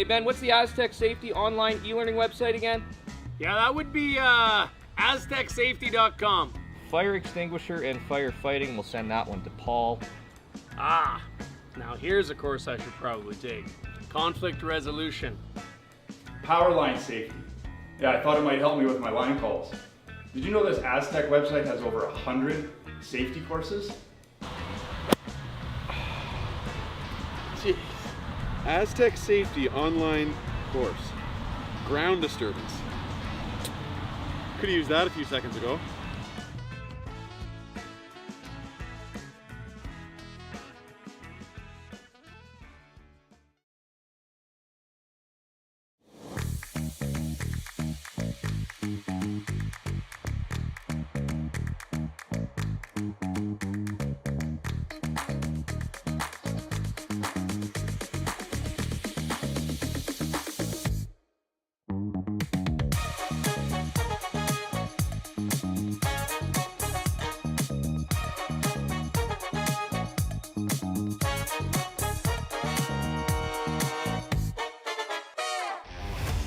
Ben, what's the Aztec Safety online e-learning website again? Yeah, that would be aztecsafety.com. Fire extinguisher and firefighting, we'll send that one to Paul. Ah, now here's a course I should probably take. Conflict resolution. Power line safety. Yeah, I thought it might help me with my line calls. Did you know this Aztec website has over 100 safety courses? Jeez. Aztec Safety online course. Ground disturbance. Could have used that a few seconds ago.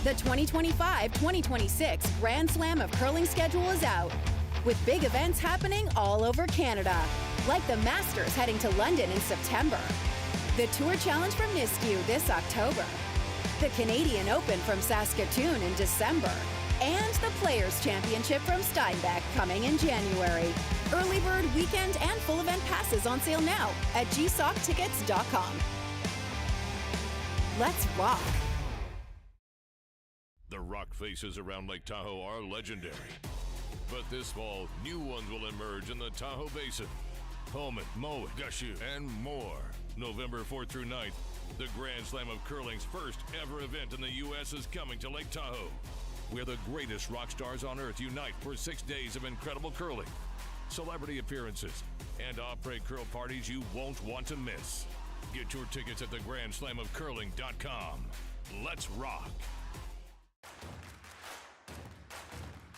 The 2025-2026 Grand Slam of Curling schedule is out, with big events happening all over Canada, like the Masters heading to London in September, the Tour Challenge from Nisku this October, the Canadian Open from Saskatoon in December, and the Players' Championship from Steinbeck coming in January. Early bird weekend and full event passes on sale now at gsoctickets.com. Let's rock! The rock faces around Lake Tahoe are legendary. But this fall, new ones will emerge in the Tahoe Basin. Pullman, Mowat, Gushu, and more. November 4th through 9th, the Grand Slam of Curling's first ever event in the U.S. is coming to Lake Tahoe, where the greatest rock stars on earth unite for 6 days of incredible curling, celebrity appearances, and après curl parties you won't want to miss. Get your tickets at thegrandslamofcurling.com. Let's rock!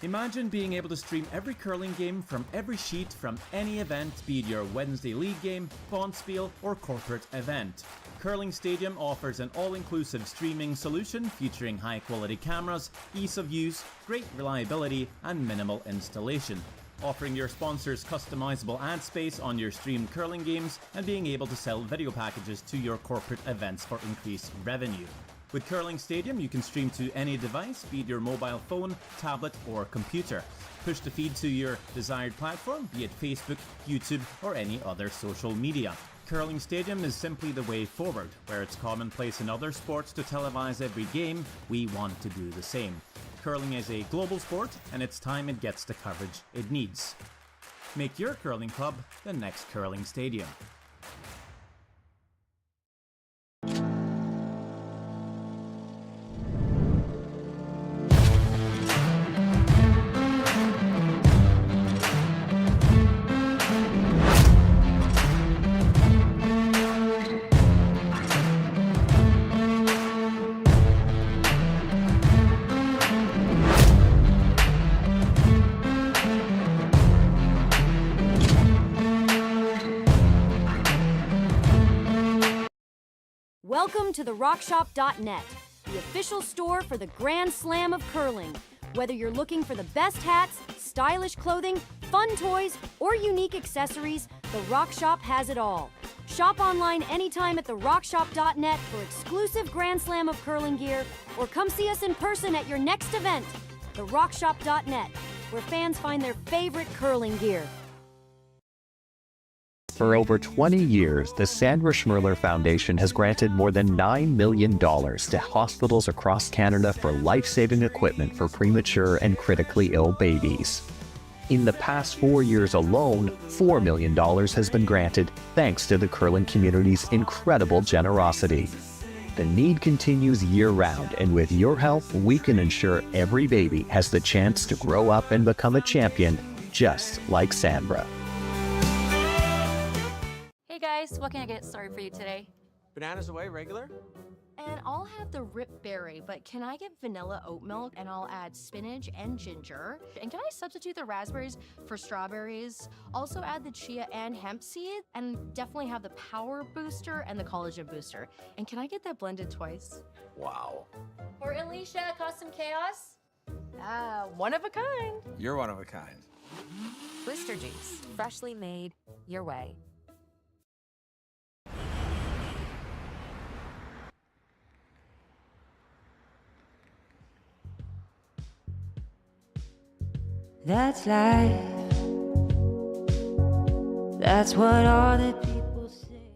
Imagine being able to stream every curling game from every sheet from any event, be it your Wednesday league game, bonspiel, or corporate event. Curling Stadium offers an all-inclusive streaming solution featuring high-quality cameras, ease of use, great reliability, and minimal installation. Offering your sponsors customizable ad space on your streamed curling games and being able to sell video packages to your corporate events for increased revenue. With Curling Stadium, you can stream to any device, be it your mobile phone, tablet, or computer. Push the feed to your desired platform, be it Facebook, YouTube, or any other social media. Curling Stadium is simply the way forward. Where it's commonplace in other sports to televise every game, we want to do the same. Curling is a global sport, and it's time it gets the coverage it needs. Make your curling club the next Curling Stadium. Welcome to therockshop.net, the official store for the Grand Slam of Curling. Whether you're looking for the best hats, stylish clothing, fun toys, or unique accessories, the Rock Shop has it all. Shop online anytime at therockshop.net for exclusive Grand Slam of Curling gear, or come see us in person at your next event. Therockshop.net, where fans find their favorite curling gear. For over 20 years, the Sandra Schmirler Foundation has granted more than $9 million to hospitals across Canada for life-saving equipment for premature and critically ill babies. In the past 4 years alone, $4 million has been granted thanks to the curling community's incredible generosity. The need continues year-round, and with your help, we can ensure every baby has the chance to grow up and become a champion, just like Sandra. Hey guys, what can I get started for you today? bananas away, regular? And I'll have the rip berry, but can I get vanilla oat milk and I'll add spinach and ginger? And can I substitute the raspberries for strawberries? Also add the chia and hemp seed, and definitely have the power booster and the collagen booster. And can I get that blended twice? Wow. For Alicia, custom chaos? One of a kind. You're one of a kind. Booster juice, freshly made, your way. That's life. That's what all the people say.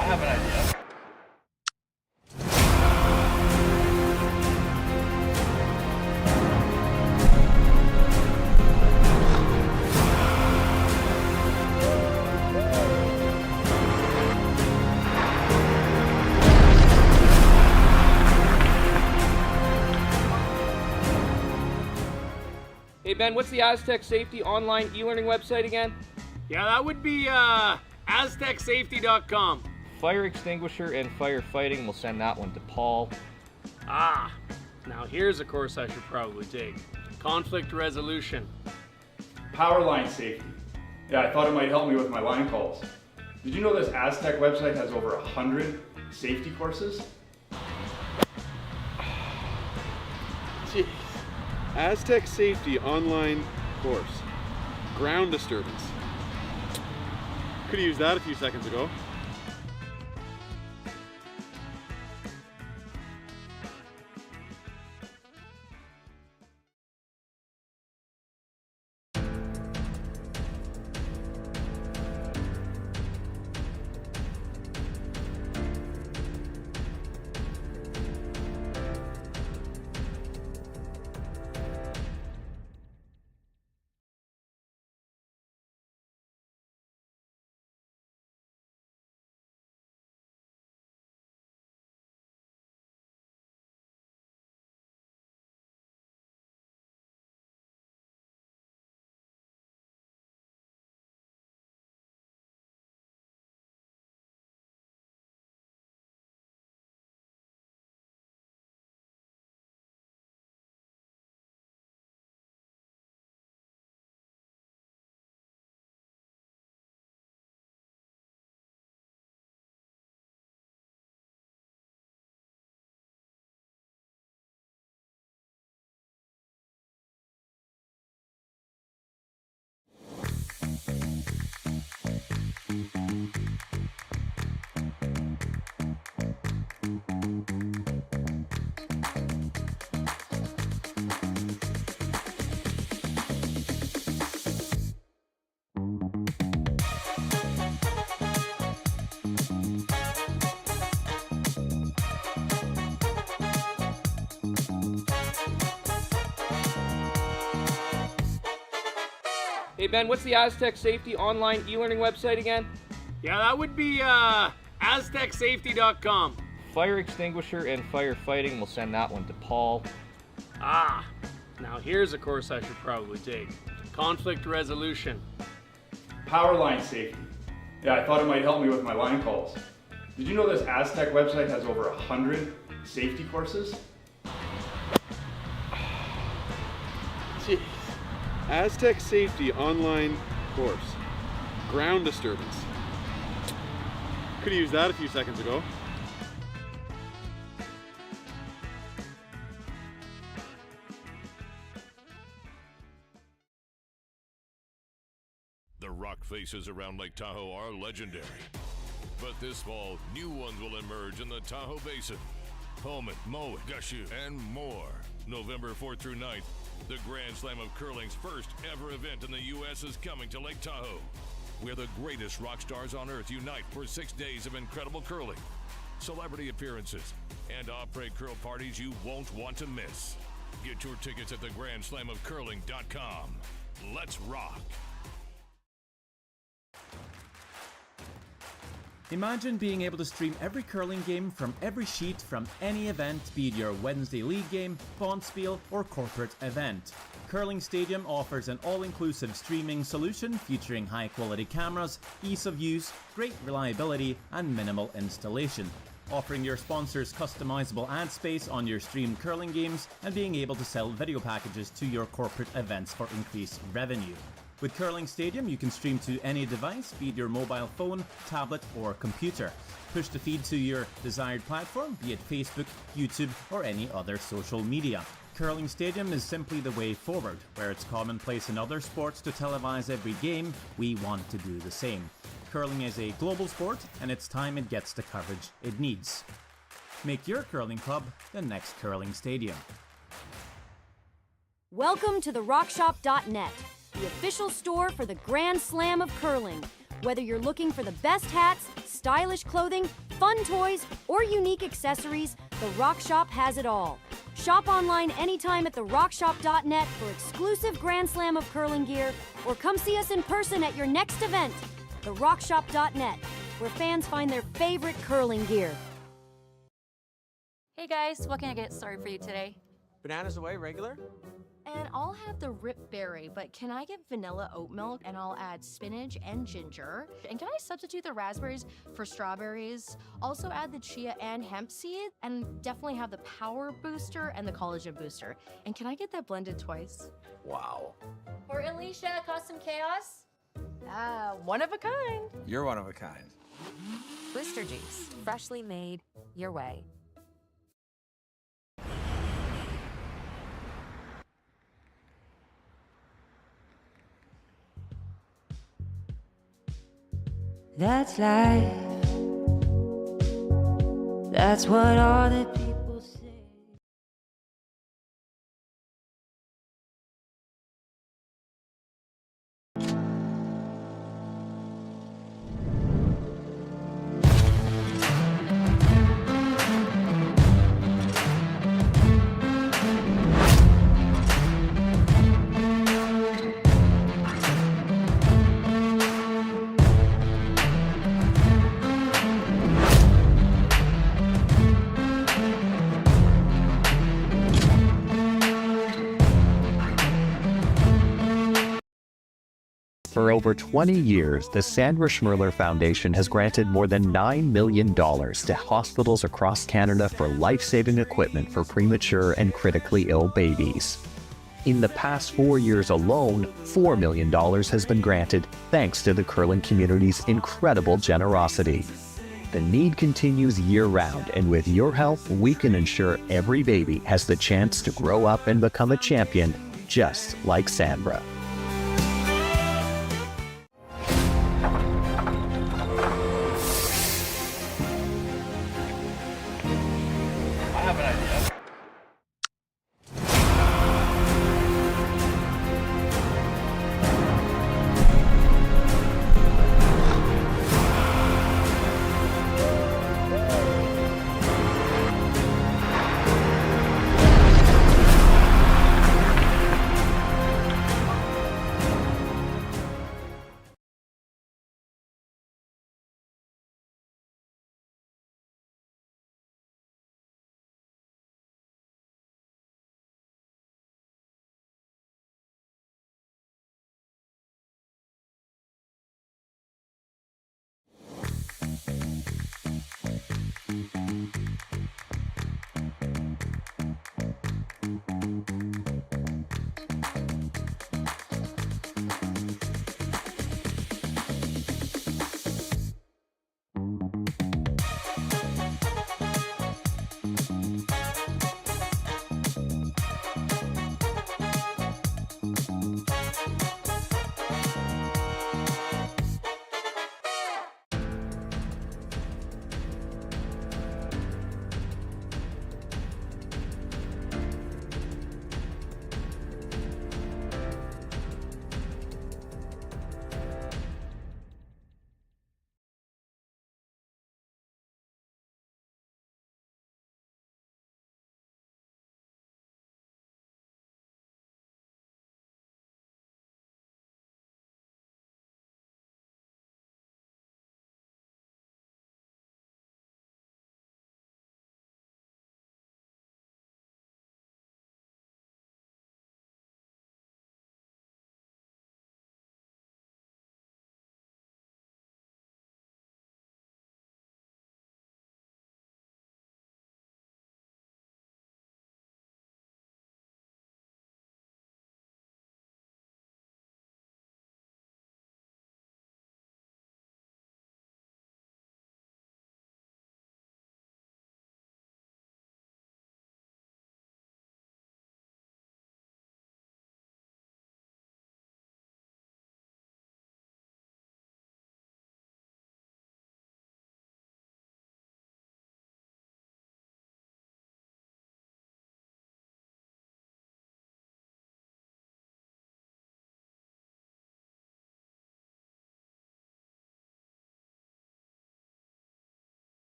I have an idea. Hey Ben, what's the Aztec Safety online e-learning website again? Yeah, that would be aztecsafety.com. Fire extinguisher and firefighting, we'll send that one to Paul. Ah, now here's a course I should probably take. Conflict resolution. Power line safety. Yeah, I thought it might help me with my line calls. Did you know this Aztec website has over 100 safety courses? Jeez. Aztec Safety online course. Ground disturbance. Could have used that a few seconds ago. Hey Ben, what's the Aztec Safety online e-learning website again? Yeah, that would be aztecsafety.com. Fire extinguisher and firefighting, we'll send that one to Paul. Ah, now here's a course I should probably take. Conflict resolution. Power line safety. Yeah, I thought it might help me with my line calls. Did you know this Aztec website has over 100 safety courses? Jeez. Aztec Safety online course. Ground disturbance. Could have used that a few seconds ago. The rock faces around Lake Tahoe are legendary. But this fall, new ones will emerge in the Tahoe Basin. Helmet, Moet, Gushu, and more. November 4th through 9th, the Grand Slam of Curling's first ever event in the U.S. is coming to Lake Tahoe, where the greatest rock stars on earth unite for 6 days of incredible curling, celebrity appearances, and après curl parties you won't want to miss. Get your tickets at thegrandslamofcurling.com. Let's rock! Imagine being able to stream every curling game from every sheet from any event, be it your Wednesday league game, bonspiel, or corporate event. Curling Stadium offers an all-inclusive streaming solution featuring high-quality cameras, ease of use, great reliability, and minimal installation. Offering your sponsors customizable ad space on your streamed curling games and being able to sell video packages to your corporate events for increased revenue. With Curling Stadium, you can stream to any device, be it your mobile phone, tablet, or computer. Push the feed to your desired platform, be it Facebook, YouTube, or any other social media. Curling Stadium is simply the way forward. Where it's commonplace in other sports to televise every game, we want to do the same. Curling is a global sport, and it's time it gets the coverage it needs. Make your curling club the next Curling Stadium. Welcome to the RockShop.net, the official store for the Grand Slam of Curling. Whether you're looking for the best hats, stylish clothing, fun toys, or unique accessories, the Rock Shop has it all. Shop online anytime at therockshop.net for exclusive Grand Slam of Curling gear, or come see us in person at your next event. Therockshop.net, where fans find their favorite curling gear. Hey guys, what can I get started for you today? Bananas away, regular? And I'll have the rip berry, but can I get vanilla oat milk and I'll add spinach and ginger? And can I substitute the raspberries for strawberries? Also add the chia and hemp seed, and definitely have the power booster and the collagen booster. And can I get that blended twice? Wow. For Alicia, Custom Chaos? One of a kind. You're one of a kind. Blister juice, freshly made, your way. That's life. That's what all the people say. For over 20 years, the Sandra Schmirler Foundation has granted more than $9 million to hospitals across Canada for life-saving equipment for premature and critically ill babies. In the past 4 years alone, $4 million has been granted thanks to the curling community's incredible generosity. The need continues year-round, and with your help, we can ensure every baby has the chance to grow up and become a champion, just like Sandra.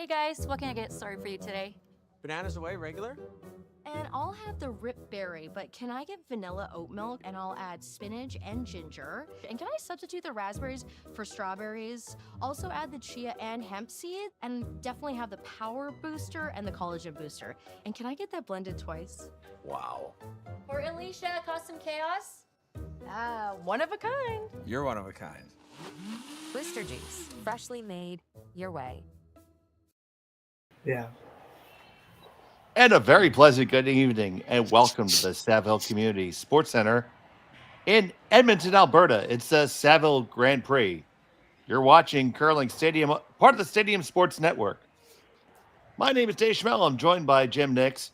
Hey guys, what can I get started for you today? Bananas away, regular? And I'll have the rip berry, but can I get vanilla oat milk and I'll add spinach and ginger? And can I substitute the raspberries for strawberries? Also add the chia and hemp seed, and definitely have the power booster and the collagen booster. And can I get that blended twice? Wow. For Alicia, custom chaos? One of a kind. You're one of a kind. Blister juice, freshly made, your way. Yeah. And a very pleasant good evening, and welcome to the Saville Community Sports Center in Edmonton, Alberta. It's the Saville Grand Prix. You're watching Curling Stadium, part of the Stadium Sports Network. My name is Dave Schmel. I'm joined by Jim Nix.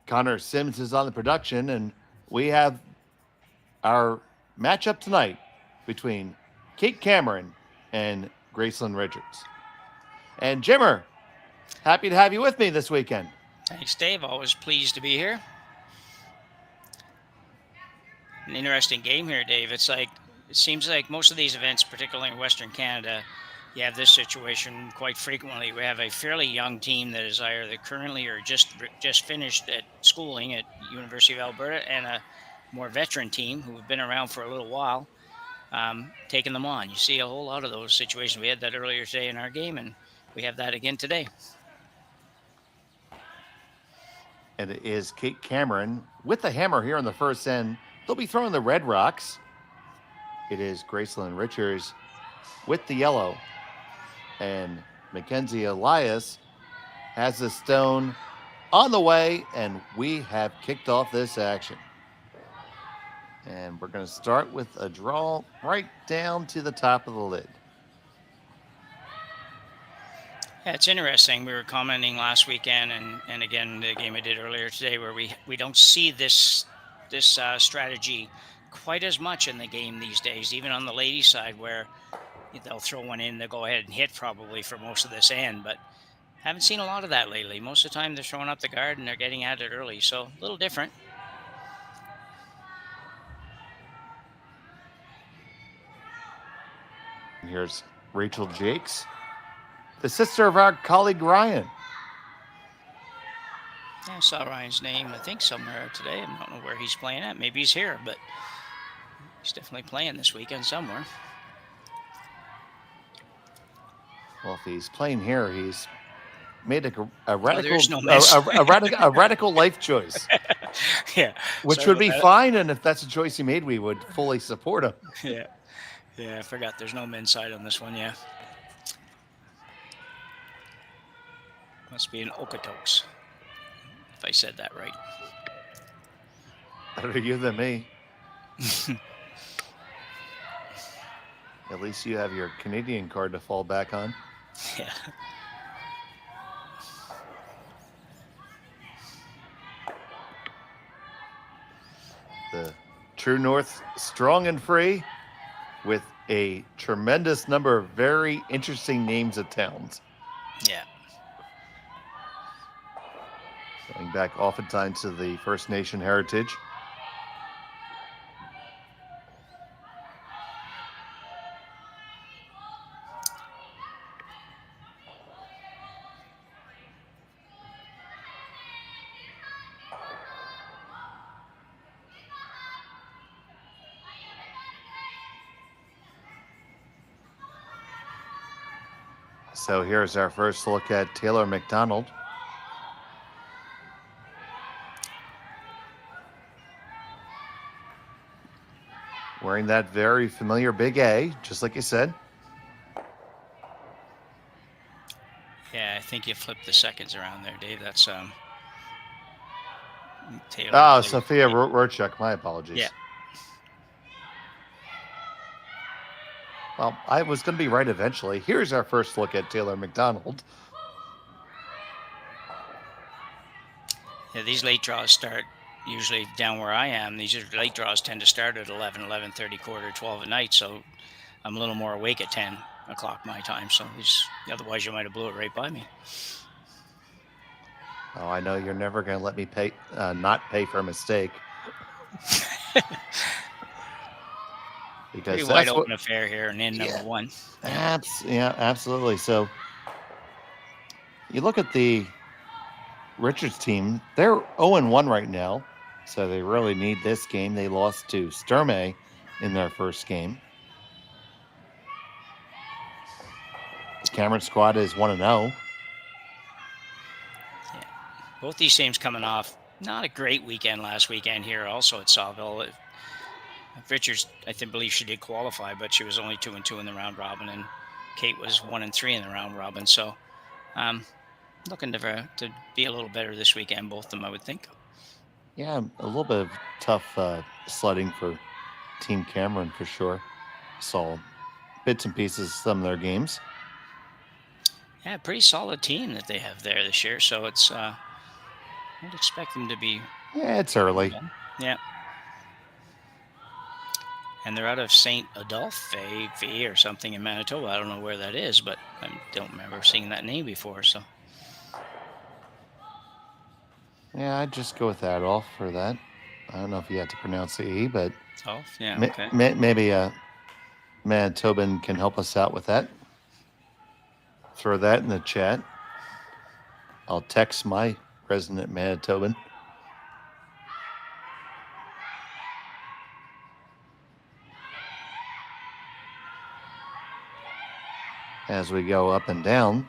Connor Sims is on the production, and we have our matchup tonight between Kate Cameron and Gracelyn Richards. And Jimmer, happy to have you with me this weekend. Thanks, Dave. Always pleased to be here. An interesting game here, Dave. It seems like most of these events, particularly in Western Canada, you have this situation quite frequently. We have a fairly young team that is either currently or just finished at schooling at University of Alberta, and a more veteran team who have been around for a little while, taking them on. You see a whole lot of those situations. We had that earlier today in our game, and we have that again today. And it is Kate Cameron with the hammer here on the first end. They'll be throwing the red rocks. It is Gracelyn Richards with the yellow. And Mackenzie Elias has the stone on the way, and we have kicked off this action. And we're going to start with a draw right down to the top of the lid. Yeah, it's interesting. We were commenting last weekend and again the game I did earlier today, where we don't see this strategy quite as much in the game these days, even on the ladies' side, where they'll throw one in, they'll go ahead and hit probably for most of this end, but haven't seen a lot of that lately. Most of the time they're throwing up the guard and they're getting at it early, so a little different. Here's Rachel Jakes, the sister of our colleague Ryan. Yeah, I saw Ryan's name, I think, somewhere today. I don't know where he's playing at. Maybe he's here, but he's definitely playing this weekend somewhere. Well, if he's playing here, he's made a radical, no a radical life choice. Yeah, which sorry would be about that. fine, and if that's a choice he made, we would fully support him. Yeah, I forgot there's no men's side on this one, yeah. Must be an Okotoks, if I said that right. Better you than me. At least you have your Canadian card to fall back on. Yeah. The True North strong and free with a tremendous number of very interesting names of towns. Yeah. Going back oftentimes to the First Nation heritage. So here's our first look at Taylor McDonald. Wearing that very familiar big A, just like you said. Yeah, I think you flipped the seconds around there, Dave. That's Taylor. Oh, Sophia Rorchuk. My apologies. Yeah. Well, I was going to be right eventually. Here's our first look at Taylor McDonald. Yeah, these late draws start usually down where I am. These late draws tend to start at 11, 11:30, quarter, 12 at night. So I'm a little more awake at 10 o'clock my time. So otherwise you might have blew it right by me. Oh, I know you're never going to let me not pay for a mistake. Because pretty that's wide open affair here and in number one. Yeah, absolutely. So you look at the Richards team, they're 0-1 right now, so they really need this game. They lost to Sturmey in their first game. The Cameron squad is 1-0. Both these teams coming off not a great weekend last weekend here also at Saville. Richards, I believe she did qualify, but she was only 2-2 in the round robin, and Kate was 1-3 in the round robin. So looking to be a little better this weekend, both of them, I would think. Yeah, a little bit of tough sledding for Team Cameron for sure. Saw bits and pieces of some of their games. Yeah, pretty solid team that they have there this year. So it's I'd expect them to be. Yeah, it's early. Yeah. And they're out of St. Adolphe or something in Manitoba. I don't know where that is, but I don't remember seeing that name before. So. Yeah, I'd just go with Adolphe for that. I don't know if you have to pronounce the E, but yeah, okay. Maybe Manitoban can help us out with that. Throw that in the chat. I'll text my resident Manitoban. As we go up and down,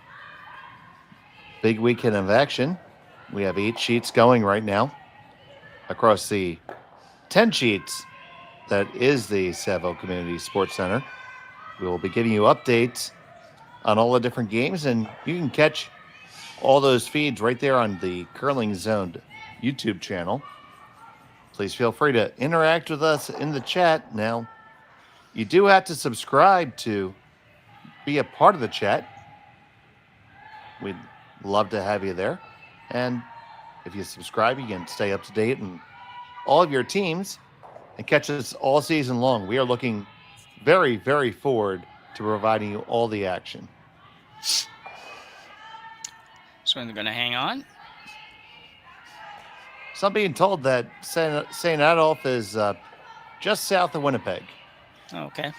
big weekend of action. We have 8 sheets going right now across the 10 sheets that is the Saville Community Sports Center. We will be giving you updates on all the different games, and you can catch all those feeds right there on the Curling Zone YouTube channel. Please feel free to interact with us in the chat. Now, you do have to subscribe to be a part of the chat. We'd love to have you there. And if you subscribe, you can stay up to date on all of your teams and catch us all season long. We are looking very, very forward to providing you all the action. So they're going to hang on. So I'm being told that St. Adolphe is just south of Winnipeg. Okay.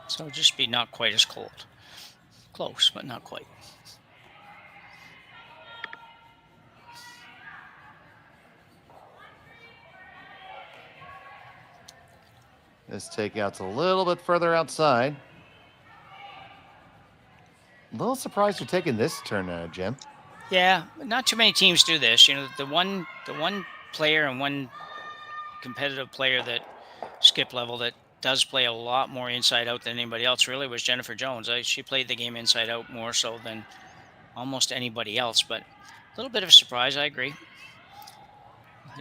So just be not quite as cold. Close, but not quite. This takeout's a little bit further outside. A little surprised you're taking this turn, Jim. Yeah, not too many teams do this. You know, the one player and one competitive player that skip level that does play a lot more inside out than anybody else really was Jennifer Jones. She played the game inside out more so than almost anybody else, but a little bit of a surprise, I agree.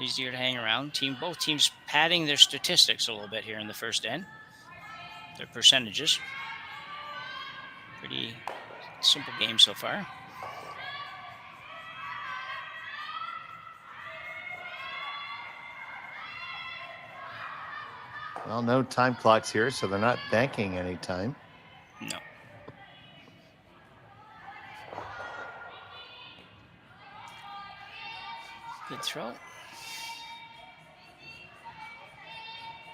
Easier to hang around. Both teams padding their statistics a little bit here in the first end. Their percentages. Pretty simple game so far. Well, no time clocks here, so they're not banking any time. No. Good throw.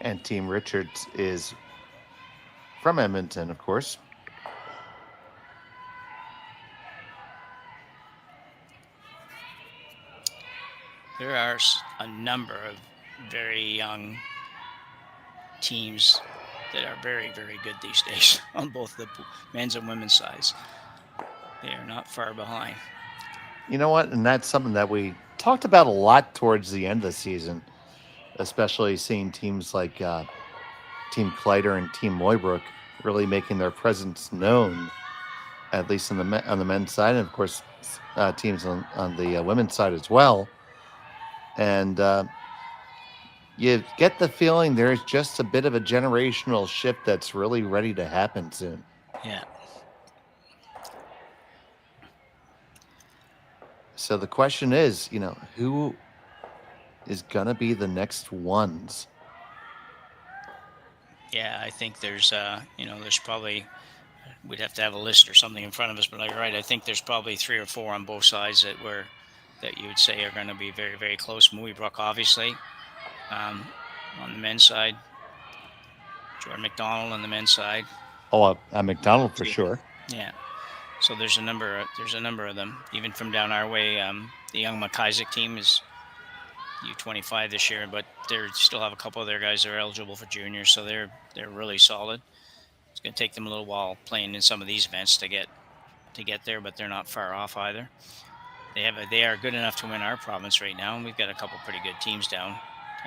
And Team Richards is from Edmonton, of course. There are a number of very young teams that are very, very good these days on both the men's and women's sides. They are not far behind. You know what? And that's something that we talked about a lot towards the end of the season, especially seeing teams like Team Kleider and Team Moybrook really making their presence known, at least on the men's side, and of course teams on the women's side as well. And you get the feeling there's just a bit of a generational shift that's really ready to happen soon. Yeah. So the question is, who is going to be the next ones? Yeah, I think there's probably, we'd have to have a list or something in front of us, but you're right. I think there's probably 3 or 4 on both sides that you would say are going to be very, very close. Moeybrook, obviously. on the men's side. Jordan McDonald on the men's side. Oh, at McDonald for sure. Yeah. So there's a number of them, even from down our way. The young McIsaac team is U25 this year, but they still have a couple of their guys that are eligible for juniors, so they're really solid. It's going to take them a little while playing in some of these events to get there, but they're not far off either. They are good enough to win our province right now, and we've got a couple pretty good teams down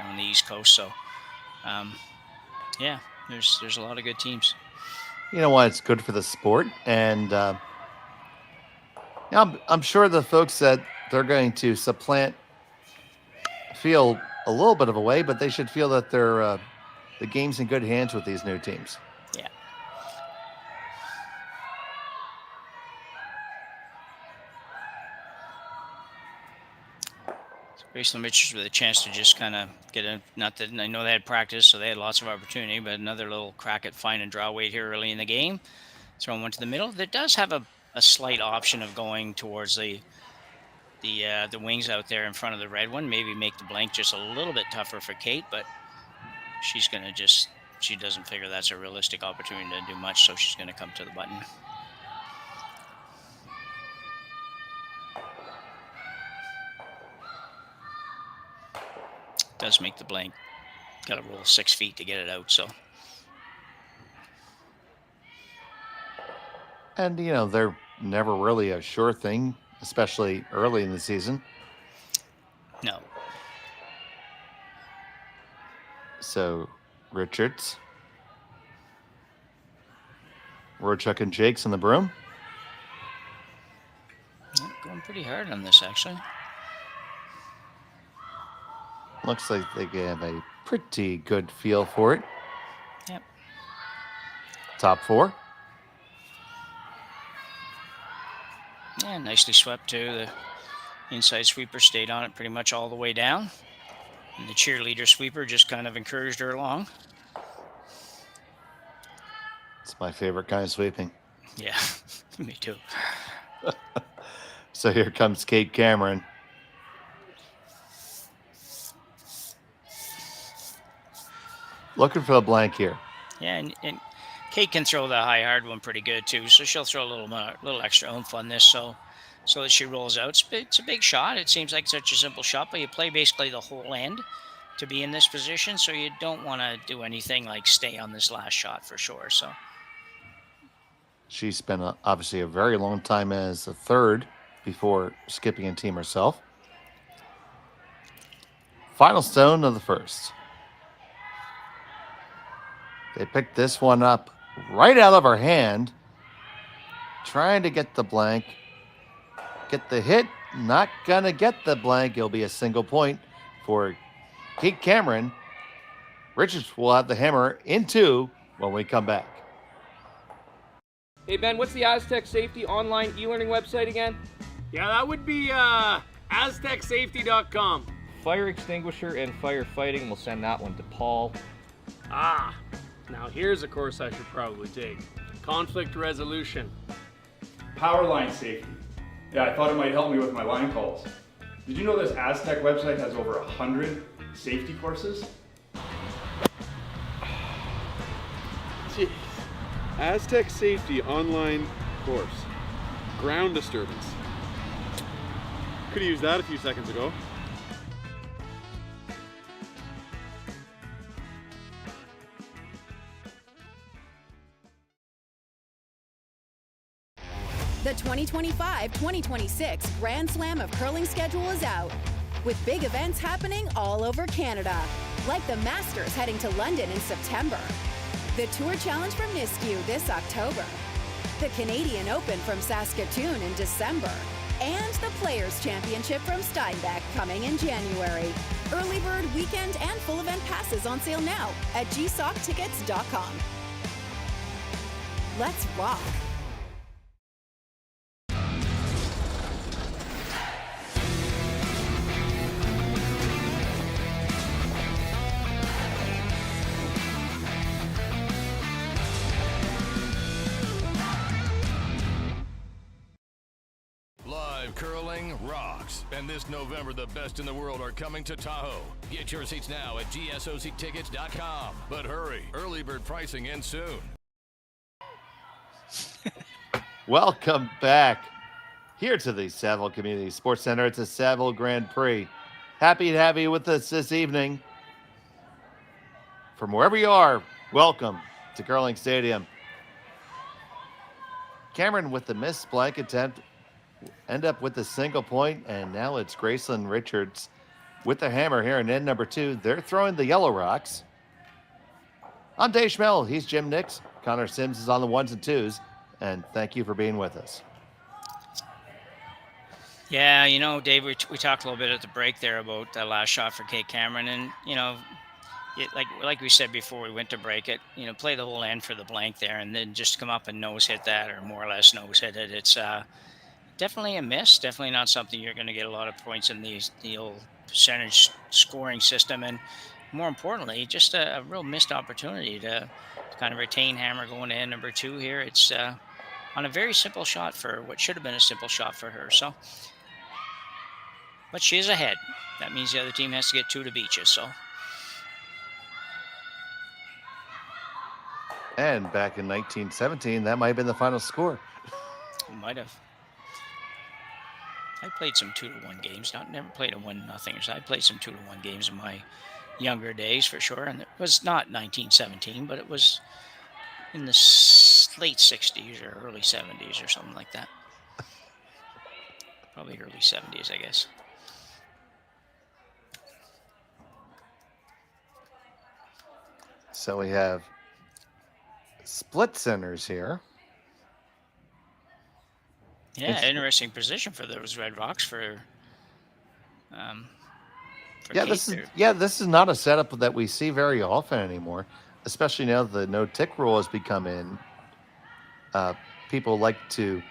on the East Coast. So, yeah, there's a lot of good teams. You know what? It's good for the sport, and I'm sure the folks that they're going to supplant feel a little bit of a way, but they should feel that the game's in good hands with these new teams. Yeah. Gracelyn Richards with a chance to just kind of get not that I know they had practice, so they had lots of opportunity, but another little crack at find and draw weight here early in the game. Throwing one to the middle. That does have a slight option of going towards the wings out there in front of the red one. Maybe make the blank just a little bit tougher for Kate, but she's going to she doesn't figure that's a realistic opportunity to do much, so she's going to come to the button. Does make the blank. Got to roll 6 feet to get it out, so. And, they're never really a sure thing, especially early in the season. No. So, Richards. Rochuk and Jakes on the broom. Yeah, going pretty hard on this, actually. Looks like they have a pretty good feel for it. Yep. Top 4. Yeah, nicely swept too. The inside sweeper stayed on it pretty much all the way down. And the cheerleader sweeper just kind of encouraged her along. It's my favorite kind of sweeping. Yeah, me too. So here comes Kate Cameron. Looking for the blank here. Yeah, and Kate can throw the high hard one pretty good too, so she'll throw a little extra oomph on this, so that she rolls out. It's a big shot. It seems like such a simple shot, but you play basically the whole end to be in this position, so you don't want to do anything like stay on this last shot for sure. So she spent obviously a very long time as a third before skipping a team herself. Final stone of the first. They picked this one up right out of her hand, trying to get the blank. Get the hit, not gonna get the blank. It'll be a single point for Kate Cameron. Richards will have the hammer in 2 when we come back. Hey Ben, what's the Aztec Safety online e-learning website again? Yeah, that would be aztecsafety.com. Fire extinguisher and firefighting, we'll send that one to Paul. Now here's a course I should probably take. Conflict resolution. Power line safety. Yeah, I thought it might help me with my line calls. Did you know this Aztec website has over 100 safety courses? Jeez. Aztec Safety online course. Ground disturbance. Could have used that a few seconds ago. The 2025-2026 Grand Slam of Curling schedule is out, with big events happening all over Canada, like the Masters heading to London in September, the Tour Challenge from Nisku this October, the Canadian Open from Saskatoon in December, and the Players' Championship from Steinbeck coming in January. Early bird weekend and full event passes on sale now at gsocktickets.com. Let's rock! Curling rocks. And this November, the best in the world are coming to Tahoe. Get your seats now at gsoctickets.com. But hurry, early bird pricing ends soon. Welcome back here to the Saville Community Sports Center. It's a Saville Grand Prix. Happy to have you with us this evening. From wherever you are, welcome to Curling Stadium. Cameron with the missed blank attempt, end up with a single point, and now it's Gracelyn Richards with the hammer here in end number 2. They're throwing the yellow rocks. I'm Dave Schmel. He's Jim Nix. Connor Sims is on the 1s and 2s, and thank you for being with us. Yeah, Dave, we talked a little bit at the break there about that last shot for Kate Cameron, and like we said before we went to break it, play the whole end for the blank there, and then just come up and nose hit that, or more or less nose hit it. It's definitely a miss. Definitely not something you're going to get a lot of points in the old percentage scoring system, and more importantly, just a real missed opportunity to kind of retain hammer going to end number 2 here. It's on a very simple shot for what should have been a simple shot for her. So, but she is ahead. That means the other team has to get 2 to beat you. So. And back in 1917, that might have been the final score. Might have. I played some 2-1 games. Never played a 1-0. So I played some 2-1 games in my younger days for sure. And it was not 1917, but it was in the late 60s or early 70s or something like that. Probably early 70s, I guess. So we have split centers here. Yeah, interesting position for those Red Rocks for this is not a setup that we see very often anymore, especially now that the no tick rule has become in. People like to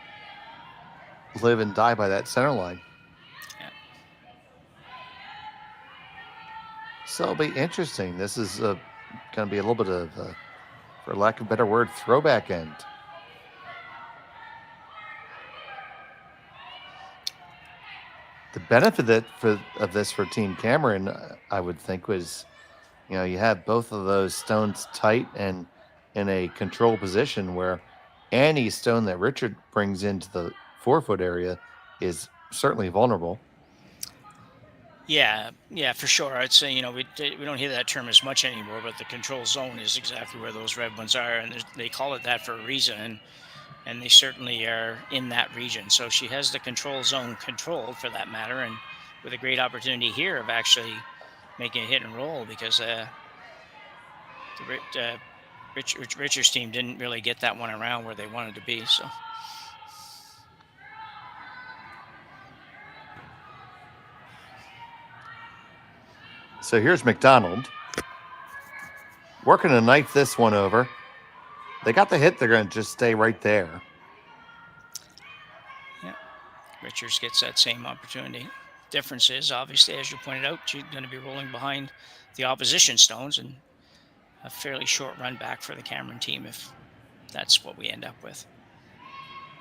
live and die by that center line. Yeah. So it'll be interesting. This is going to be a little bit of, for lack of a better word, throwback end. The benefit of this for Team Cameron, I would think, was, you have both of those stones tight and in a control position where any stone that Richard brings into the 4-foot area is certainly vulnerable. Yeah, for sure. I'd say, we don't hear that term as much anymore, but the control zone is exactly where those red ones are, and they call it that for a reason, and they certainly are in that region. So she has the control zone controlled, for that matter, and with a great opportunity here of actually making a hit and roll, because Richard's team didn't really get that one around where they wanted to be. So here's McDonald working to knife this one over. They got the hit. They're going to just stay right there. Yeah, Richards gets that same opportunity. Difference is, obviously, as you pointed out, she's going to be rolling behind the opposition stones, and a fairly short run back for the Cameron team if that's what we end up with.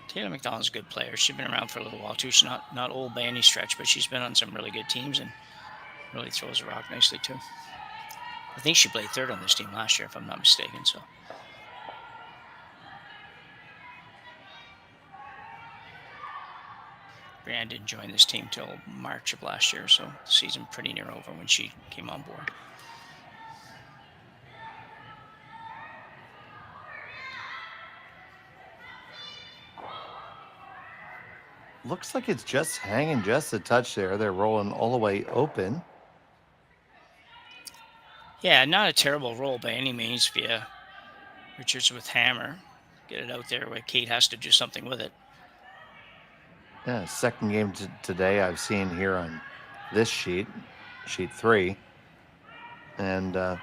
Taylor McDonald's a good player. She's been around for a little while too. She's not old by any stretch, but she's been on some really good teams and really throws a rock nicely too. I think she played 3rd on this team last year, if I'm not mistaken. So. Brianne didn't join this team till March of last year, so the season pretty near over when she came on board. Looks like it's just hanging just a touch there. They're rolling all the way open. Yeah, not a terrible roll by any means via Richards with hammer. Get it out there where Kate has to do something with it. Yeah, second game today I've seen here on this sheet 3. And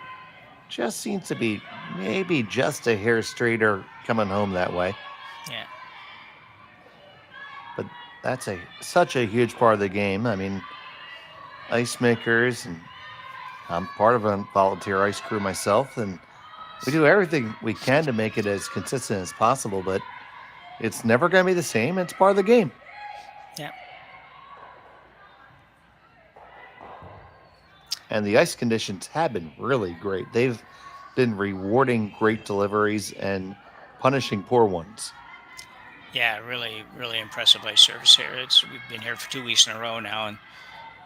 just seems to be maybe just a hair straighter coming home that way. Yeah. But that's such a huge part of the game. I mean, ice makers, and I'm part of a volunteer ice crew myself, and we do everything we can to make it as consistent as possible, but it's never going to be the same. It's part of the game. Yeah. and the ice conditions have been really great. They've been rewarding great deliveries and punishing poor ones. Yeah, really, really impressive ice service here. We've been here for 2 weeks in a row now,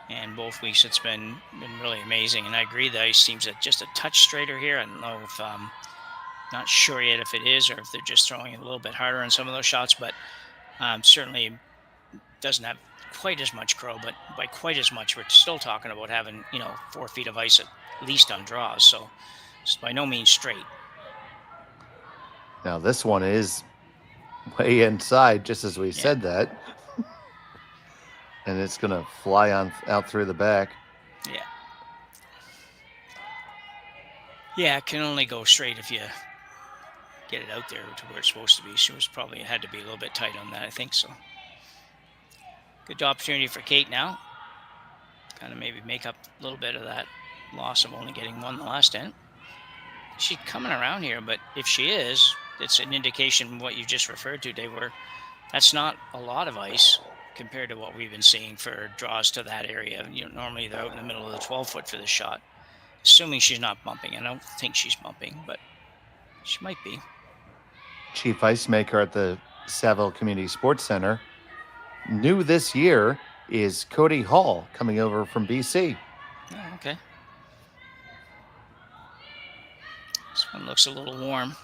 and both weeks it's been really amazing. And I agree, the ice seems just a touch straighter here. I don't know if not sure yet if it is or if they're just throwing it a little bit harder on some of those shots, but certainly doesn't have quite as much curl. But by quite as much, we're still talking about having 4 feet of ice at least on draws. So it's by no means straight. Now this one is way inside, just as we said that. And it's going to fly on out through the back. Yeah. Yeah, it can only go straight if you get it out there to where it's supposed to be. She had to be a little bit tight on that, I think so. Good opportunity for Kate now. Kind of maybe make up a little bit of that loss of only getting one the last end. She's coming around here, but if she is, it's an indication of what you just referred to, Dave, where that's not a lot of ice compared to what we've been seeing for draws to that area. Normally they're out in the middle of the 12-foot for the shot, assuming she's not bumping. I don't think she's bumping, but she might be. Chief ice maker at the Saville Community Sports Center. New this year is Cody Hall, coming over from BC. Oh, okay. This one looks a little warm.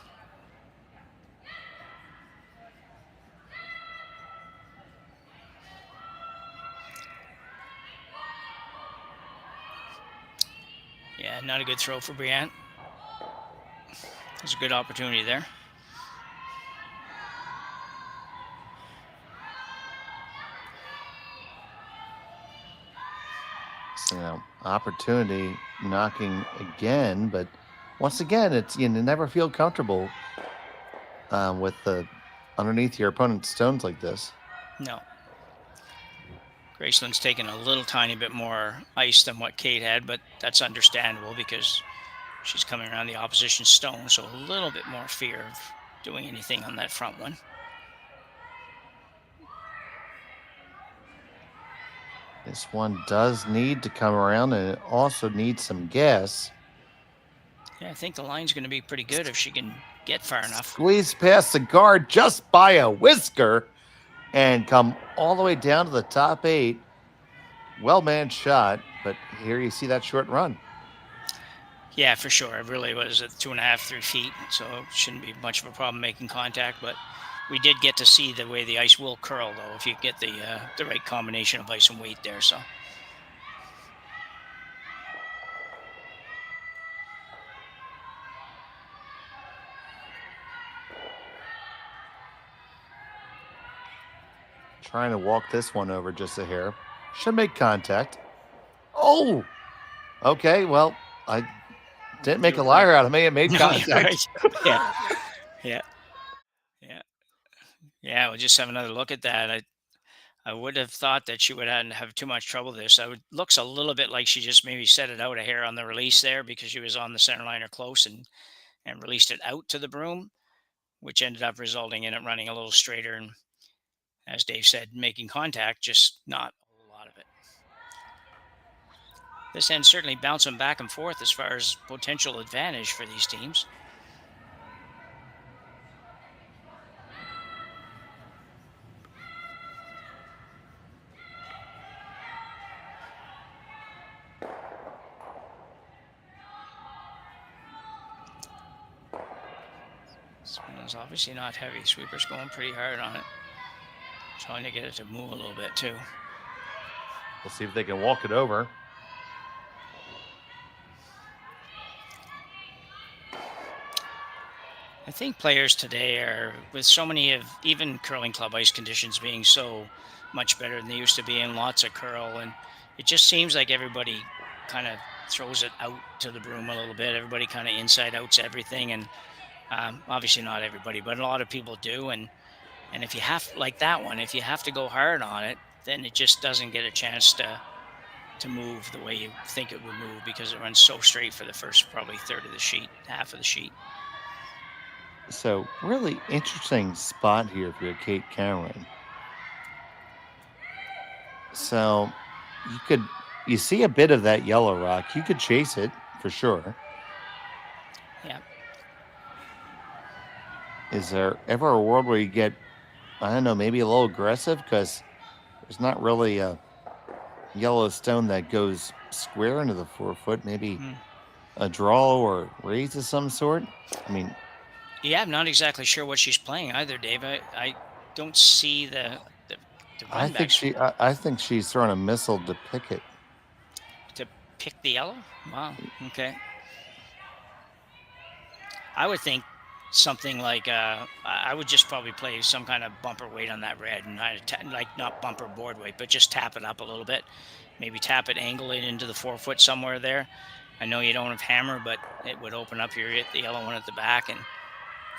Yeah, not a good throw for Brianne. There's a good opportunity there. So opportunity knocking again, but once again, it's you never feel comfortable with the underneath your opponent's stones like this. No. Gracelyn's taken a little tiny bit more ice than what Kate had, but that's understandable because she's coming around the opposition stone, so a little bit more fear of doing anything on that front one. This one does need to come around, and it also needs some gas. Yeah, I think the line's going to be pretty good if she can get far enough. Squeeze past the guard just by a whisker and come all the way down to the top 8. Well-manned shot, but here you see that short run. Yeah, for sure. It really was at 2.5, 3 feet, so it shouldn't be much of a problem making contact, but we did get to see the way the ice will curl, though, if you get the right combination of ice and weight there. So, trying to walk this one over just a hair. Should make contact. Oh, okay. Well, I didn't make a liar out of me. It made contact. Yeah. Yeah. Yeah. Yeah, we'll just have another look at that. I would have thought that she would have too much trouble with this. Looks a little bit like she just maybe set it out a hair on the release there because she was on the center line or close and released it out to the broom, which ended up resulting in it running a little straighter and, as Dave said, making contact, just not a whole lot of it. This end certainly bouncing back and forth as far as potential advantage for these teams. This one is obviously not heavy. Sweeper's going pretty hard on it. Trying to get it to move a little bit too. We'll see if they can walk it over. I think players today are, with so many of even curling club ice conditions being so much better than they used to be, and lots of curl, and it just seems like everybody kind of throws it out to the broom a little bit. Everybody kind of inside outs everything, and obviously not everybody, but a lot of people do. And if you have, like that one, if you have to go hard on it, then it just doesn't get a chance to move the way you think it would move because it runs so straight for the first probably third of the sheet, half of the sheet. So really interesting spot here for Kate Cameron. So you could You see a bit of that yellow rock. You could chase it for sure. Yeah. Is there ever a world where you get, I don't know, maybe a little aggressive? Because there's not really a yellow stone that goes square into the 4-foot. Maybe a draw or raise of some sort. I mean, Yeah, I'm not exactly sure what she's playing either, Dave. I don't see the I run think back I think she's throwing a missile to pick it. to pick the yellow. Wow. Okay. I would think something like I would just probably play some kind of bumper weight on that red, and like not bumper board weight, but just tap it up a little bit. Maybe tap it, angle it into the 4-foot somewhere there. I know you don't have hammer, but it would open up the yellow one at the back. And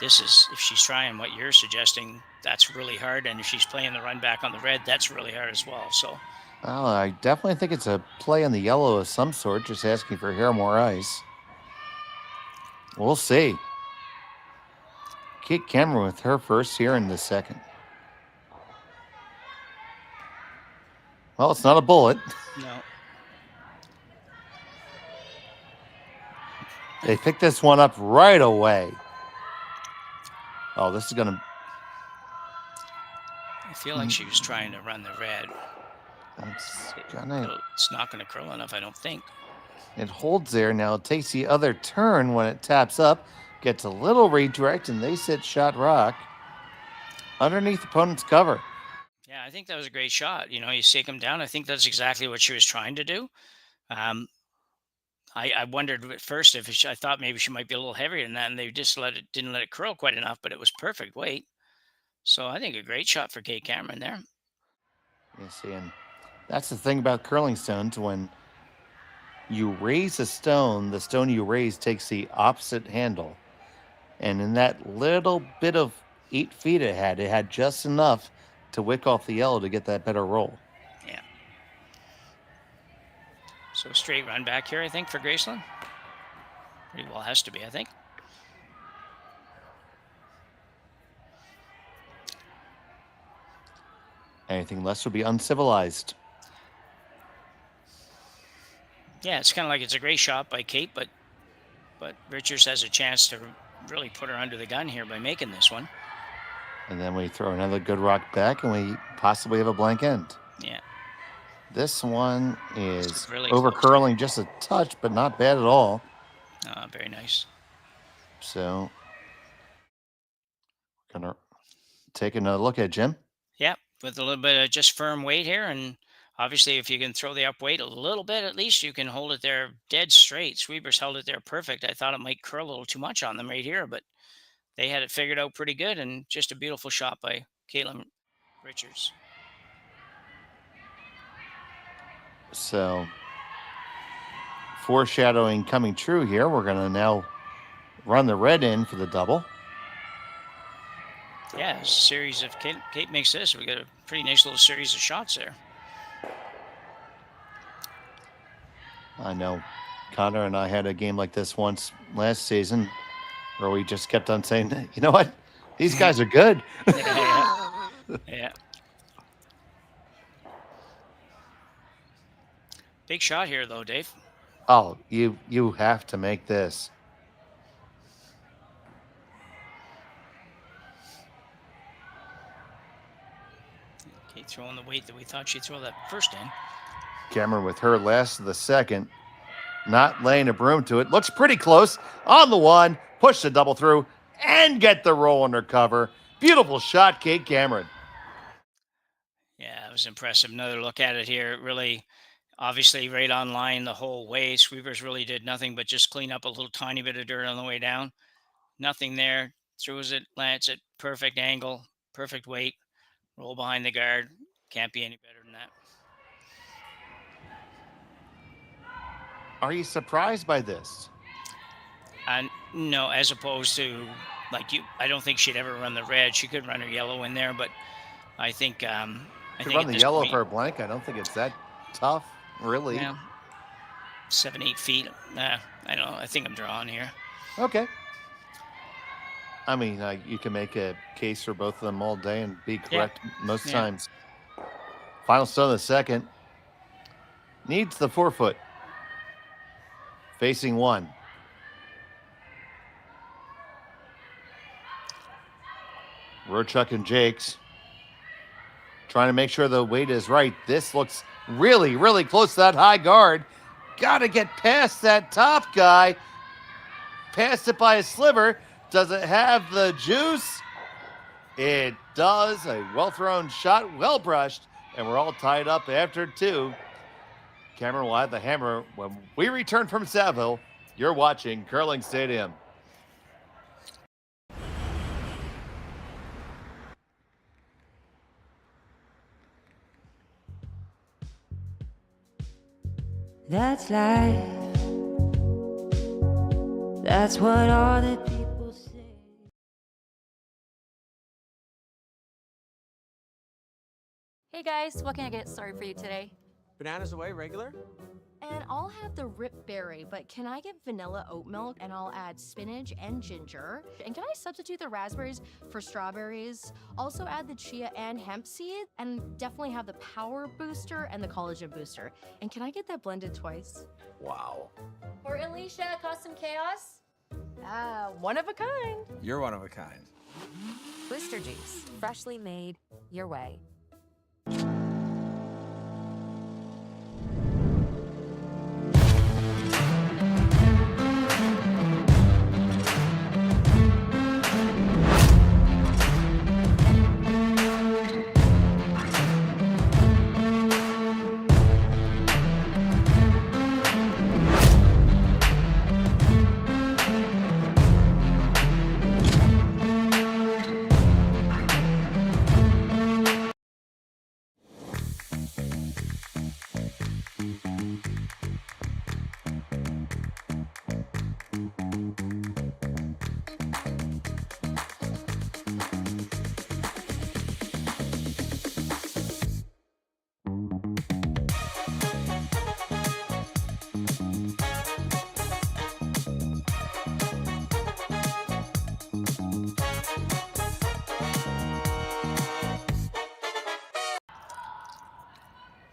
this is, if she's trying what you're suggesting, that's really hard. And if she's playing the run back on the red, that's really hard as well. So, Well, I definitely think it's a play on the yellow of some sort, just asking for hair more ice. We'll see. Kate Cameron with her first here in the second. Well, it's not a bullet. no. They picked this one up right away. Oh, this is going to... I feel like she was trying to run the red. It's not going to curl enough, I don't think. It holds there. Now it takes the other turn when it taps up. Gets a little redirect, and they sit shot rock underneath opponent's cover. Yeah, I think that was a great shot. You know, you stake them down. I think that's exactly what she was trying to do. I wondered at first if I thought maybe she might be a little heavier than that, and they just didn't let it curl quite enough, but it was perfect weight. So I think a great shot for Kate Cameron there. You see, and that's the thing about curling stones. When you raise a stone, the stone you raise takes the opposite handle. And in that little bit of 8 feet it had just enough to wick off the yellow to get that better roll. Yeah. So straight run back here, I think, for Gracelyn. Pretty well has to be, I think. Anything less would be uncivilized. Yeah, it's kind of like it's a great shot by Kate, but Richards has a chance to really put her under the gun here by making this one. And then we throw another good rock back, and we possibly have a blank end. Yeah. This one is really over close. curling just a touch, but not bad at all. Very nice. So, gonna take another look at Jim. Yeah, with a little bit of just firm weight here, and obviously if you can throw the up weight a little bit, at least you can hold it there dead straight. Sweepers held it there perfect. I thought it might curl a little too much on them right here, but they had it figured out pretty good, and just a beautiful shot by Caitlin Richards. So, foreshadowing coming true here. We're going to now run the red in for the double. Yeah, a series of Kate makes this. We got a pretty nice little series of shots there. I know Connor and I had a game like this once last season where we just kept on saying, you know what? These guys are good. Yeah. Big shot here, though, Dave. Oh, you have to make this. Kate throwing the weight that we thought she'd throw that first in. Cameron with her last of the second. Not laying a broom to it. Looks pretty close. On the one. Push the double through. And get the roll under cover. Beautiful shot, Kate Cameron. Yeah, it was impressive. Another look at it here. Really, obviously, right on line the whole way. Sweepers really did nothing but just clean up a little tiny bit of dirt on the way down. Nothing there. Throws it, lands it. Perfect angle. Perfect weight. Roll behind the guard. Can't be any better than that. Are you surprised by this? No, as opposed to I don't think she'd ever run the red. She could run her yellow in there, but I think to run the yellow for a blank, I don't think it's that tough, really. Yeah. 7-8 feet. I don't know. I think I'm drawing here. Okay. I mean, you can make a case for both of them all day and be correct most times. Final stone of the second. needs the 4-foot. Facing one. Rochuk and Jakes trying to make sure the weight is right. This looks really, really close to that high guard. Got to get past that top guy. Passed it by a sliver. Does it have the juice? It does. A well-thrown shot, well brushed, and we're all tied up after 2. Cameron will have the hammer when we return from Saville. You're watching Curling Stadium. That's life. That's what all the people say. Hey guys, what can I get started for you today? Bananas away, regular? And I'll have the rip berry, but can I get vanilla oat milk and I'll add spinach and ginger? And can I substitute the raspberries for strawberries? Also add the chia and hemp seed, and definitely have the power booster and the collagen booster. And can I get that blended twice? Wow. For Alicia, custom chaos? One of a kind. You're one of a kind. Blister juice, freshly made, your way.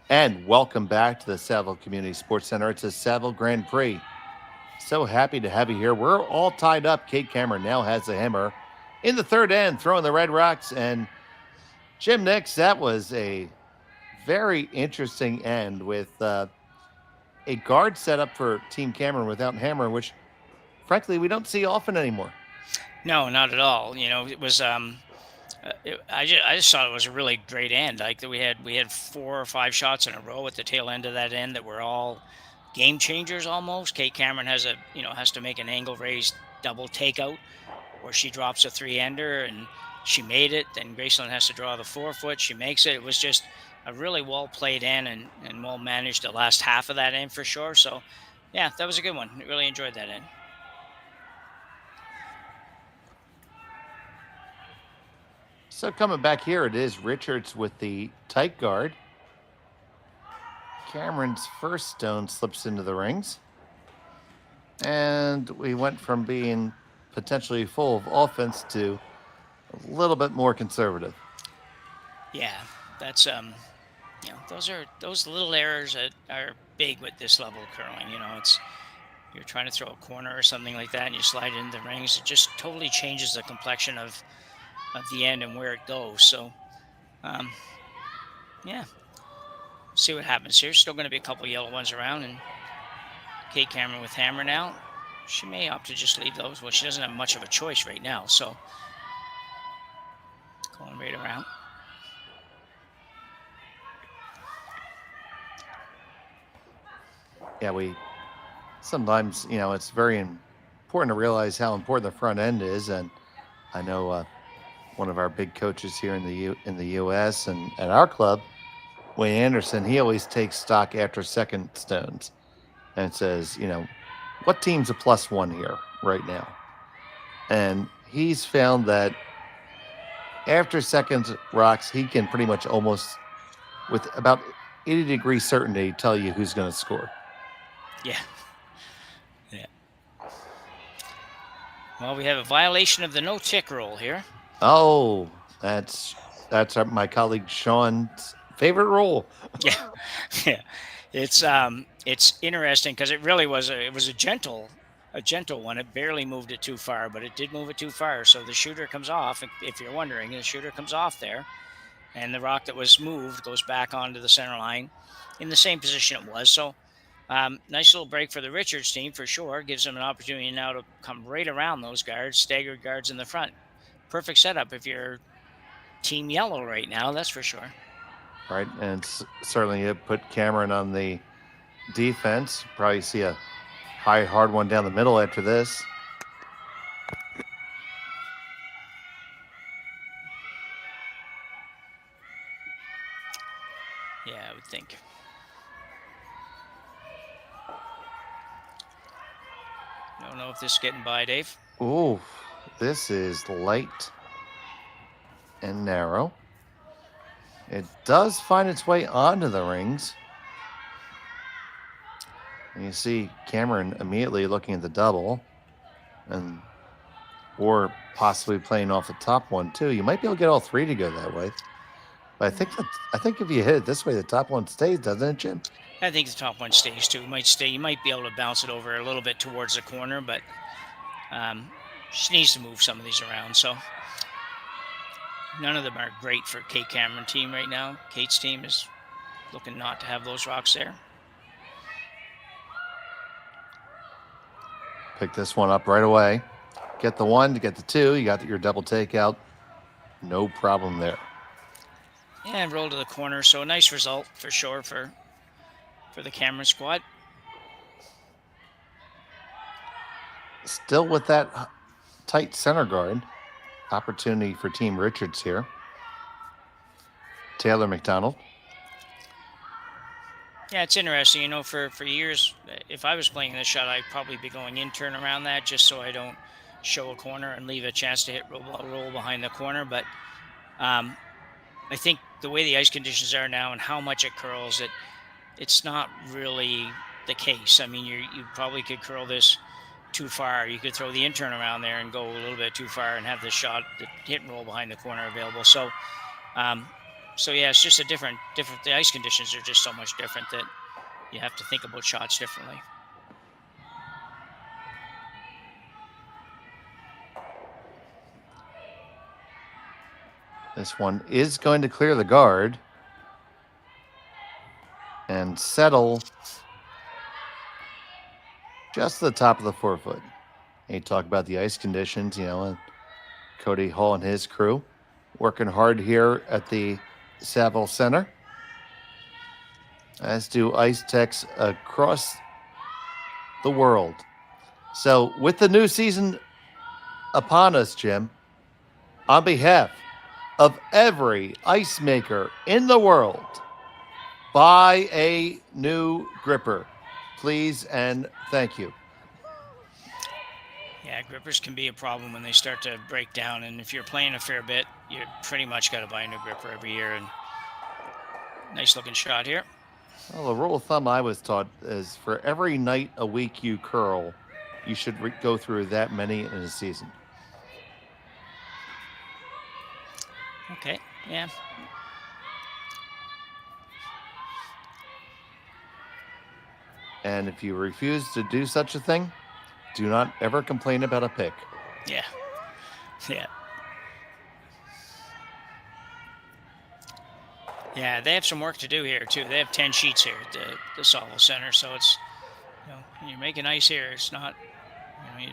And welcome back to the Saville Community Sports Center. It's a Saville Grand Prix. So happy to have you here. We're all tied up. Kate Cameron now has the hammer in the third end, throwing the Red Rocks. And Jim Nix, that was a very interesting end with a guard set up for Team Cameron without hammer, which frankly we don't see often anymore. No, not at all. You know, it was. I just thought it was a really great end. Like we had 4 or 5 shots in a row at the tail end of that end that were all game changers almost. Kate Cameron has to make an angle raised double takeout where she drops a 3-ender and she made it. Then Gracelyn has to draw the 4-foot. She makes it. It was just a really well played end and well managed the last half of that end for sure. So yeah, that was a good one. I really enjoyed that end. So coming back here, it is Richards with the tight guard. Cameron's first stone slips into the rings. And we went from being potentially full of offense to a little bit more conservative. Yeah, that's those little errors that are big with this level of curling. You know, you're trying to throw a corner or something like that and you slide it into the rings. It just totally changes the complexion of the end and where it goes. So yeah, see what happens here. Still going to be a couple yellow ones around, and Kate Cameron with hammer now. She may opt to just leave those. Well, she doesn't have much of a choice right now, so going right around. Yeah, sometimes, you know, it's very important to realize how important the front end is, and I know one of our big coaches here in the U.S. and at our club, Wayne Anderson, he always takes stock after second stones and says, you know, what team's a +1 here right now? And he's found that after second rocks, he can pretty much almost, with about 80-degree certainty, tell you who's going to score. Yeah. Yeah. Well, we have a violation of the no-tick rule here. Oh, that's my colleague Sean's favorite rule. Yeah, It's interesting because it really was it was a gentle one. It barely moved it too far, but it did move it too far. So the shooter comes off. If you're wondering, the shooter comes off there, and the rock that was moved goes back onto the center line in the same position it was. So nice little break for the Richards team for sure. Gives them an opportunity now to come right around those guards, staggered guards in the front. Perfect setup if you're Team Yellow right now, that's for sure. Right, and certainly it put Cameron on the defense. Probably see a high, hard one down the middle after this. Yeah, I would think. Don't know if this is getting by, Dave. Ooh, this is light and narrow. It does find its way onto the rings. And you see Cameron immediately looking at the double, or possibly playing off the top one too. You might be able to get all three to go that way. But I think if you hit it this way, the top one stays, doesn't it, Jim? I think the top one stays too. It might stay. You might be able to bounce it over a little bit towards the corner, but she needs to move some of these around. So none of them are great for Kate Cameron team right now. Kate's team is looking not to have those rocks there. Pick this one up right away. Get the one, to get the two. You got your double takeout. No problem there. And roll to the corner. So a nice result for sure for the Cameron squad. Still with that tight center guard. Opportunity for Team Richards here. Taylor McDonald. Yeah, it's interesting. You know, for years, if I was playing this shot, I'd probably be going in turn around that just so I don't show a corner and leave a chance to hit roll behind the corner. But I think the way the ice conditions are now and how much it curls, it's not really the case. I mean, you probably could curl this too far. You could throw the in turn around there and go a little bit too far and have the shot, the hit and roll behind the corner available. So, yeah, it's just a different. The ice conditions are just so much different that you have to think about shots differently. This one is going to clear the guard and settle just the top of the 4 foot. And you talk about the ice conditions, and Cody Hall and his crew working hard here at the Saville Center, as do ice techs across the world. So with the new season upon us, Jim, on behalf of every ice maker in the world, buy a new gripper, please, and thank you. Yeah, grippers can be a problem when they start to break down, and if you're playing a fair bit, you pretty much got to buy a new gripper every year. And nice looking shot here. Well, the rule of thumb I was taught is for every night a week you curl, you should go through that many in a season. Okay, yeah. And if you refuse to do such a thing, do not ever complain about a pick. Yeah. Yeah. Yeah, they have some work to do here, too. They have 10 sheets here at the Saville Center, so it's, when you're making ice here, it's not, you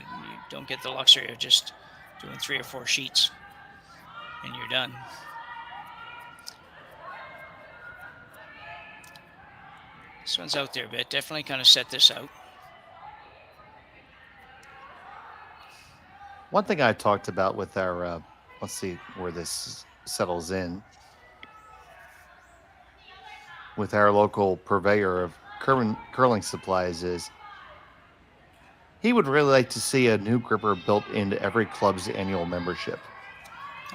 don't get the luxury of just doing 3 or 4 sheets, and you're done. This one's out there a bit. Definitely kind of set this out. One thing I talked about with our, let's see where this settles in, with our local purveyor of curling supplies is he would really like to see a new gripper built into every club's annual membership.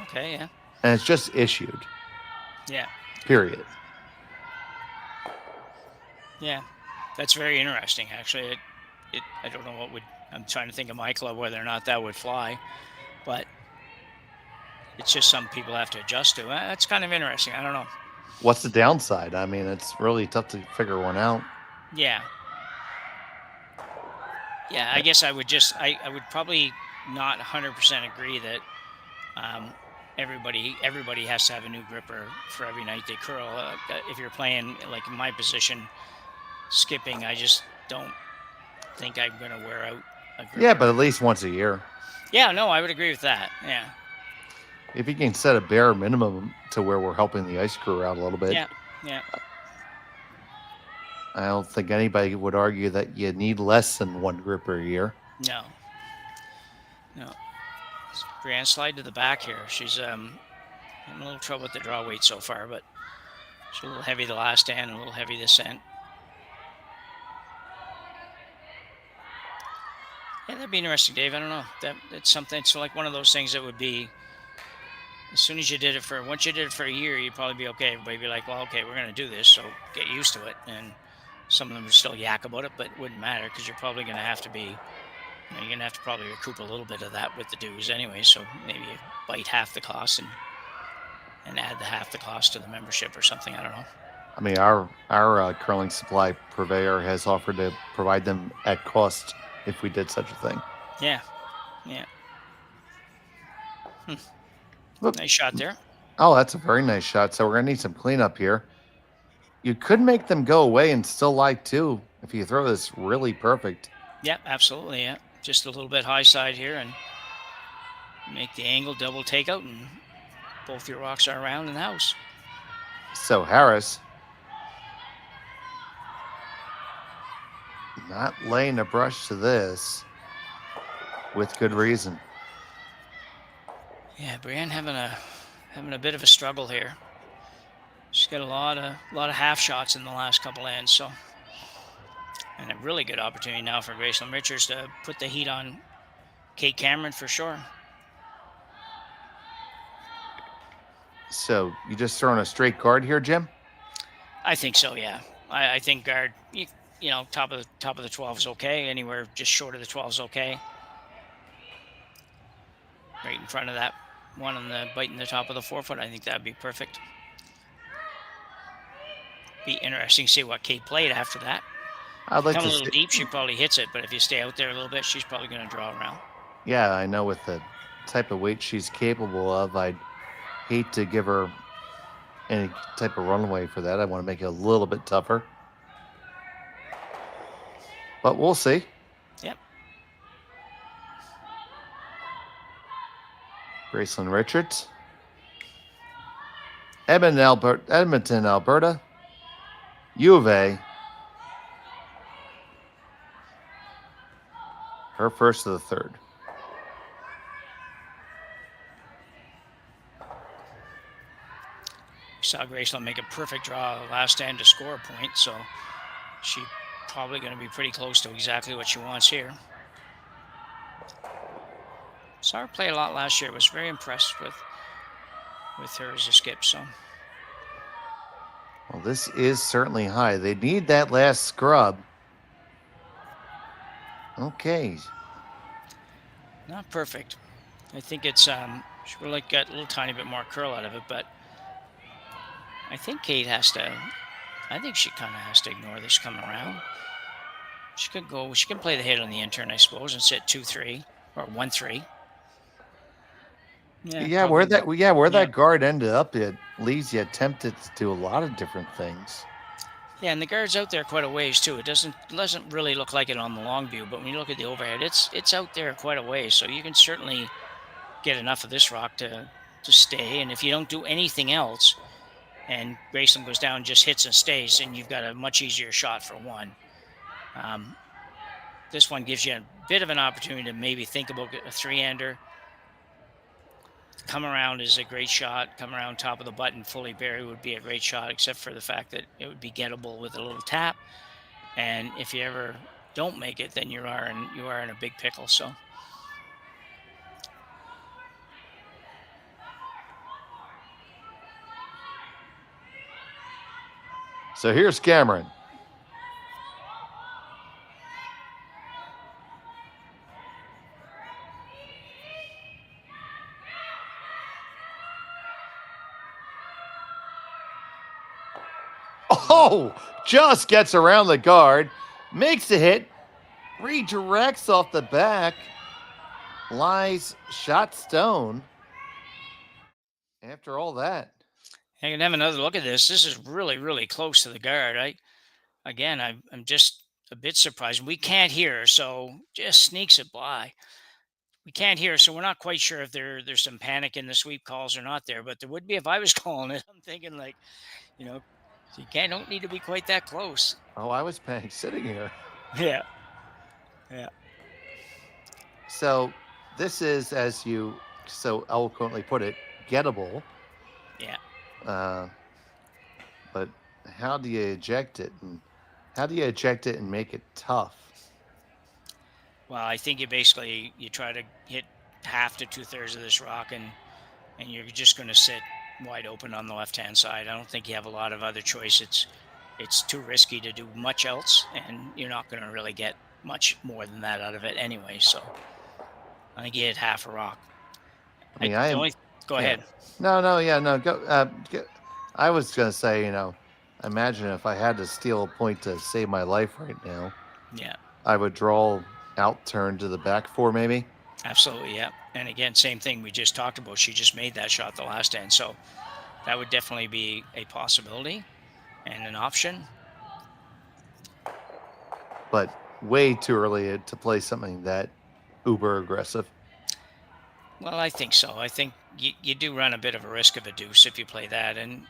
Okay, yeah. And it's just issued. Yeah. Period. Yeah, that's very interesting, actually. I don't know I'm trying to think of my club, whether or not that would fly, but it's just something people have to adjust to. That's kind of interesting. I don't know. What's the downside? I mean, it's really tough to figure one out. Yeah. Yeah, I guess I would I would probably not 100% agree that everybody has to have a new gripper for every night they curl. If you're playing like in my position, skipping, I just don't think I'm going to wear out a gripper. Yeah, but at least once a year. Yeah, no, I would agree with that. Yeah. If you can set a bare minimum to where we're helping the ice crew out a little bit. Yeah, yeah. I don't think anybody would argue that you need less than one gripper a year. No. No. Brienne, slide to the back here. She's having a little trouble with the draw weight so far, but she's a little heavy the last stand and a little heavy this end. Yeah, that'd be interesting, Dave. I don't know. It's something. It's like one of those things that would be. As soon as you did it once you did it for a year, you'd probably be okay. Everybody would be like, well, okay, we're going to do this, so get used to it. And some of them would still yak about it, but it wouldn't matter because you're probably going to have to be. You're going to have to probably recoup a little bit of that with the dues anyway. So maybe you bite half the cost and add the half the cost to the membership or something. I don't know. I mean, our curling supply purveyor has offered to provide them at cost if we did such a thing. Yeah, yeah. Nice shot there. Oh, that's a very nice shot. So we're going to need some cleanup here. You could make them go away and still lie two if you throw this really perfect. Yeah, absolutely, yeah. Just a little bit high side here and make the angle double takeout and both your rocks are around in the house. So Harris not laying a brush to this with good reason. Yeah, Brienne having a bit of a struggle here. She's got a lot of half shots in the last couple ends, so and a really good opportunity now for Gracelyn Richards to put the heat on Kate Cameron for sure. So you just throwing a straight guard here, Jim? I think so, yeah. I think guard, you know, top of the 12 is okay. Anywhere just short of the 12 is okay. Right in front of that one on the biting the top of the 4 foot, I think that'd be perfect. Be interesting to see what Kate played after that. I'd like Come to a little see. deep, she probably hits it, but if you stay out there a little bit, she's probably going to draw around. Yeah, I know with the type of weight she's capable of, I'd hate to give her any type of runway for that. I want to make it a little bit tougher. But we'll see. Yep. Gracelyn Richards. Edmonton, Alberta. U of A. Her first of the third. Saw Gracelyn make a perfect draw last stand to score a point, so she's probably going to be pretty close to exactly what she wants here. Saw her play a lot last year. Was very impressed with her as a skip. So. Well, this is certainly high. They need that last scrub. Okay. Not perfect. I think it's she would like got a little tiny bit more curl out of it, but I think Kate has to. I think she kind of has to ignore this coming around. She could go. She can play the hit on the intern, I suppose, and sit 2-3 or 1-3. Yeah, where that guard ended up, it leaves you tempted to do a lot of different things. Yeah, and the guard's out there quite a ways too. It doesn't really look like it on the long view, but when you look at the overhead, it's out there quite a ways. So you can certainly get enough of this rock to stay. And if you don't do anything else, and Gracelyn goes down, just hits and stays, and you've got a much easier shot for one. This one gives you a bit of an opportunity to maybe think about a 3-hander. Come around is a great shot. Come around top of the button, fully bury would be a great shot, except for the fact that it would be gettable with a little tap. And if you ever don't make it, then you are in a big pickle. So. So here's Cameron. Oh, just gets around the guard, makes a hit, redirects off the back, lies shot stone. After all that, I can have another look at this. This is really, really close to the guard. I'm just a bit surprised. We can't hear her, so just sneaks it by. We can't hear, so we're not quite sure if there's some panic in the sweep calls or not there. But there would be if I was calling it. I'm thinking like, so you don't need to be quite that close. oh, I was panicked sitting here. Yeah. Yeah. So this is, as you so eloquently put it, gettable. Yeah. But how do you eject it? And how do you eject it and make it tough? Well, I think you try to hit half to 2/3 of this rock, and you're just going to sit wide open on the left-hand side. I don't think you have a lot of other choice. It's too risky to do much else, and you're not going to really get much more than that out of it anyway. So I think you hit half a rock. Go ahead. No, go. I was going to say, imagine if I had to steal a point to save my life right now. Yeah. I would draw out turn to the back four, maybe. Absolutely, yeah. And again, same thing we just talked about. She just made that shot the last end. So that would definitely be a possibility and an option. But way too early to play something that uber aggressive. Well, I think so. I think you do run a bit of a risk of a deuce if you play that. And,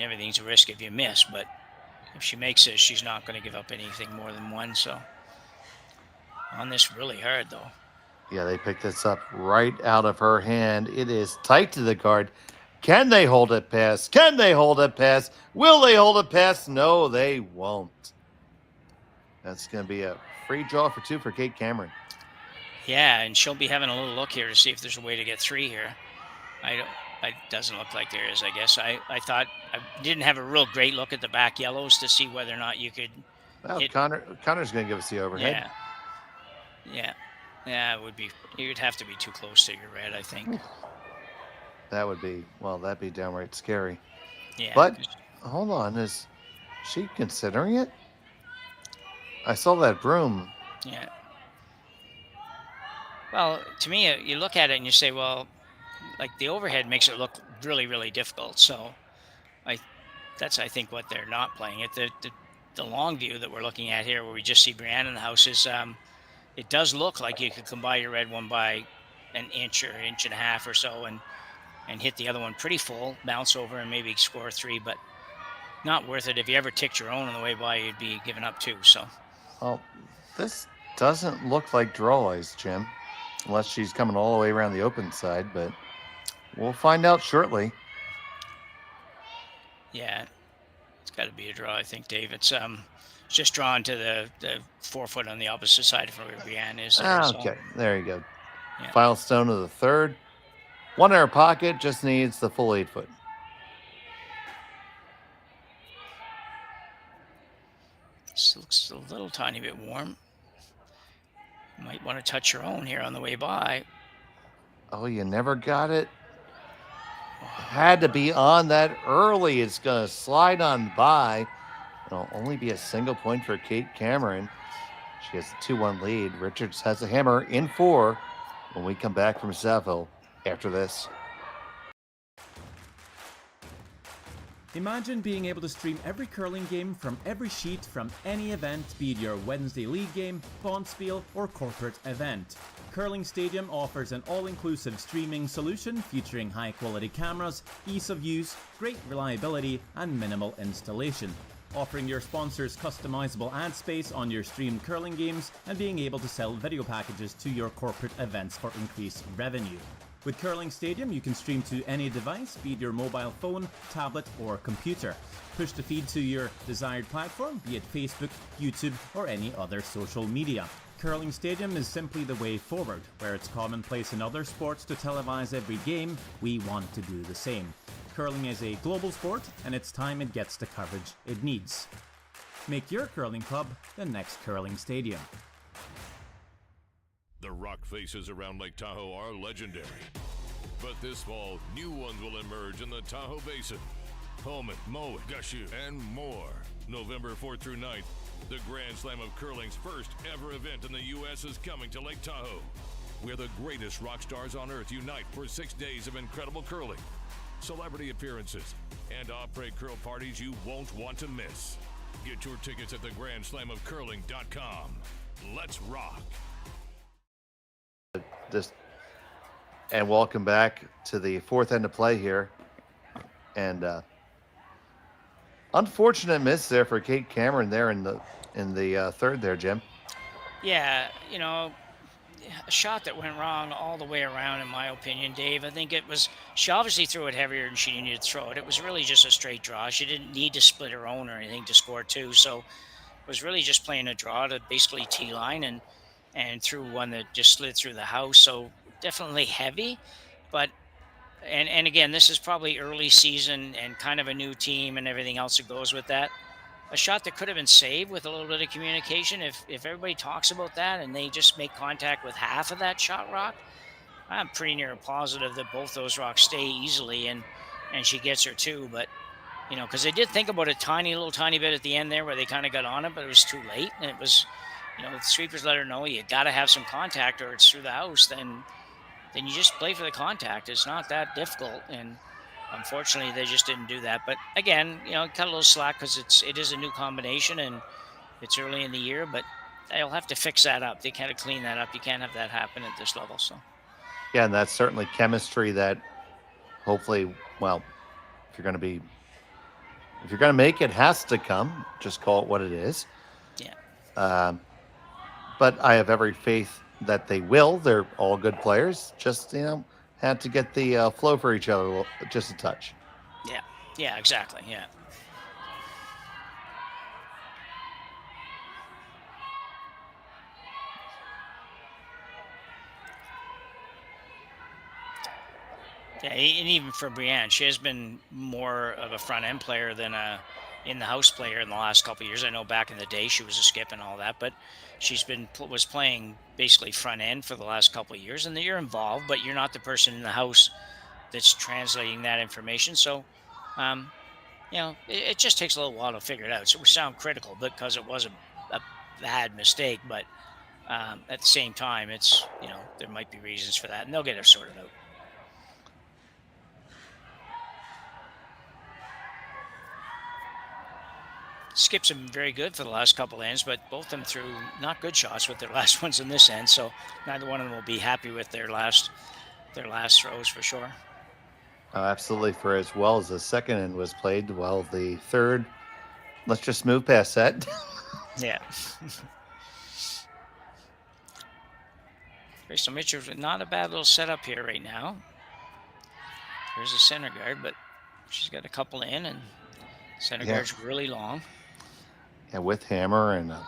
everything's a risk if you miss. But if she makes it, she's not going to give up anything more than one. So on this really hard, though. Yeah, they picked this up right out of her hand. It is tight to the guard. Can they hold it past? Can they hold it past? Will they hold it past? No, they won't. That's going to be a free draw for 2 for Kate Cameron. Yeah, and she'll be having a little look here to see if there's a way to get 3 here. It doesn't look like there is, I guess. I thought I didn't have a real great look at the back yellows to see whether or not you could hit. Connor's going to give us the overhead. Yeah, it would be. You'd have to be too close to your red, I think. That'd be downright scary. Yeah. But hold on, is she considering it? I saw that broom. Yeah. Well, to me, you look at it and you say, well, like the overhead makes it look really, really difficult. So that's, I think, what they're not playing. The long view that we're looking at here, where we just see Brianne in the house, is it does look like you could come by your red one by an inch or inch and a half or so and hit the other one pretty full, bounce over and maybe score 3, but not worth it. If you ever ticked your own on the way by, you'd be giving up 2. So. Well, this doesn't look like draw eyes, Jim, unless she's coming all the way around the open side, but we'll find out shortly. Yeah, it's got to be a draw, I think, Dave. It's just drawn to the 4 foot on the opposite side of where Brianne is. Okay, there you go. Yeah. Final stone of the 3rd. 1 in her pocket, just needs the full 8 foot. This looks a little tiny bit warm. Might want to touch your own here on the way by. Oh, you never got it? Had to be on that early. It's going to slide on by. It'll only be a single point for Kate Cameron. She has a 2-1 lead. Richards has a hammer in 4 when we come back from Saville after this. Imagine being able to stream every curling game from every sheet from any event, be it your Wednesday league game, bonspiel, or corporate event. Curling Stadium offers an all-inclusive streaming solution featuring high-quality cameras, ease of use, great reliability, and minimal installation. Offering your sponsors customizable ad space on your streamed curling games and being able to sell video packages to your corporate events for increased revenue. With Curling Stadium, you can stream to any device, be it your mobile phone, tablet, or computer. Push the feed to your desired platform, be it Facebook, YouTube, or any other social media. Curling Stadium is simply the way forward. Where it's commonplace in other sports to televise every game, we want to do the same. Curling is a global sport, and it's time it gets the coverage it needs. Make your curling club the next Curling Stadium. The rock faces around Lake Tahoe are legendary. But this fall, new ones will emerge in the Tahoe Basin. Pullman, Moe, Gushu, and more. November 4th through 9th, the Grand Slam of Curling's first ever event in the U.S. is coming to Lake Tahoe, where the greatest rock stars on earth unite for 6 days of incredible curling, celebrity appearances, and après curl parties you won't want to miss. Get your tickets at theGrandSlamOfCurling.com. Let's rock. And welcome back to the fourth end of play here. And unfortunate miss there for Kate Cameron there in the third there, Jim. Yeah, a shot that went wrong all the way around, in my opinion, Dave. I think she obviously threw it heavier than she needed to throw it. It was really just a straight draw. She didn't need to split her own or anything to score two. So it was really just playing a draw to basically T-line and threw one that just slid through the house. So definitely heavy. But, and again, this is probably early season and kind of a new team and everything else that goes with that. A shot that could have been saved with a little bit of communication. If everybody talks about that and they just make contact with half of that shot rock, I'm pretty near positive that both those rocks stay easily and she gets her too. But, because they did think about a tiny bit at the end there where they kind of got on it, but it was too late. And it was, the sweepers let her know you got to have some contact or it's through the house. Then you just play for the contact. It's not that difficult. And unfortunately, they just didn't do that. But again, cut a little slack because it is a new combination and it's early in the year. But they'll have to fix that up. They kind of clean that up. You can't have that happen at this level. So, yeah, and that's certainly chemistry that hopefully, well, if you're going to make it, has to come. Just call it what it is. Yeah. But I have every faith that they will. They're all good players. Just had to get the flow for each other just a touch. Yeah, exactly. Yeah. Yeah, and even for Brienne, she has been more of a front end player than a in-the-house player in the last couple of years. I know back in the day she was a skip and all that, but was playing basically front end for the last couple of years. And you're involved, but you're not the person in the house that's translating that information. So, it just takes a little while to figure it out. So we sound critical because it was a bad mistake, but at the same time, it's there might be reasons for that, and they'll get it sorted out. Skips have been very good for the last couple ends, but both of them threw not good shots with their last ones in this end. So neither one of them will be happy with their last throws for sure. Absolutely. For as well as the second end was played, well, the third, let's just move past that. Yeah. So Mitchell, not a bad little setup here right now. There's a center guard, but she's got a couple in, and center guard's really long. Yeah, with hammer and a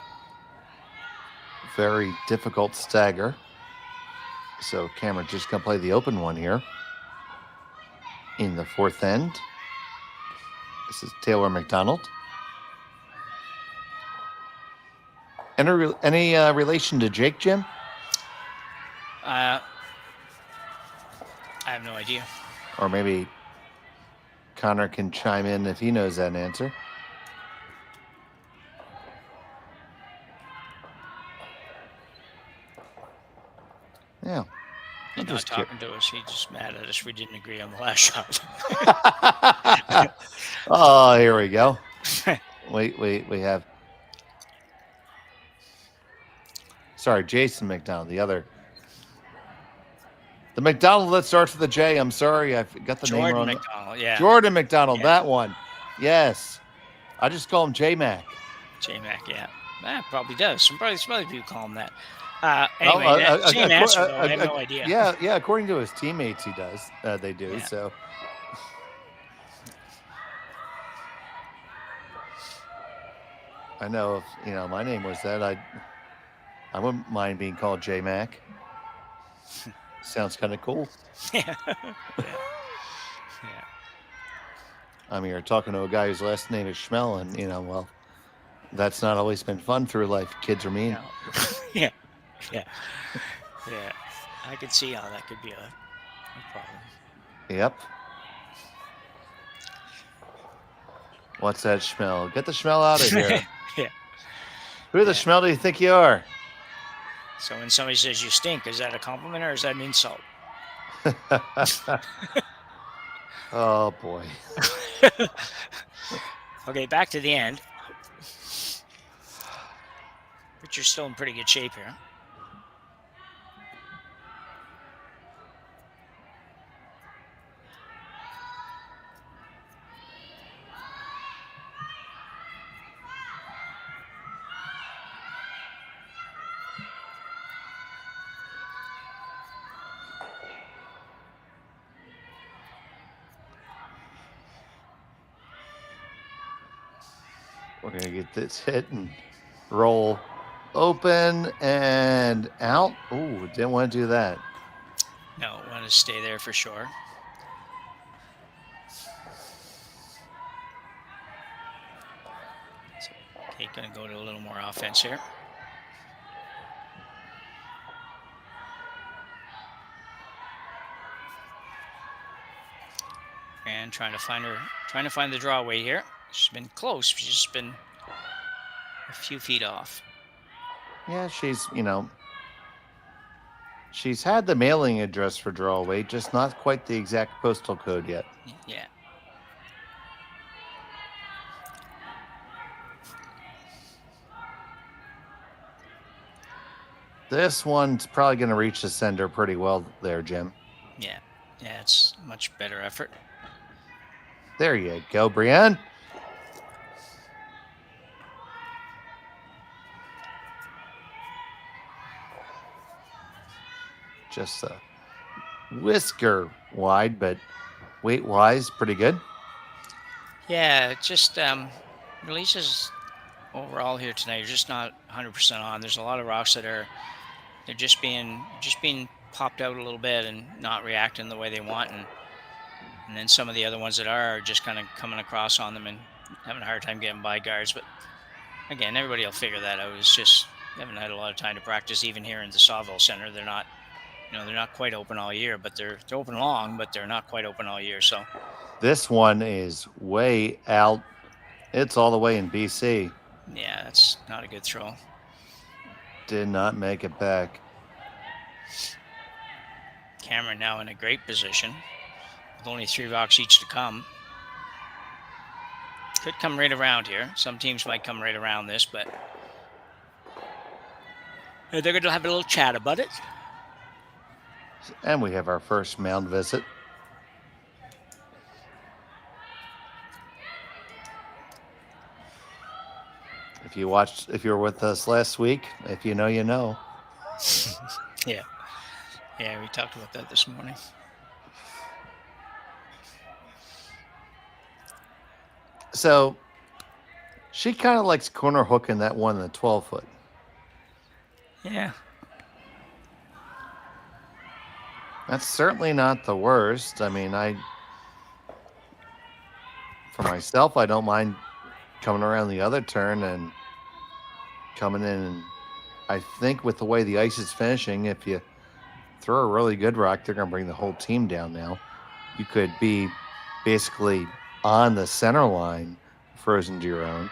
very difficult stagger. So Cameron just going to play the open one here in the fourth end. This is Taylor McDonald. Any relation to Jake, Jim? I have no idea. Or maybe Connor can chime in if he knows that answer. Yeah. He's not talking to us. He's just mad at us. We didn't agree on the last shot. Oh, here we go. Wait, we have. Sorry, Jason McDonald, the other. The McDonald that starts with a J. I'm sorry, I got the name wrong. Jordan McDonald, yeah. Jordan McDonald, that one. Yes. I just call him J-Mac. J-Mac, yeah. That probably does. Some other people call him that. Anyway, same answer, though. I have no idea. Yeah. According to his teammates, he does. They do. Yeah. So. I know if my name was that, I wouldn't mind being called J-Mac. Sounds kind of cool. Yeah. I mean, you're talking to a guy whose last name is Schmel, and well, that's not always been fun through life. Kids are mean. Yeah. I could see how that could be a problem. Yep. What's that smell? Get the smell out of here. Yeah. Who the smell do you think you are? So when somebody says you stink, is that a compliment or is that an insult? Oh, boy. Okay, back to the end. But you're still in pretty good shape here. We're going to get this hit and roll open and out. Ooh, didn't want to do that. No, want to stay there for sure. So, okay, going to go to a little more offense here. And trying to find the draw weight here. She's been close. She's just been a few feet off. Yeah, she's had the mailing address for draw weight, just not quite the exact postal code yet. Yeah. This one's probably going to reach the sender pretty well there, Jim. Yeah. Yeah, it's much better effort. There you go, Brienne. Just a whisker wide, but weight-wise, pretty good. Yeah, just releases overall here tonight are just not 100% on. There's a lot of rocks that they're just being popped out a little bit and not reacting the way they want, and then some of the other ones that are just kind of coming across on them and having a hard time getting by guards. But again, everybody will figure that out. It's just they haven't had a lot of time to practice. Even here in the Saville Center, they're not quite open all year, but they're open long, but they're not quite open all year. So this one is way out. It's all the way in BC. Yeah, that's not a good throw. Did not make it back. Cameron now in a great position with only 3 rocks each to come. Could come right around here. Some teams might come right around this, but they're going to have a little chat about it. And we have our first mound visit. If you were with us last week, if you know, you know. Yeah. Yeah, we talked about that this morning. So she kind of likes corner hooking that one in the 12-foot. Yeah. That's certainly not the worst. I mean, for myself, I don't mind coming around the other turn and coming in. And I think with the way the ice is finishing, if you throw a really good rock, they're going to bring the whole team down now. You could be basically on the center line, frozen to your own.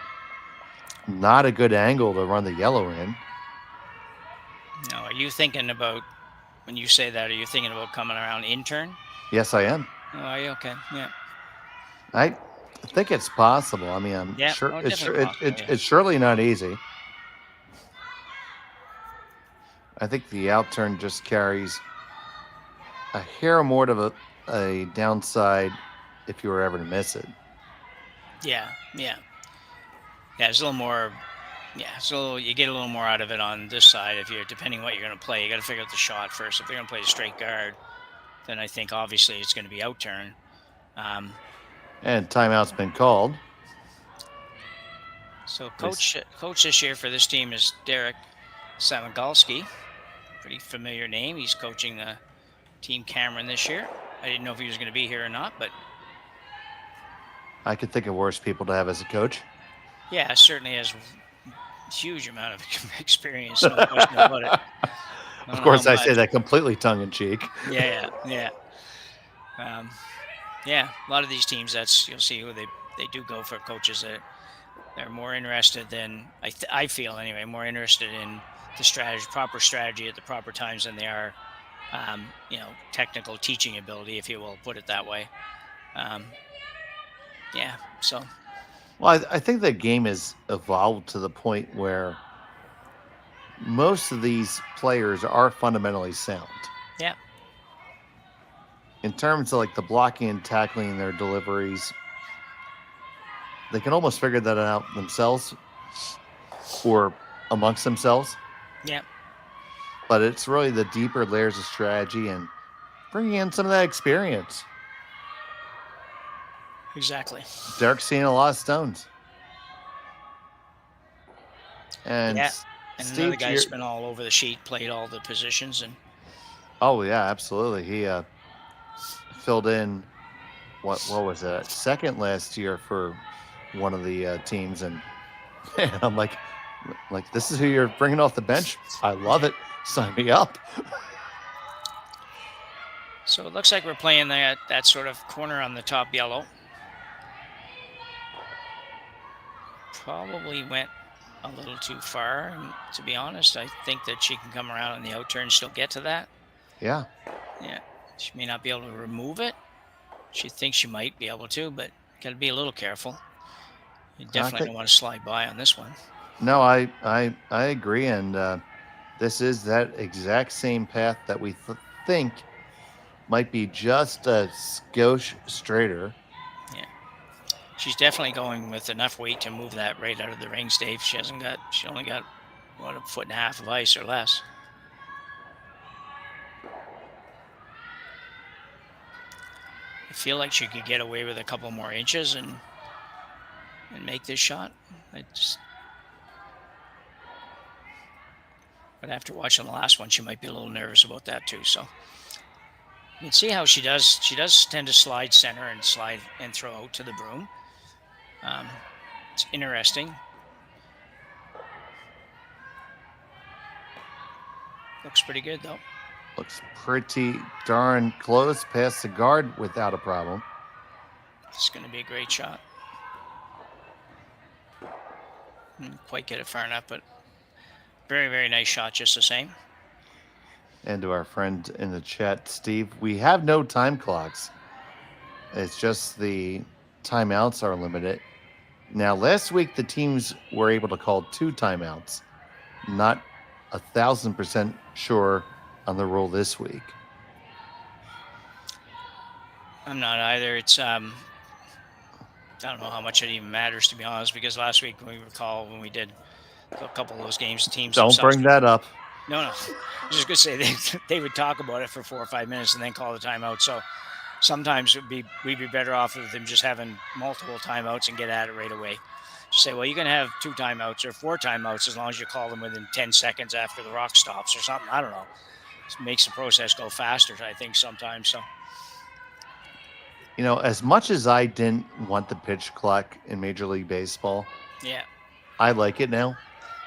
Not a good angle to run the yellow in. Now, are you thinking about, when you say that, are you thinking about coming around in turn? Yes, I am. Oh, are you? Okay, yeah. I think it's possible. I mean, I'm sure it's surely not easy. I think the outturn just carries a hair more of a downside if you were ever to miss it. Yeah. It's a little more. Yeah, so you get a little more out of it on this side if you're depending what you're going to play. You got to figure out the shot first. If they're going to play a straight guard, then I think obviously it's going to be outturn. And timeout's been called. So coach this year for this team is Derek Samagalski. Pretty familiar name. He's coaching the team Cameron this year. I didn't know if he was going to be here or not, but I could think of worse people to have as a coach. Yeah, certainly has a huge amount of experience. No question about it. Of course, I say that completely tongue-in-cheek. Yeah. Yeah, a lot of these teams, you'll see who they they do go for coaches that they're more interested than I feel anyway, more interested in the proper strategy at the proper times than they are, technical teaching ability, if you will put it that way. So. Well, I think the game has evolved to the point where most of these players are fundamentally sound. Yeah. In terms of like the blocking and tackling, their deliveries, they can almost figure that out themselves or amongst themselves. Yeah. But it's really the deeper layers of strategy and bringing in some of that experience. Exactly. Derek's seeing a lot of stones. And and another guy's been all over the sheet, played all the positions, and oh yeah, absolutely. He filled in what was that, second last year for one of the teams, and man, I'm like this is who you're bringing off the bench. I love it. Sign me up. So it looks like we're playing that sort of corner on the top yellow. Probably went a little too far, and to be honest, I think that she can come around on the out turn and still get to that. Yeah. Yeah. She may not be able to remove it. She thinks she might be able to, but got to be a little careful. You definitely don't want to slide by on this one. No, I agree, and this is that exact same path that we think might be just a skosh straighter. Yeah. She's definitely going with enough weight to move that right out of the rings, Dave. She only got, a foot and a half of ice or less. I feel like she could get away with a couple more inches and make this shot. But after watching the last one, she might be a little nervous about that too. So you can see how she does. She does tend to slide center and slide and throw out to the broom. It's interesting. Looks pretty good though. Looks pretty darn close past the guard without a problem. It's going to be a great shot. Didn't quite get it far enough, but very, very nice shot just the same. And to our friend in the chat, Steve, we have no time clocks. It's just the timeouts are limited. Now, last week, the teams were able to call 2 timeouts. Not 1,000% sure on the rule this week. I'm not either. It's I don't know how much it even matters, to be honest, because last week when we did a couple of those games, the teams don't bring that up. No. I was just gonna say they would talk about it for 4 or 5 minutes and then call the timeout. So sometimes we'd be better off of them just having multiple timeouts and get at it right away. Just say, well, you can have 2 timeouts or 4 timeouts as long as you call them within 10 seconds after the rock stops or something. I don't know. It makes the process go faster, I think, sometimes. So. You know, as much as I didn't want the pitch clock in Major League Baseball, yeah, I like it now.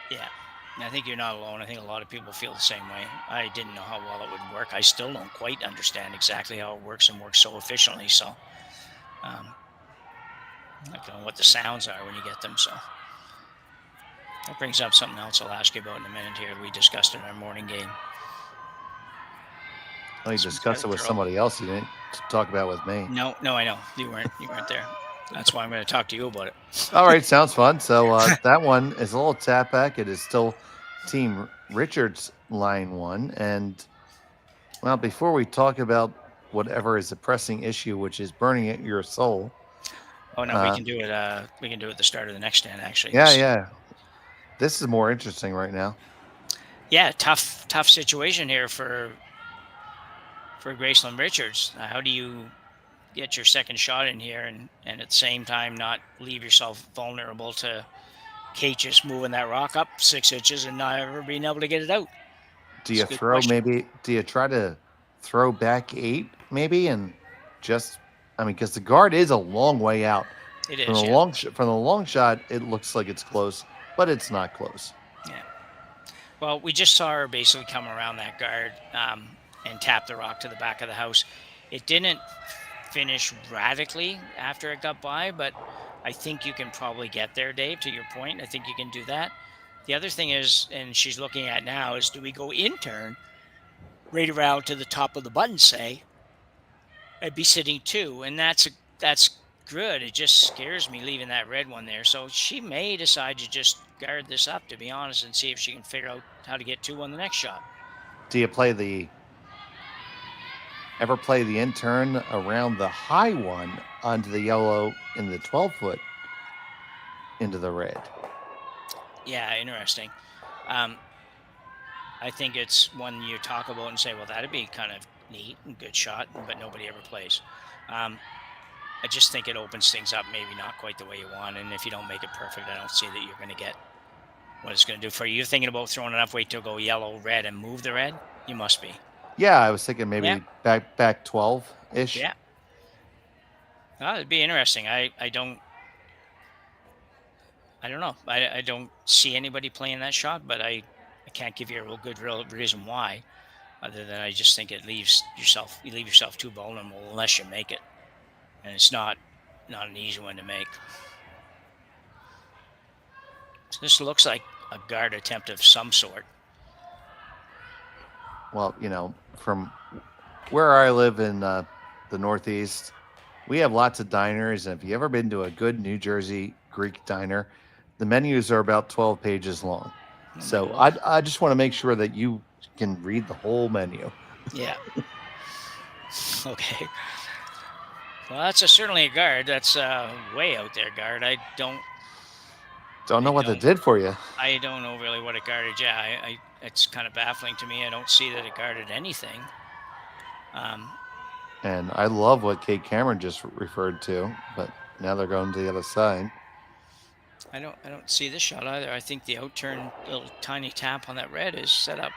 Yeah, and I think you're not alone. I think a lot of people feel the same way. I didn't know how well it would work. I still don't quite understand exactly how it works and works so efficiently. So, I don't know what the sounds are when you get them. So that brings up something else I'll ask you about in a minute here. We discussed in our morning game. Well, you discussed it with somebody else. You didn't talk about it with me. No, I know. You weren't there. That's why I'm going to talk to you about it. All right, sounds fun. So that one is a little tap back. It is still Team Richards line 1. And, well, before we talk about whatever is a pressing issue, which is burning at your soul. Oh, no, we can do it. We can do it at the start of the next stand, actually. Yeah. This is more interesting right now. Yeah, tough situation here for Gracelyn Richards. How do you get your second shot in here and at the same time not leave yourself vulnerable to Kate just moving that rock up 6 inches and not ever being able to get it out? Do you throw maybe? Do you try to throw back 8 maybe and just? I mean, because the guard is a long way out. It is. From the long shot, it looks like it's close, but it's not close. Yeah. Well, we just saw her basically come around that guard and tap the rock to the back of the house. It didn't finish radically after it got by, but I think you can probably get there, Dave, to your point. I think you can do that. The other thing is, and she's looking at now, is do we go in turn right around to the top of the button, say, I'd be sitting 2, and that's good. It just scares me leaving that red one there. So she may decide to just guard this up, to be honest, and see if she can figure out how to get 2 on the next shot. Do you ever play the in turn around the high one onto the yellow in the 12-foot into the red? Yeah, interesting. I think it's one you talk about and say, well, that'd be kind of neat and good shot, but nobody ever plays. I just think it opens things up, maybe not quite the way you want, and if you don't make it perfect, I don't see that you're going to get what it's going to do for you. You're thinking about throwing enough weight to go yellow, red, and move the red? You must be. Yeah, I was thinking maybe back 12-ish. Yeah. It'd be interesting. I don't know. I don't see anybody playing that shot, but I can't give you a real reason why, other than I just think you leave yourself too vulnerable unless you make it. And it's not an easy one to make. So this looks like a guard attempt of some sort. Well, from where I live in the Northeast, we have lots of diners. And if you ever been to a good New Jersey Greek diner, the menus are about 12 pages long. So I just want to make sure that you can read the whole menu. Yeah. Okay. Well, that's certainly a guard. That's way out there, guard. I don't know what that did for you. I don't know really what it guarded. Yeah, it's kind of baffling to me. I don't see that it guarded anything. And I love what Kate Cameron just referred to, but now they're going to the other side. I don't see this shot either. I think the outturn little tiny tap on that red is set up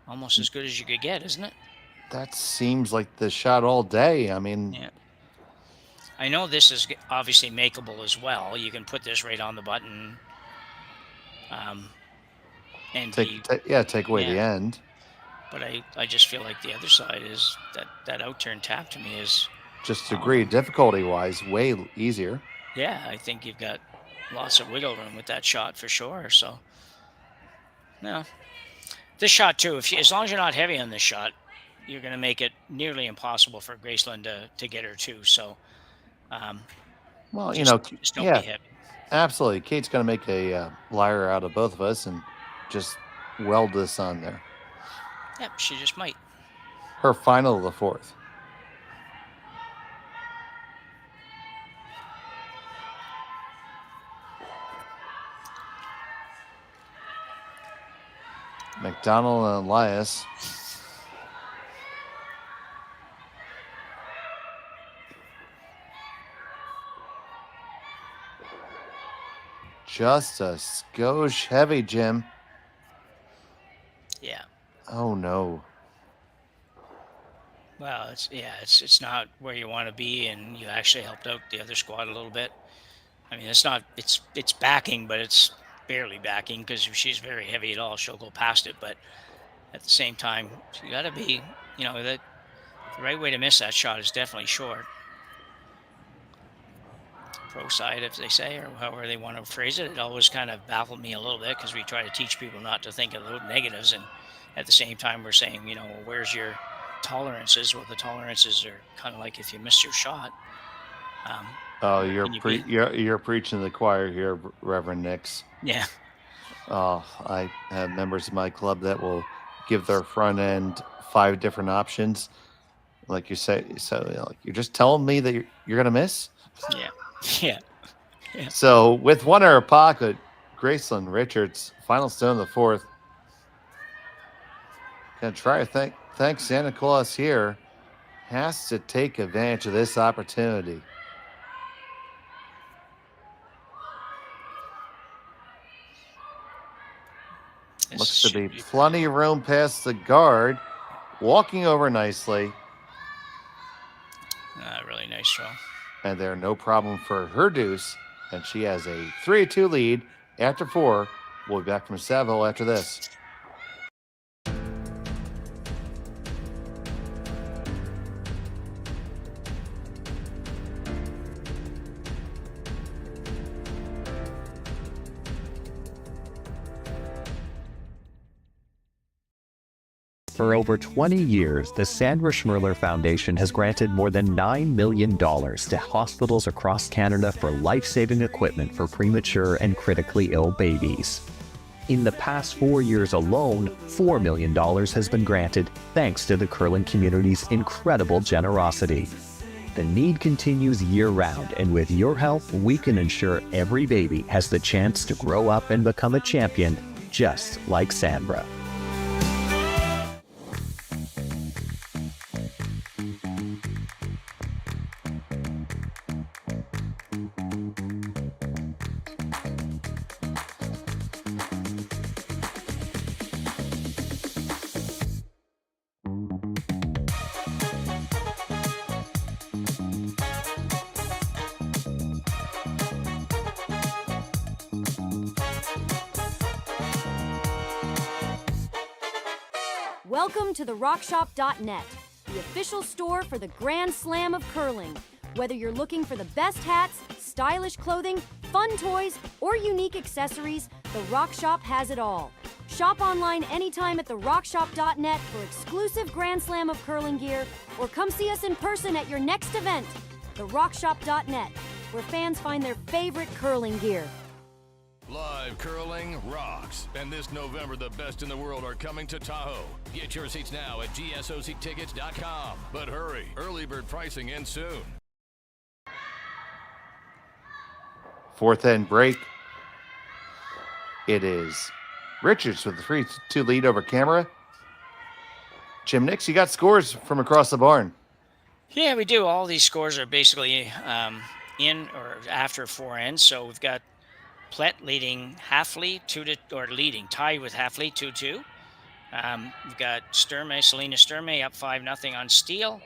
almost as good as you could get, isn't it? That seems like the shot all day. I mean, yeah. I know this is obviously makeable as well. You can put this right on the button, and take away the end. But I just feel like the other side is that outturn tap to me is just agree difficulty-wise way easier. Yeah, I think you've got lots of wiggle room with that shot for sure. So, no, this shot too. As long as you're not heavy on this shot, you're going to make it nearly impossible for Gracelyn to get her too. So, well, just don't be heavy. Absolutely. Kate's going to make a liar out of both of us and just weld this on there. Yep, she just might. Her final of the 4th. McDonald and Elias. Just a skosh heavy, Jim. Yeah. Oh no. Well, it's not where you want to be, and you actually helped out the other squad a little bit. I mean, it's backing, but it's barely backing, because if she's very heavy at all, she'll go past it. But at the same time, you got to be, that the right way to miss that shot is definitely short. Pro side, if they say, or however they want to phrase it, it always kind of baffled me a little bit, because we try to teach people not to think of the negatives, and at the same time we're saying, well, where's your tolerances? Well, the tolerances are kind of like if you miss your shot. You're preaching to the choir here, Reverend Nix. Yeah. I have members of my club that will give their front end 5 different options, like you say. So you're just telling me that you're gonna miss. Yeah. Yeah. So with one in her pocket, Gracelyn Richards, final stone of the 4th. Gonna try to thank Santa Claus here. Has to take advantage of this opportunity. Looks to be plenty of room past the guard. Walking over nicely. Really nice throw. And there, no problem for her deuce. And she has a 3-2 lead after 4. We'll be back from Saville after this. For over 20 years, the Sandra Schmirler Foundation has granted more than $9 million to hospitals across Canada for life-saving equipment for premature and critically ill babies. In the past 4 years alone, $4 million has been granted thanks to the curling community's incredible generosity. The need continues year-round, and with your help, we can ensure every baby has the chance to grow up and become a champion, just like Sandra. Welcome to the RockShop.net, the official store for the Grand Slam of curling. Whether you're looking for the best hats, stylish clothing, fun toys, or unique accessories, the Rock Shop has it all. Shop online anytime at the RockShop.net for exclusive Grand Slam of curling gear, or come see us in person at your next event. The RockShop.net, where fans find their favorite curling gear. Live curling rocks. And this November, the best in the world are coming to Tahoe. Get your seats now at gsoctickets.com. But hurry, early bird pricing ends soon. Fourth end break. It is Richards with the 3-2 lead over camera. Jim Nix, you got scores from across the barn. Yeah, we do. All these scores are basically in or after 4 ends. So we've got Plett leading Halfley tied with Halfley 2-2. We've got Selena Sturmey up 5-0 on Steele.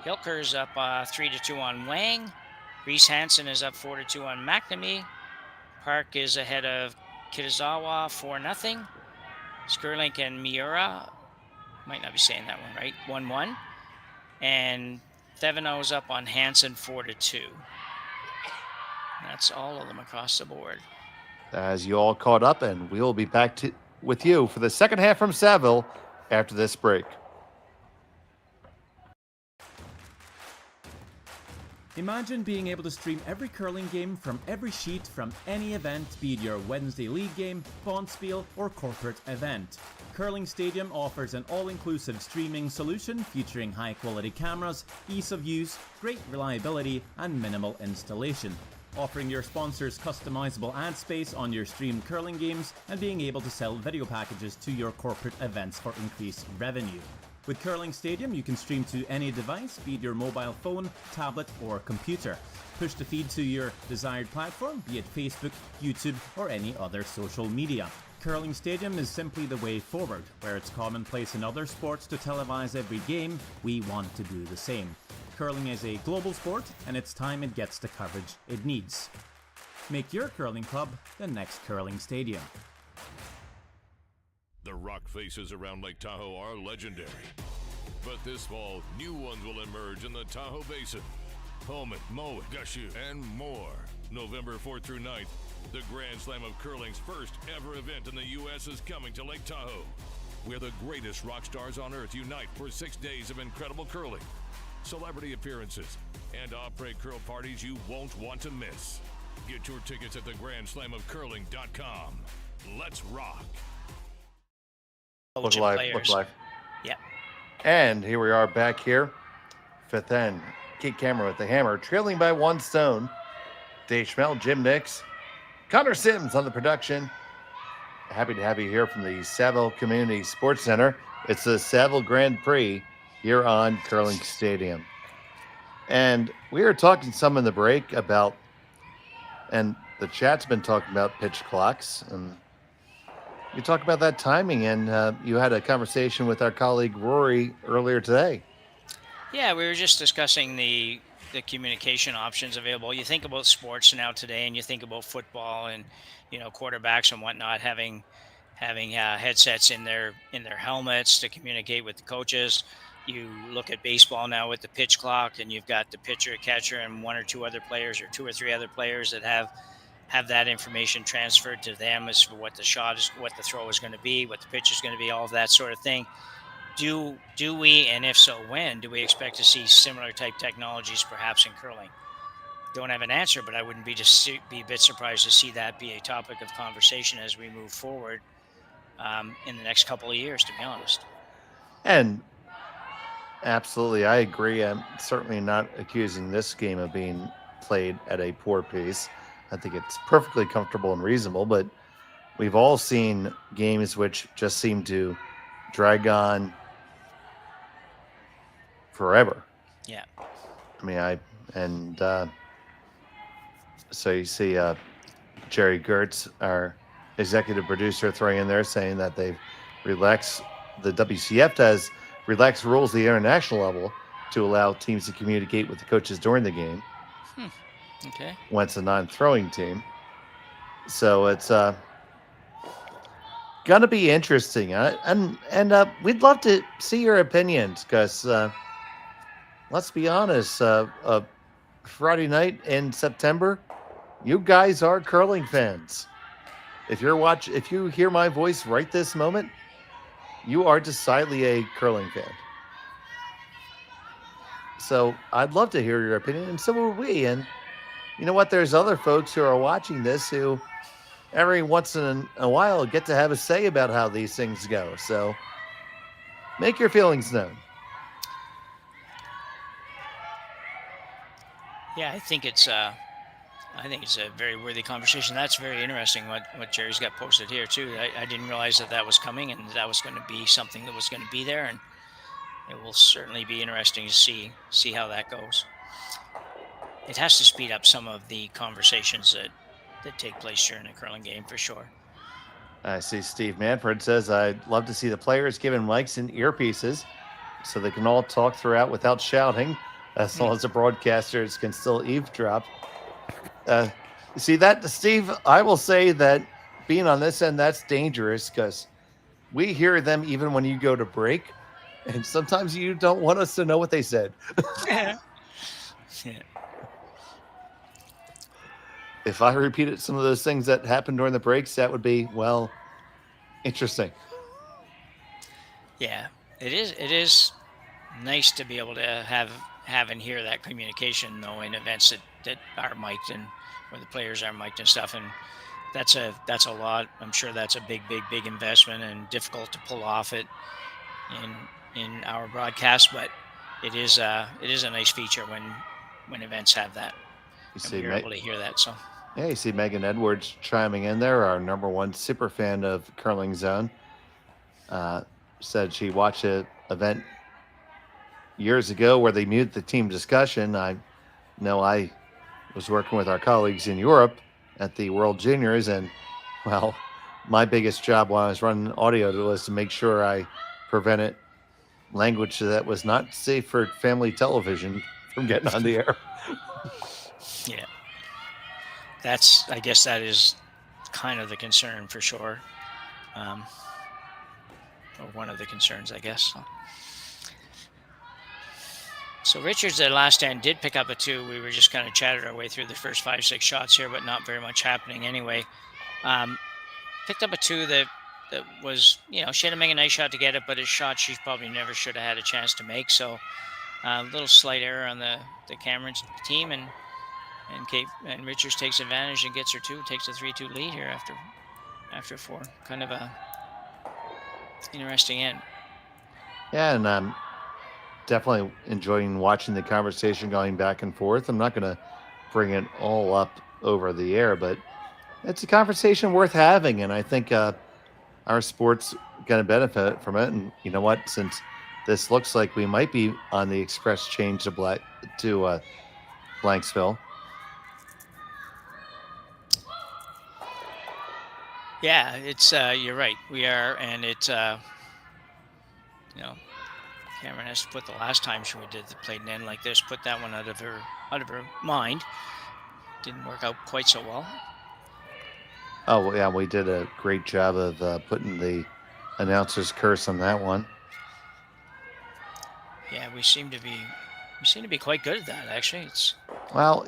Hilker's up 3-2 on Wang. Reese Hansen is up 4-2 on McNamee. Park is ahead of Kitazawa 4-0. Skurlink and Miura, might not be saying that one right, 1-1. And Theveno's up on Hansen 4-2. That's all of them across the board. As you all caught up, and we'll be back with you for the second half from Saville after this break. Imagine being able to stream every curling game from every sheet from any event, be it your Wednesday league game, bonspiel, or corporate event. Curling Stadium offers an all-inclusive streaming solution featuring high-quality cameras, ease of use, great reliability, and minimal installation. Offering your sponsors customizable ad space on your streamed curling games and being able to sell video packages to your corporate events for increased revenue. With Curling Stadium, you can stream to any device, be it your mobile phone, tablet, or computer. Push the feed to your desired platform, be it Facebook, YouTube, or any other social media. Curling Stadium is simply the way forward. Where it's commonplace in other sports to televise every game, we want to do the same. Curling is a global sport, and it's time it gets the coverage it needs. Make your curling club the next Curling Stadium. The rock faces around Lake Tahoe are legendary. But this fall, new ones will emerge in the Tahoe Basin. Homan, Mowat, Gushu, and more. November 4th through 9th, the Grand Slam of Curling's first ever event in the U.S. is coming to Lake Tahoe, where the greatest rock stars on earth unite for 6 days of incredible curling, celebrity appearances, and après curl parties you won't want to miss. Get your tickets at theGrandSlamOfCurling.com. Let's rock. Look live. Yeah. And here we are back here. Fifth end. Kate Cameron with the hammer, trailing by 1 stone. Dave Schmel, Jim Nix, Connor Sims on the production. Happy to have you here from the Saville Community Sports Center. It's the Saville Grand Prix here on Curling Stadium. And we were talking some in the break about, and the chat's been talking about pitch clocks, and you talk about that timing, and you had a conversation with our colleague Rory earlier today. Yeah, we were just discussing the communication options available. You think about sports now today, and you think about football, and quarterbacks and whatnot having headsets in their helmets to communicate with the coaches. You look at baseball now with the pitch clock, and you've got the pitcher, catcher, and 1 or 2 other players, or 2 or 3 other players that have have that information transferred to them as for what the shot is, what the throw is going to be, what the pitch is going to be, all of that sort of thing. Do we, and if so, when do we expect to see similar type technologies perhaps in curling? Don't have an answer, but I wouldn't be a bit surprised to see that be a topic of conversation as we move forward in the next couple of years, to be honest. And absolutely, I agree. I'm certainly not accusing this game of being played at a poor pace. I think it's perfectly comfortable and reasonable, but we've all seen games which just seem to drag on forever. Yeah. I mean, so you see Jerry Gertz, our executive producer, throwing in there saying that they've relaxed, the WCF has relaxed rules at the international level to allow teams to communicate with the coaches during the game. Okay. When it's a non-throwing team. So it's gonna be interesting. And we'd love to see your opinions, because let's be honest, Friday night in September, you guys are curling fans. If you hear my voice right this moment, you are decidedly a curling fan. So I'd love to hear your opinion, and so would we. And you know what? There's other folks who are watching this who every once in a while get to have a say about how these things go. So make your feelings known. Yeah, I think it's a very worthy conversation. That's very interesting what Jerry's got posted here too. I didn't realize that was coming and that was going to be something that was going to be there, and it will certainly be interesting to see how that goes. It has to speed up some of the conversations that take place during a curling game for sure. I see Steve Manfred says, I'd love to see the players given mics and earpieces so they can all talk throughout without shouting, as long as the broadcasters can still eavesdrop. See that, Steve? I will say that being on this end, that's dangerous, because we hear them even when you go to break, and sometimes you don't want us to know what they said. Yeah. If I repeated some of those things that happened during the breaks, that would be, well, interesting. Yeah, it is nice to be able to have and hear that communication, though, in events that are mic'd and where the players are mic'd and stuff. And that's a lot. I'm sure that's a big investment and difficult to pull off it in our broadcast, but it is a nice feature when events have that. You're able to hear that. So yeah, you see Megan Edwards chiming in there, our #1 super fan of Curling Zone. Said she watched an event years ago where they muted the team discussion. I know I was working with our colleagues in Europe at the World Juniors, and well, my biggest job while I was running audio was to make sure I prevented language that was not safe for family television from getting on the air. Yeah. I guess that is kind of the concern for sure. Or one of the concerns, I guess. So Richards at last end did pick up a 2. We were just kind of chatted our way through the first 5-6 shots here, but not very much happening anyway. Picked up a 2 that was, she had to make a nice shot to get it, but a shot she probably never should have had a chance to make. So a little slight error on the Cameron's team, and Richards takes advantage and gets her 2, takes a 3-2 lead here after 4. Kind of a interesting end. Yeah, and I'm definitely enjoying watching the conversation going back and forth. I'm not going to bring it all up over the air, but it's a conversation worth having, and I think our sport's going to benefit from it. And you know what? Since this looks like we might be on the express change to Blanksville. Yeah, it's you're right. We are, and it's Cameron has to put the last time she played an end like this, put that one out of her mind. Didn't work out quite so well. Oh well, yeah, we did a great job of putting the announcer's curse on that one. Yeah, we seem to be You seem to be quite good at that, actually. It's Well,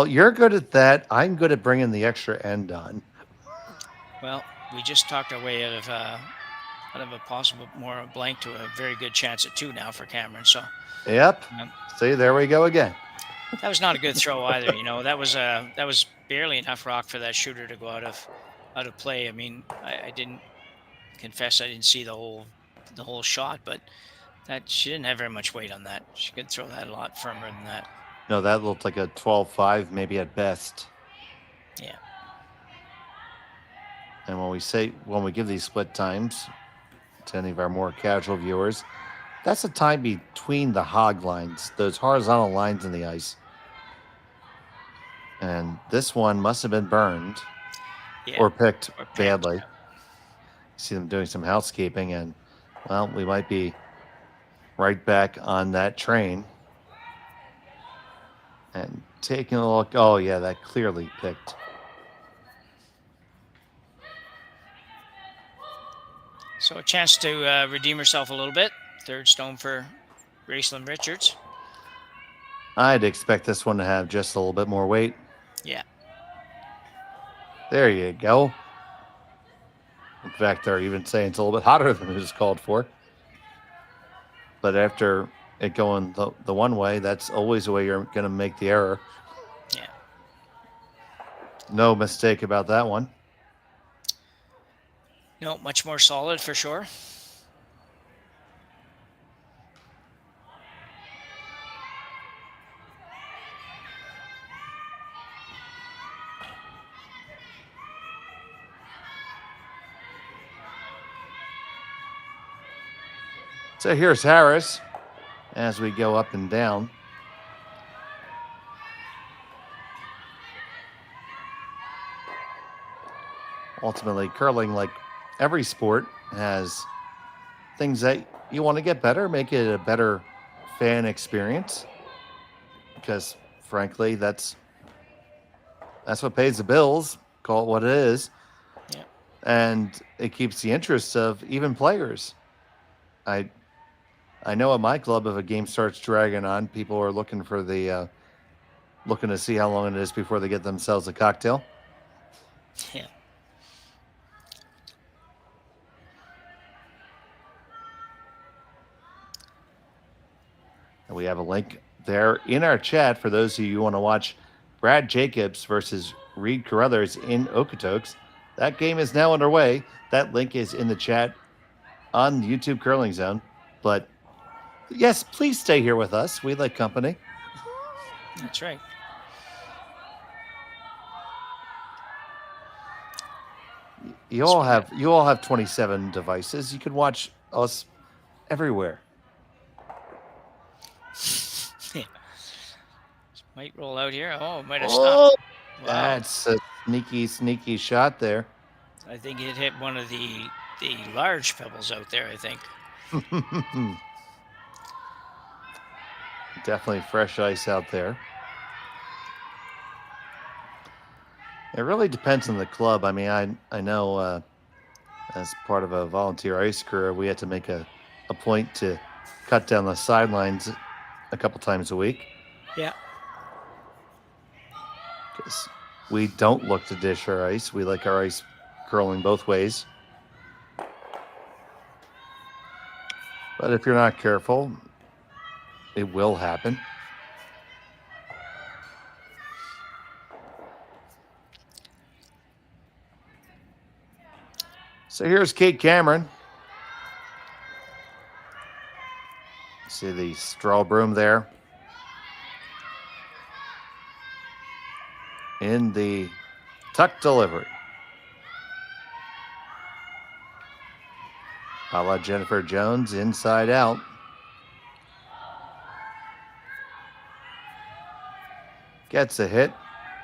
you're good at that. I'm good at bringing the extra end on. well, we just talked our way out of a possible more blank to a very good chance at 2 now for Cameron. So Yep. See, there we go again. that was not a good throw either. That was barely enough rock for that shooter to go out of play. I mean, I didn't confess I didn't see the whole shot, but that she didn't have very much weight on that. She could throw that a lot firmer than that. No, that looked like a 12-5, maybe at best. Yeah. And when we give these split times to any of our more casual viewers, that's the time between the hog lines, those horizontal lines in the ice. And this one must have been burned or picked badly. See them doing some housekeeping, and, well, we might be right back on that train. And taking a look. Oh, yeah, that clearly picked. So a chance to redeem herself a little bit. Third stone for Gracelyn Richards. I'd expect this one to have just a little bit more weight. Yeah. There you go. In fact, they're even saying it's a little bit hotter than it was called for. But after it going the one way, that's always the way you're going to make the error. Yeah. No mistake about that one. No, much more solid for sure. So here's Harris as we go up and down. Ultimately, curling, like every sport, has things that you want to get better, make it a better fan experience. Because, frankly, that's what pays the bills. Call it what it is. Yeah. And it keeps the interest of even players. I know at my club, if a game starts dragging on, people are looking for looking to see how long it is before they get themselves a cocktail. Yeah. And we have a link there in our chat for those of you who want to watch Brad Jacobs versus Reed Carruthers in Okotoks. That game is now underway. That link is in the chat on the YouTube Curling Zone. But yes, please stay here with us. We like company. That's right. You all have 27 devices. You can watch us everywhere. Yeah. Might roll out here. Oh, might have Oh, stopped. Wow. that's a sneaky shot there. I think it hit one of the large pebbles out there, I think. Definitely fresh ice out there. It really depends on the club. I mean, I know as part of a volunteer ice career, we had to make a point to cut down the sidelines a couple times a week. Yeah. Because we don't look to dish our ice. We like our ice curling both ways. But if you're not careful, it will happen. So here's Kate Cameron. See the straw broom there. In the tuck delivery. A la Jennifer Jones, inside out. Gets a hit.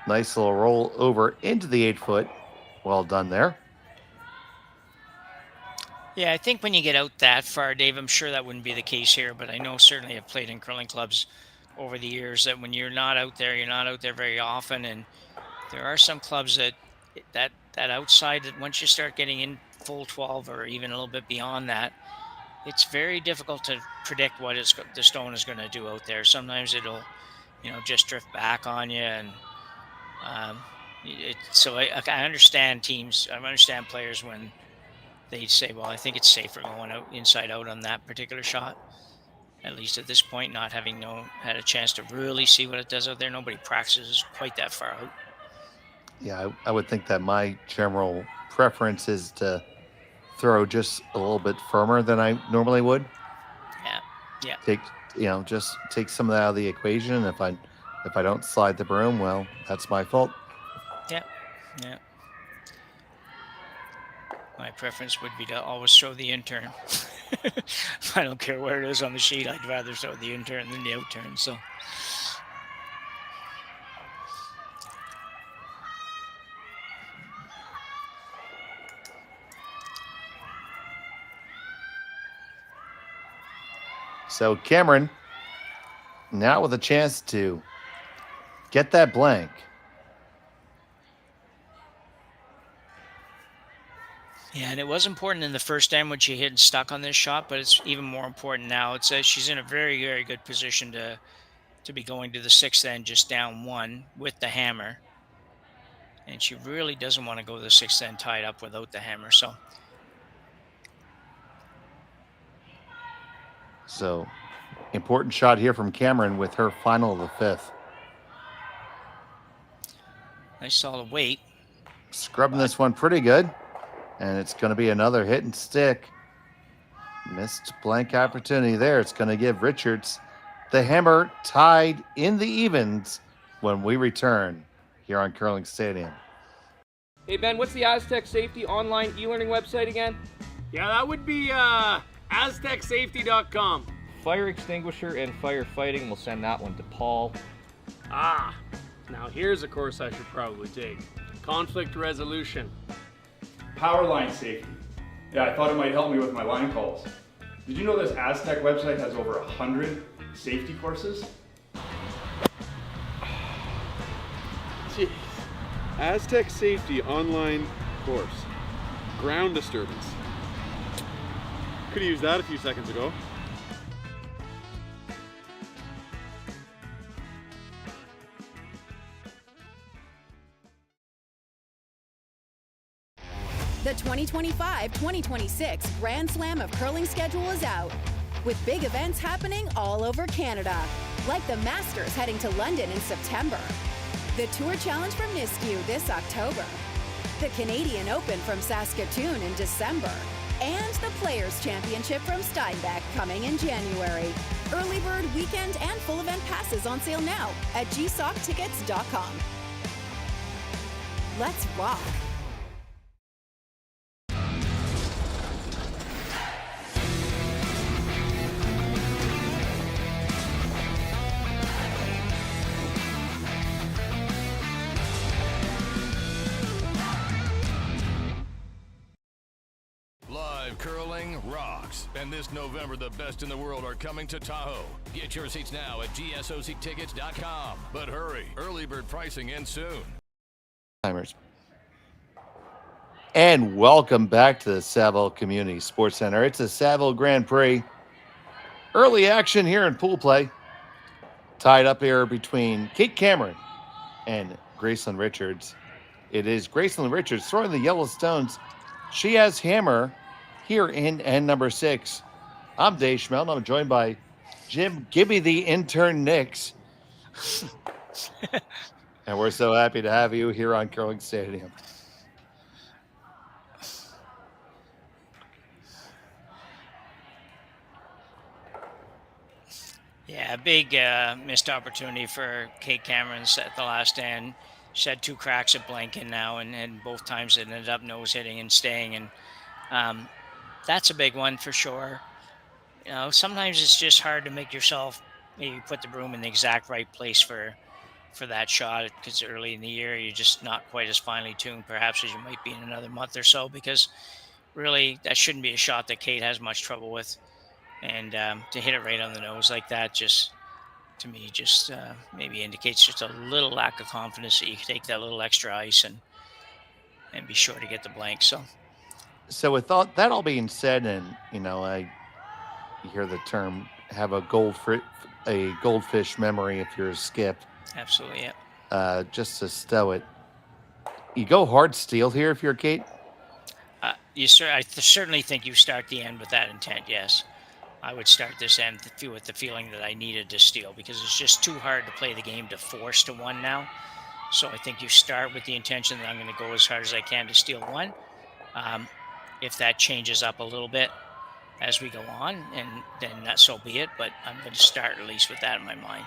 Nice little roll over into the 8-foot. Well done there. Yeah, I think when you get out that far, Dave, I'm sure that wouldn't be the case here, but I know certainly I've played in curling clubs over the years that when you're not out there very often, and there are some clubs that outside, that once you start getting in full 12 or even a little bit beyond that, it's very difficult to predict what the stone is going to do out there. Sometimes it'll, just drift back on you, and so I understand teams. I understand players when they say, "Well, I think it's safer going out inside out on that particular shot." At least at this point, not having had a chance to really see what it does out there. Nobody practices quite that far out. Yeah, I would think that my general preference is to throw just a little bit firmer than I normally would. Yeah. Just take some of that out of the equation. If I don't slide the broom, well, that's my fault. Yeah. My preference would be to always throw the in-turn. I don't care where it is on the sheet. I'd rather throw the in-turn than the out-turn. So Cameron, now with a chance to get that blank. Yeah, and it was important in the first end when she hit and stuck on this shot, but it's even more important now. It says she's in a very, very good position to be going to the sixth end just down one with the hammer. And she really doesn't want to go to the sixth end tied up without the hammer. So important shot here from Cameron with her final of the fifth. Nice solid weight. Scrubbing this one pretty good. And it's going to be another hit and stick. Missed blank opportunity there. It's going to give Richards the hammer tied in the evens when we return here on Curling Stadium. Hey Ben, what's the Aztec Safety online e-learning website again? Yeah, that would be aztecsafety.com. Fire extinguisher and firefighting. We'll send that one to Paul. Now here's a course I should probably take. Conflict resolution. Power line safety. Yeah, I thought it might help me with my line calls. Did you know this Aztec website has over 100 safety courses? Jeez. Aztec Safety online course. Ground disturbance. Could have used that a few seconds ago. The 2025-2026 Grand Slam of Curling schedule is out, with big events happening all over Canada, like the Masters heading to London in September, the Tour Challenge from Nisku this October, the Canadian Open from Saskatoon in December, and the Players' Championship from Steinbeck coming in January. Early bird weekend and full event passes on sale now at gsocktickets.com. Let's rock! Live curling rocks. And this November, the best in the world are coming to Tahoe. Get your seats now at gsocktickets.com. But hurry, early bird pricing ends soon. Timers. And welcome back to the Saville Community Sports Center. It's a Saville Grand Prix. Early action here in pool play. Tied up here between Kate Cameron and Gracelyn Richards. It is Gracelyn Richards throwing the yellow stones. She has hammer here in end number 6. I'm Dave Schmelt, and I'm joined by Jim Gibby, the intern Nix. And we're so happy to have you here on Curling Stadium. Yeah, big missed opportunity for Kate Cameron's at the last end. She had 2 cracks at blanking now, and both times it ended up nose hitting and staying. And that's a big one for sure. Sometimes it's just hard to make yourself maybe put the broom in the exact right place for that shot, because early in the year you're just not quite as finely tuned perhaps as you might be in another month or so, because really that shouldn't be a shot that Kate has much trouble with. And to hit it right on the nose like that just maybe indicates just a little lack of confidence that you can take that little extra ice and be sure to get the blank. So with that all being said, and I you hear the term, have a goldfish memory if you're a skip. Absolutely, yeah. Just to stow it. You go hard steel here if you're a Kate? I certainly think you start the end with that intent, yes. I would start this end with the feeling that I needed to steal because it's just too hard to play the game to force to 1 now. So I think you start with the intention that I'm going to go as hard as I can to steal 1. If that changes up a little bit as we go on, and then so be it. But I'm going to start at least with that in my mind.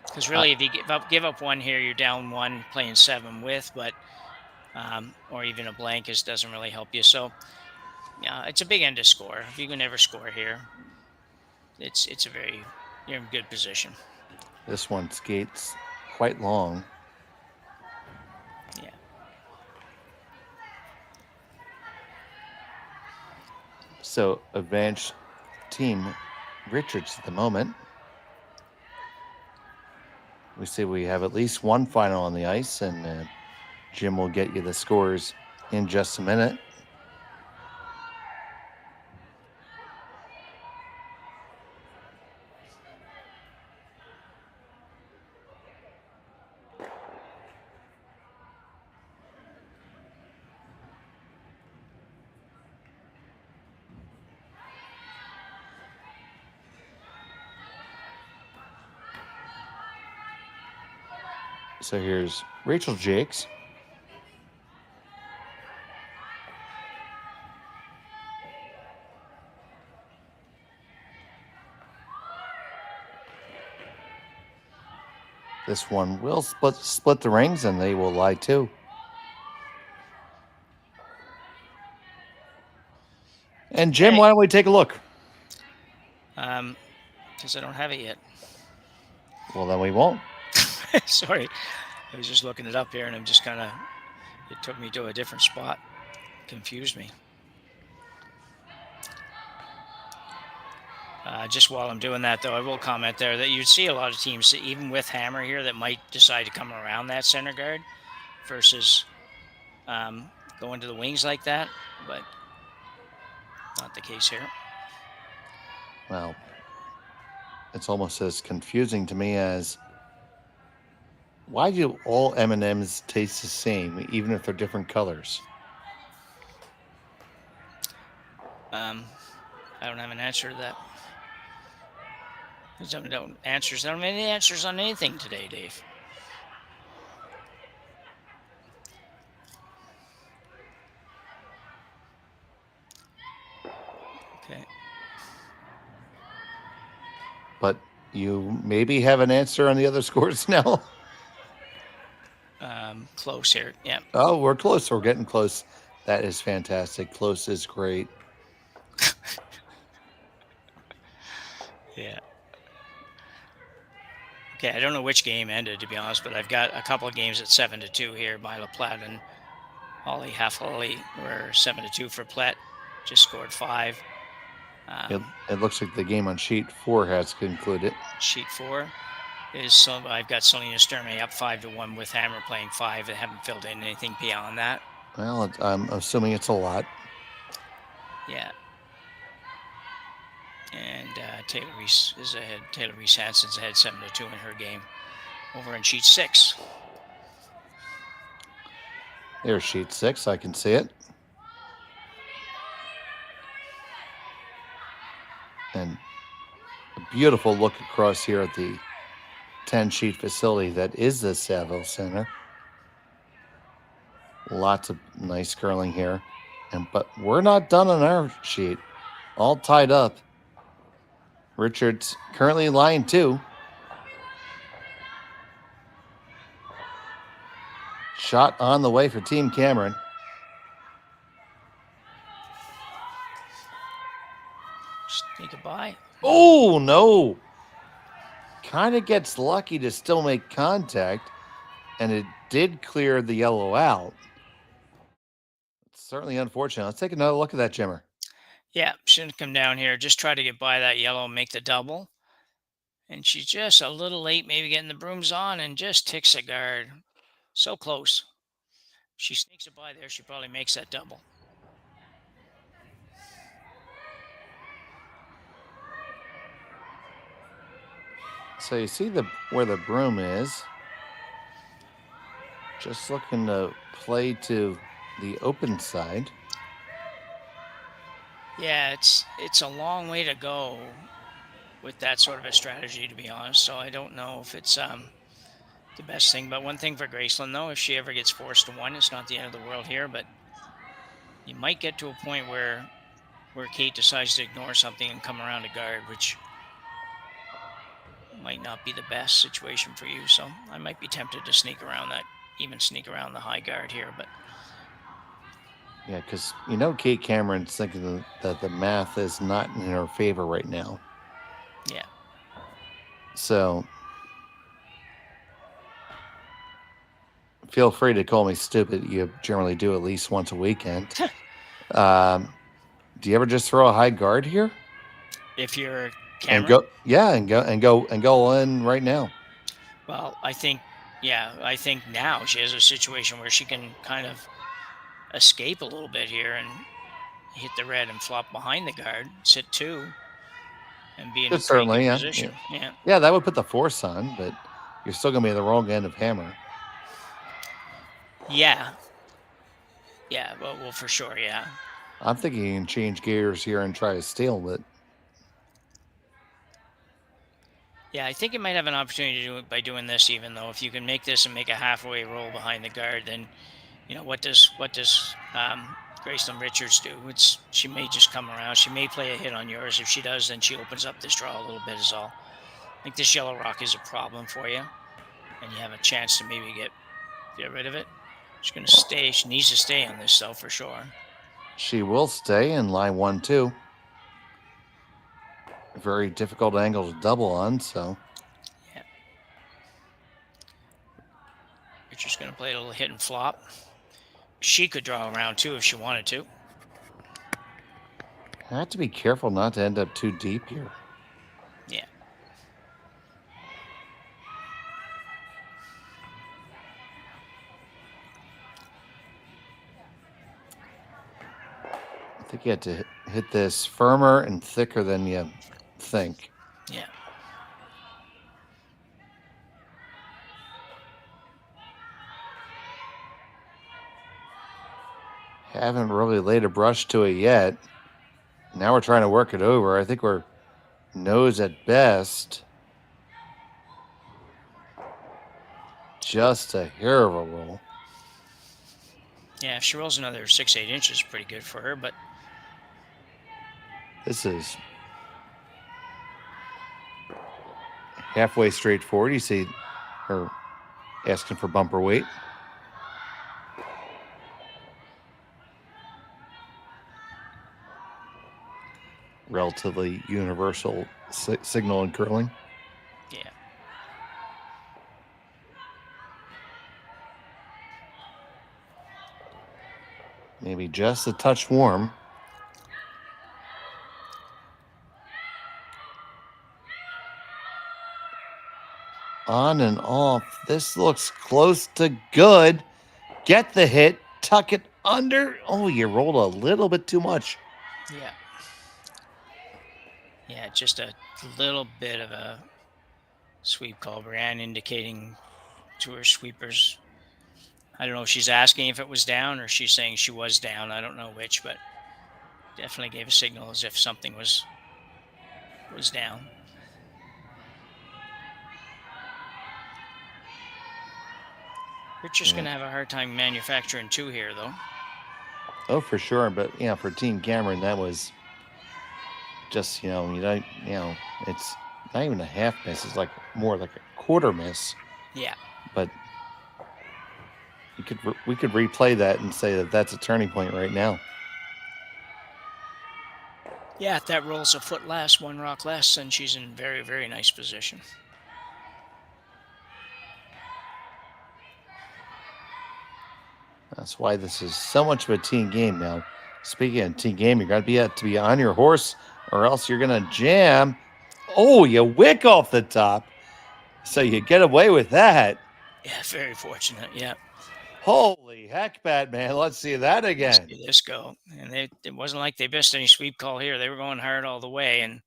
Because really, if you give up 1 here, you're down 1 playing 7 with, but or even a blank doesn't really help you. So yeah, it's a big end to score. If you can never score here, you're in good position. This one skates quite long. Yeah. So advanced team Richards at the moment. We see we have at least 1 final on the ice, and Jim will get you the scores in just a minute. So here's Rachel Jakes. This one will split the rings, and they will lie too. And Jim, why don't we take a look? Because I don't have it yet. Well, then we won't. Sorry. I was just looking it up here, and I'm just it took me to a different spot. Confused me. Just while I'm doing that, though, I will comment there that you'd see a lot of teams, even with Hammer here, that might decide to come around that center guard versus going to the wings like that, but not the case here. Well, it's almost as confusing to me as, why do all M&Ms taste the same, even if they're different colors? I don't have an answer to that. I don't have any answers on anything today, Dave. Okay. But you maybe have an answer on the other scores now? Close here, yeah. Oh, we're close. We're getting close. That is fantastic. Close is great. Yeah. Okay, I don't know which game ended, to be honest, but I've got a couple of games at 7-2 here by LaPlatte and Ollie Half-Ollie were 7-2 for Platte. Just scored 5. It looks like the game on sheet 4 has concluded. Sheet 4 is I've got Selena Sturmey up 5-1 with Hammer playing 5. I haven't filled in anything beyond that. Well, I'm assuming it's a lot. Yeah. And Taylor Reese is ahead. Taylor Reese Hansen's ahead 7-2 in her game over in sheet 6. There's sheet 6. I can see it. And a beautiful look across here at the 10-sheet facility that is the Saville Center. Lots of nice curling here. But we're not done on our sheet. All tied up. Richards currently in line 2. Shot on the way for Team Cameron. Sneak it by. Oh, no. Kind of gets lucky to still make contact, and it did clear the yellow out. It's certainly unfortunate. Let's take another look at that, Jimmer. Yeah, shouldn't come down here. Just try to get by that yellow and make the double. And she's just a little late, maybe getting the brooms on, and just ticks a guard. So close. She sneaks it by there. She probably makes that double. So you see where the broom is. Just looking to play to the open side. Yeah, it's a long way to go with that sort of a strategy, to be honest. So I don't know if it's the best thing. But one thing for Gracelyn, though, if she ever gets forced to one, it's not the end of the world here. But you might get to a point where Kate decides to ignore something and come around to guard, which might not be the best situation for you. So I might be tempted to sneak around that, even sneak around the high guard here. But yeah, because Kate Cameron's thinking that the math is not in her favor right now. Yeah. So feel free to call me stupid. You generally do at least once a weekend. Do you ever just throw a high guard here? If you're Cameron? And go in right now. Well, I think now she has a situation where she can kind of escape a little bit here and hit the red and flop behind the guard, sit 2, and be in a pretty good position. Yeah, that would put the force on, but you're still going to be at the wrong end of hammer. Yeah. Yeah, well, for sure, yeah. I'm thinking you can change gears here and try to steal, but... Yeah, I think you might have an opportunity to do it by doing this, even though if you can make this and make a halfway roll behind the guard, then, what does Gracelyn Richards do? She may just come around. She may play a hit on yours. If she does, then she opens up this draw a little bit is all. I think this yellow rock is a problem for you, and you have a chance to maybe get rid of it. She's going to stay. She needs to stay on this, though, for sure. She will stay in line 1-2. Very difficult angle to double on, so. Yeah. Richard's going to play a little hit and flop. She could draw around, too, if she wanted to. I have to be careful not to end up too deep here. Yeah. I think you have to hit this firmer and thicker than you think. Yeah. Haven't really laid a brush to it yet. Now we're trying to work it over. I think we're nose at best. Just a hair of a roll. Yeah, if she rolls another 6-8 inches, pretty good for her, but this is halfway straightforward. You see her asking for bumper weight. Relatively universal signal in curling. Yeah. Maybe just a touch warm. On and off. This looks close to good. Get the hit. Tuck it under. Oh, you rolled a little bit too much. yeah. Yeah, just a little bit of a sweep call. Brianne indicating to her sweepers. I don't know if she's asking if it was down or she's saying she was down. I don't know which, but definitely gave a signal as if something was down. Richard's going to have a hard time manufacturing 2 here, though. Oh, for sure. But, for Team Cameron, that was just, it's not even a half miss. It's like more like a quarter miss. Yeah. But we could replay that and say that that's a turning point right now. Yeah, if that rolls a foot less, 1 rock less, then she's in very, very nice position. That's why this is so much of a team game now. Speaking of team game, you got to be on your horse or else you're going to jam. Oh, you wick off the top. So you get away with that. Yeah, very fortunate, yeah. Holy heck, Batman. Let's see that again. Let's see this go. And it wasn't like they missed any sweep call here. They were going hard all the way and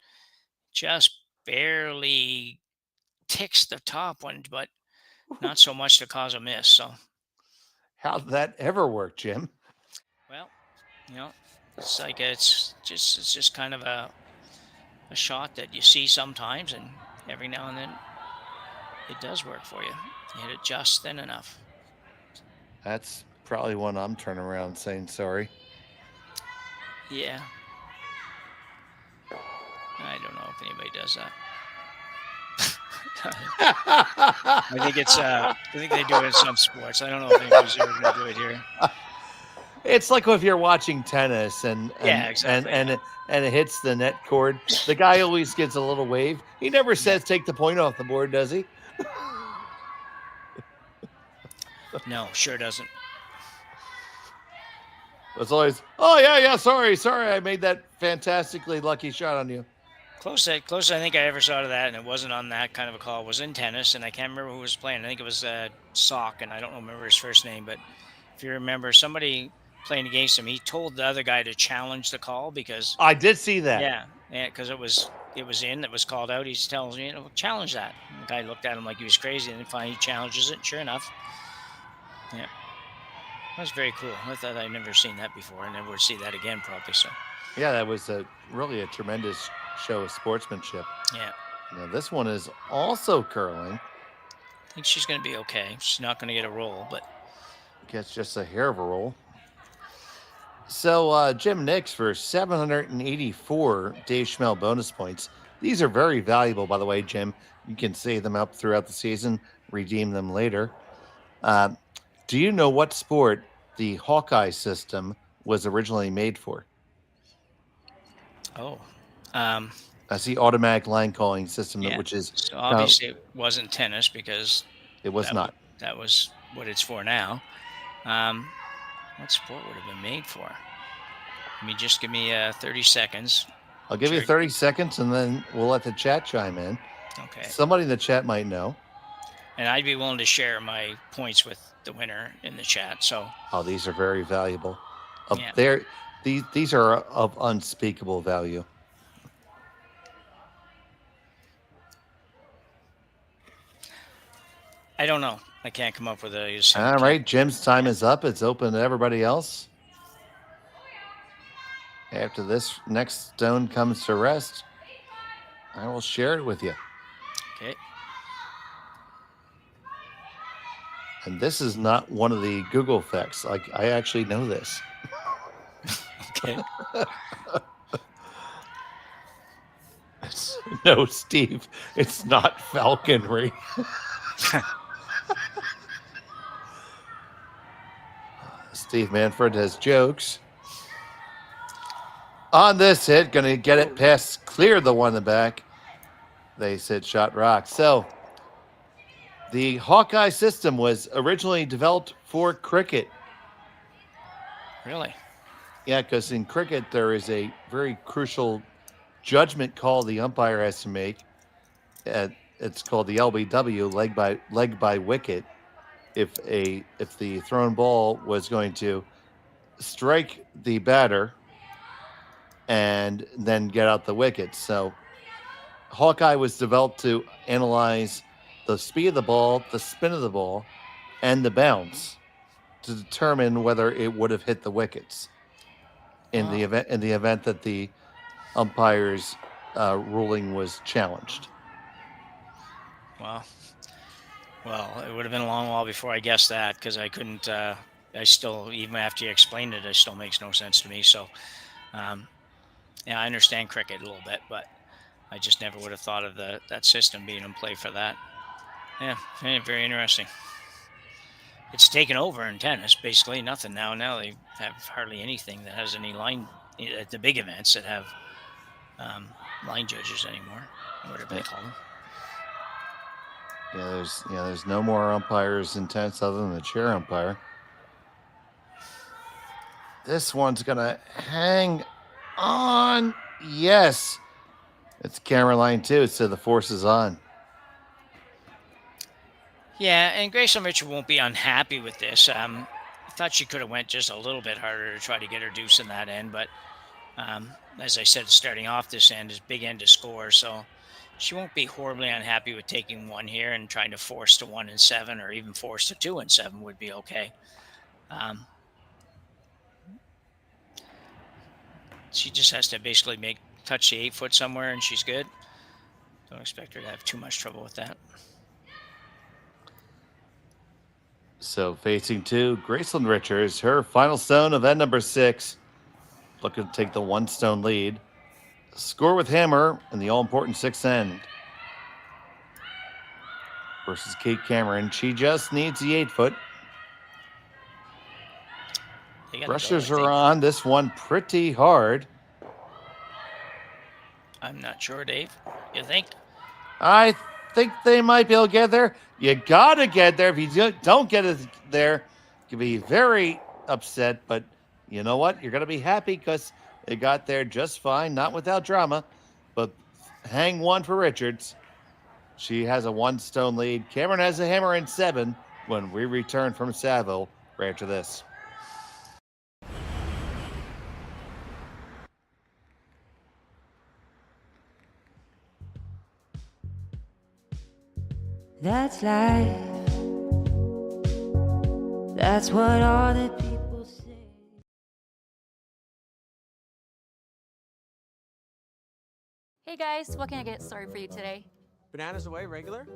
just barely ticks the top one, but not so much to cause a miss. So, How'd that ever work, Jim? well, it's like it's just kind of a shot that you see sometimes, and every now and then it does work for you. You hit it just thin enough. That's probably one I'm turning around saying sorry. Yeah. I don't know if anybody does that. I think they do it in some sports. I don't know if anybody's ever going to do it here. It's like if you're watching tennis and exactly. and it hits the net cord. The guy always gets a little wave. He never says take the point off the board, does he? No, sure doesn't. It's always, oh yeah, sorry, I made that fantastically lucky shot on you. Closest I think I ever saw to that, and it wasn't on that kind of a call, was in tennis, and I can't remember who was playing. I think it was Sock, and I don't remember his first name, but if you remember, somebody playing against him, he told the other guy to challenge the call because I did see that. Yeah, because it was it was called out. He's telling me, challenge that. And the guy looked at him like he was crazy, and then finally he challenges it. Sure enough, yeah, that was very cool. I thought I'd never seen that before. I never would see that again, probably. So yeah, that was really a tremendous show of sportsmanship. Yeah. Now this one is also curling. I think she's going to be okay. She's not going to get a roll, but gets just a hair of a roll. So Jim Nix for 784 Dave Schmel bonus points. These are very valuable, by the way, Jim. You can save them up throughout the season, redeem them later. Do you know what sport the Hawkeye system was originally made for? Oh. That's the automatic line calling system, Yeah. which is So obviously it wasn't tennis because it was not. That was what it's for now. What sport would have been made for? Just give me 30 seconds. I'll give you 30 seconds, and then we'll let the chat chime in. Okay. Somebody in the chat might know. And I'd be willing to share my points with the winner in the chat. So. Oh, these are very valuable. Yeah. These are of unspeakable value. I don't know. I can't come up with a. All right, Jim's time is up. It's open to everybody else. After this next stone comes to rest, I will share it with you. Okay. And this is not one of the Google effects. Like, I actually know this. Okay. No, Steve, it's not falconry. Steve Manfred has jokes. On this hit, going to get it past, clear the one in the back. They said shot rock. So the Hawkeye system was originally developed for cricket. Really? Yeah, because in cricket, there is a very crucial judgment call the umpire has to make. It's called the LBW, leg by wicket. If the thrown ball was going to strike the batter and then get out the wicket. So Hawkeye was developed to analyze the speed of the ball, the spin of the ball, and the bounce to determine whether it would have hit the wickets in the event that the umpire's ruling was challenged. Wow. Well, it would have been a long while before I guessed that because I couldn't. I still, even after you explained it, it still makes no sense to me. So, yeah, I understand cricket a little bit, but I just never would have thought of that system being in play for that. Yeah, very interesting. It's taken over in tennis, basically nothing now. Now they have hardly anything that has any line at the big events that have line judges anymore, or whatever they call them. Yeah, there's no more umpires in tennis other than the chair umpire. This one's gonna hang on. Yes, it's camera line too, so the force is on. Yeah, and Gracelyn Richard won't be unhappy with this. I thought she could have went just a little bit harder to try to get her deuce in that end, but as I said, starting off this end is big end to score, so she won't be horribly unhappy with taking one here and trying to force to 1 and 7, or even force to 2 and 7 would be okay. She just has to basically touch the 8 foot somewhere and she's good. Don't expect her to have too much trouble with that. So facing 2, Gracelyn Richards, her final stone of end number 6, looking to take the 1 stone lead. Score with hammer in the all-important 6th end. Versus Kate Cameron. She just needs the 8 foot. Rushers are on this one pretty hard. I'm not sure, Dave. You think? I think they might be able to get there. You got to get there. If you don't get it there, you can be very upset. But you know what? You're going to be happy because they got there just fine, not without drama. But hang 1 for Richards. She has a 1 stone lead. Cameron has a hammer in 7 when we return from Saville right after this. That's life. That's what all the people say. Hey guys, what can I get started for you today? Bananas away, regular?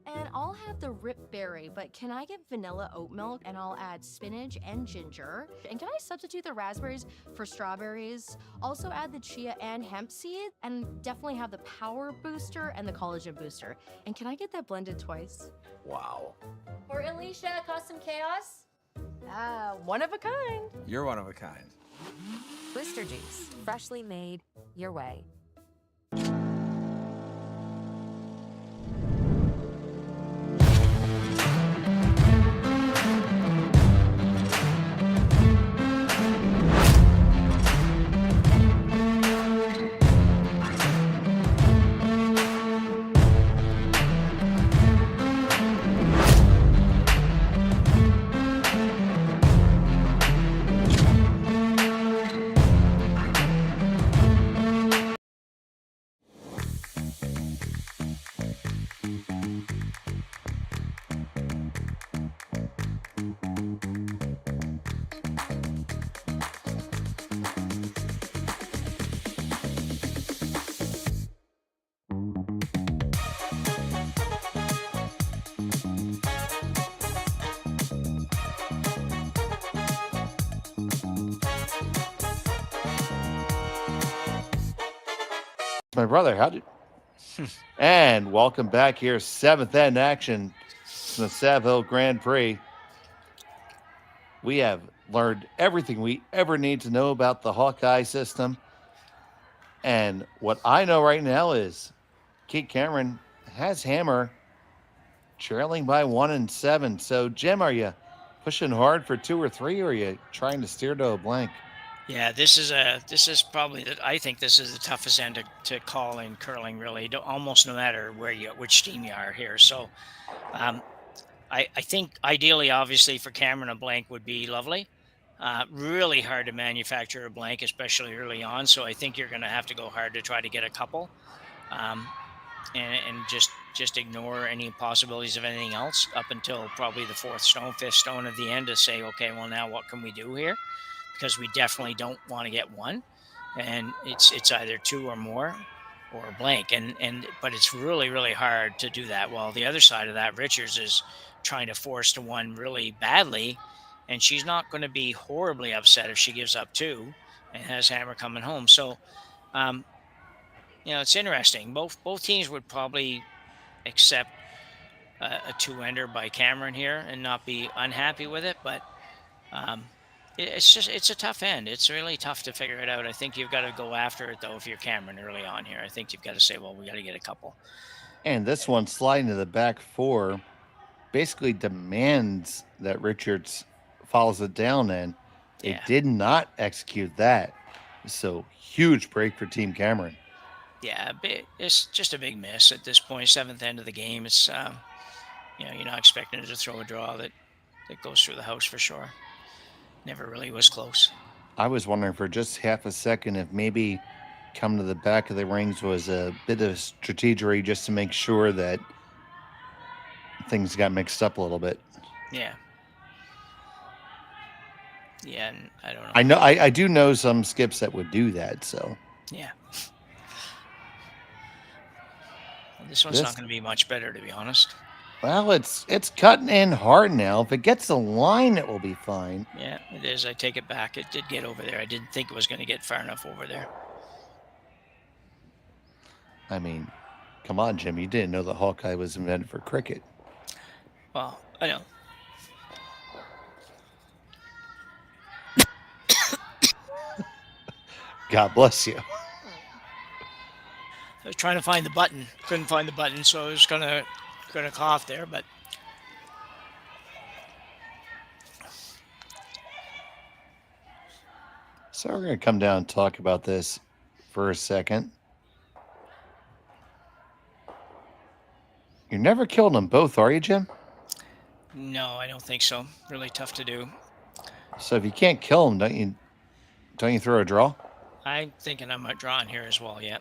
And I'll have the rip berry, but can I get vanilla oat milk and I'll add spinach and ginger? And can I substitute the raspberries for strawberries? Also add the chia and hemp seed, and definitely have the power booster and the collagen booster. And can I get that blended twice? Wow. For Alicia, custom chaos? One of a kind. You're one of a kind. Blister juice, freshly made your way. My brother, how did... And welcome back here, 7th end action from the Saville Grand Prix. We have learned everything we ever need to know about the Hawkeye system. And what I know right now is Kate Cameron has hammer trailing by 1 and 7. So, Jim, are you pushing hard for 2 or 3, or are you trying to steer to a blank? Yeah, this is probably I think this is the toughest end to call in curling, really. Almost no matter which team you are here. So, I think ideally, obviously, for Cameron, a blank would be lovely. Really hard to manufacture a blank, especially early on. So I think you're going to have to go hard to try to get a couple, and just ignore any possibilities of anything else up until probably the 4th stone, 5th stone at the end to say, okay, well, now what can we do here? Because we definitely don't want to get 1, and it's either 2 or more, or a blank, but it's really, really hard to do that. Well, the other side of that, Richards is trying to force to 1 really badly, and she's not going to be horribly upset if she gives up 2 and has hammer coming home. So, it's interesting. Both teams would probably accept a 2-ender by Cameron here and not be unhappy with it, but it's a tough end. It's really tough to figure it out. I think you've got to go after it, though, if you're Cameron early on here. I think you've got to say, well, we got to get a couple. And this one sliding to the back 4 basically demands that Richards follows it down, and it did not execute that. So huge break for Team Cameron. Yeah, it's just a big miss at this point. 7th end of the game. It's you're not expecting it to throw a draw that goes through the house for sure. Never really was close. I was wondering for just half a second if maybe come to the back of the rings was a bit of strategery just to make sure that things got mixed up a little bit. Yeah. Yeah, and I don't know. I do know some skips that would do that, so. Yeah. Well, this one's not going to be much better, to be honest. Well, it's cutting in hard now. If it gets the line, it will be fine. Yeah, it is. I take it back. It did get over there. I didn't think it was going to get far enough over there. I mean, come on, Jim. You didn't know the Hawkeye was invented for cricket. Well, I know. God bless you. I was trying to find the button. Couldn't find the button, so I was gonna cough there, but So we're going to come down and talk about this for a second. You're never killing them both, are you, Jim? no, I don't think so. Really tough to do. So if you can't kill them, don't you throw a draw? I'm thinking I might draw in here as well. Yeah.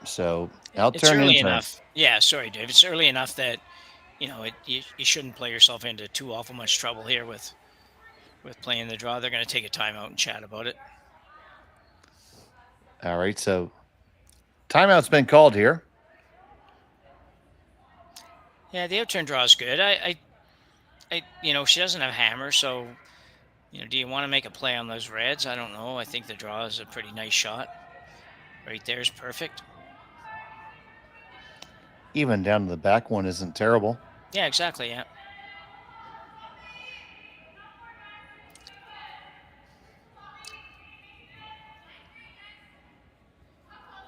So I'll It's turn early in turn. enough. Yeah, sorry, Dave. It's early enough that you shouldn't play yourself into too awful much trouble here with playing the draw. They're going to take a timeout and chat about it. All right, so timeout's been called here. Yeah, the outturn draw is good. I she doesn't have hammer, so do you want to make a play on those reds? I don't know. I think the draw is a pretty nice shot. Right there is perfect. Even down to the back one isn't terrible. Yeah, exactly. Yeah.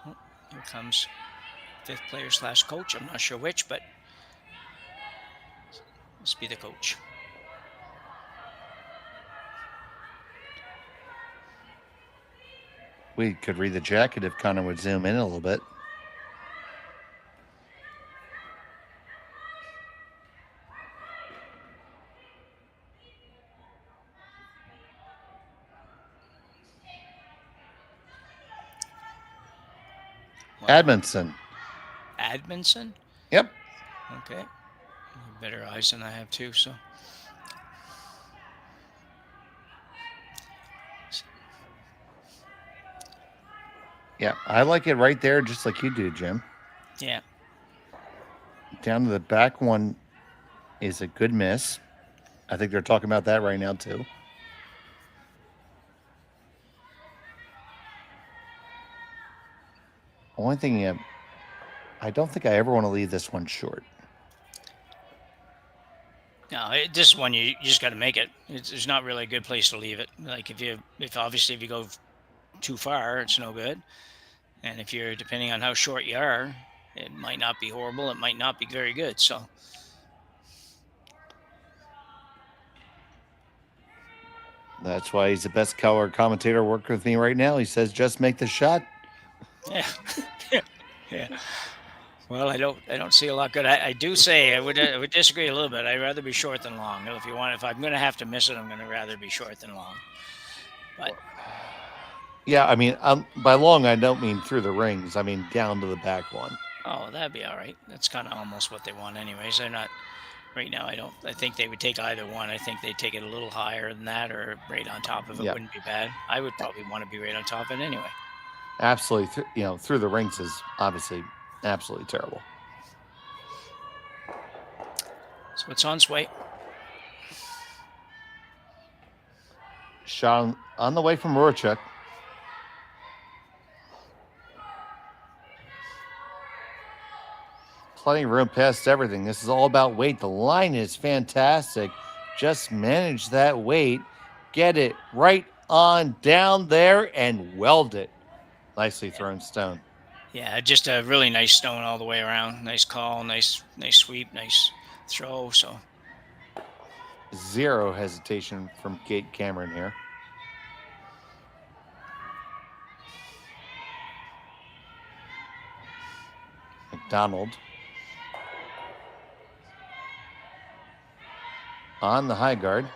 Oh, here comes fifth player / coach. I'm not sure which, but must be the coach. We could read the jacket if Connor would zoom in a little bit. Edmonton. Edmonton? Yep. Okay. Better eyes than I have too, so. Yeah, I like it right there, just like you do, Jim. Yeah. Down to the back one is a good miss. I think they're talking about that right now, too. Only thing, I don't think I ever want to leave this one short. No, this one you just got to make it. It's not really a good place to leave it. Like if you go too far, it's no good. And if you're depending on how short you are, it might not be horrible. It might not be very good. So That's why he's the best color commentator working with me right now. He says, just make the shot. yeah, yeah. Well, I don't see a lot good. I do say I would disagree a little bit. I'd rather be short than long. If I'm going to have to miss it, I'm going to rather be short than long. But Yeah, I mean, by long, I don't mean through the rings. I mean down to the back one. oh, that'd be all right. That's kind of almost what they want, anyways. They're not right now. I think they would take either one. I think they take it a little higher than that, or right on top of it Yep. wouldn't be bad. I would probably want to be right on top of it anyway. Absolutely, through the rings is obviously absolutely terrible. So it's on its way. Shot on the way from Rorschach. Plenty of room past everything. This is all about weight. The line is fantastic. Just manage that weight. Get it right on down there and weld it. Nicely thrown stone. Yeah, just a really nice stone all the way around. Nice call, nice sweep, nice throw. So Zero hesitation from Kate Cameron here. McDonald. On the high guard.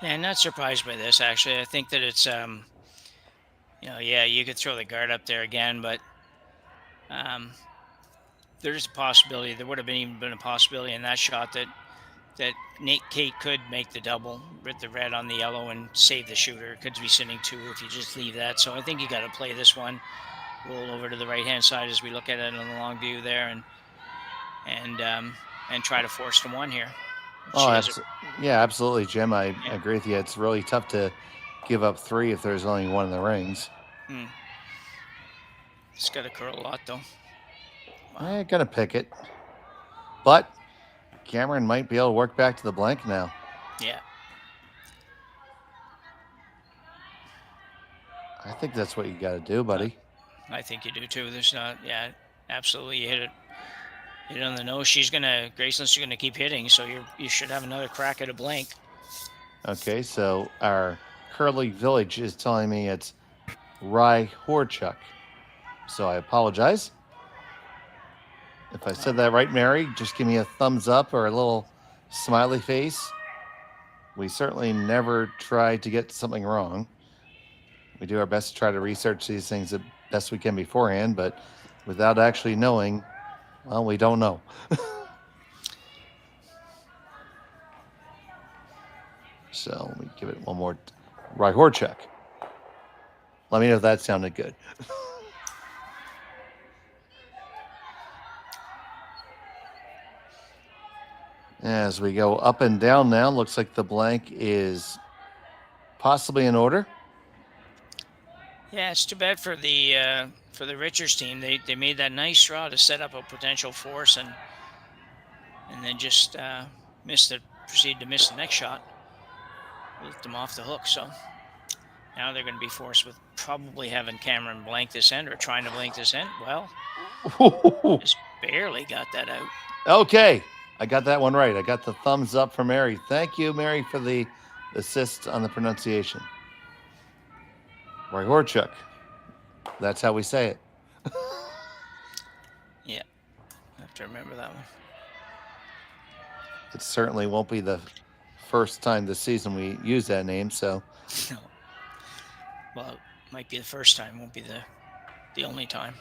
Yeah, not surprised by this actually. I think that it's yeah, you could throw the guard up there again, but um, there's a possibility. There would have been a possibility in that shot that Nate Kate could make the double with the red on the yellow and save the shooter. Could be sitting 2 if you just leave that. So I think you got to play this one. Roll over to the right hand side as we look at it on the long view there, and try to force the 1 here. Oh, yeah, absolutely, Jim. I agree with you. It's really tough to give up 3 if there's only 1 in the rings. It's got to curl a lot, though. I'm gonna pick it, but Cameron might be able to work back to the blank now. Yeah. I think that's what you got to do, buddy. I think you do too. There's not, yeah, absolutely. You hit it on the nose. Gracelyn's gonna keep hitting, so you should have another crack at a blank. Okay, so our Curly Village is telling me it's Rye Horchuk. So I apologize. If I said that right, Mary, just give me a thumbs up or a little smiley face. We certainly never try to get something wrong. We do our best to try to research these things the best we can beforehand, but without actually knowing, well, we don't know. So let me give it one more. Rye Horchuk. Let me know if that sounded good. As we go up and down now, looks like the blank is possibly in order. Yeah, it's too bad for the Richards team. They made that nice draw to set up a potential force and then just proceed to miss the next shot. Let them off the hook. So now they're going to be forced with probably having Cameron blank this end or trying to blank this end. Well, just barely got that out. Okay. I got that one right. I got the thumbs up from Mary. Thank you, Mary, for the assist on the pronunciation. Rye Horchuk. That's how we say it. Yeah. I have to remember that one. It certainly won't be the first time this season we use that name, so. No. Well, it might be the first time, won't be the only time.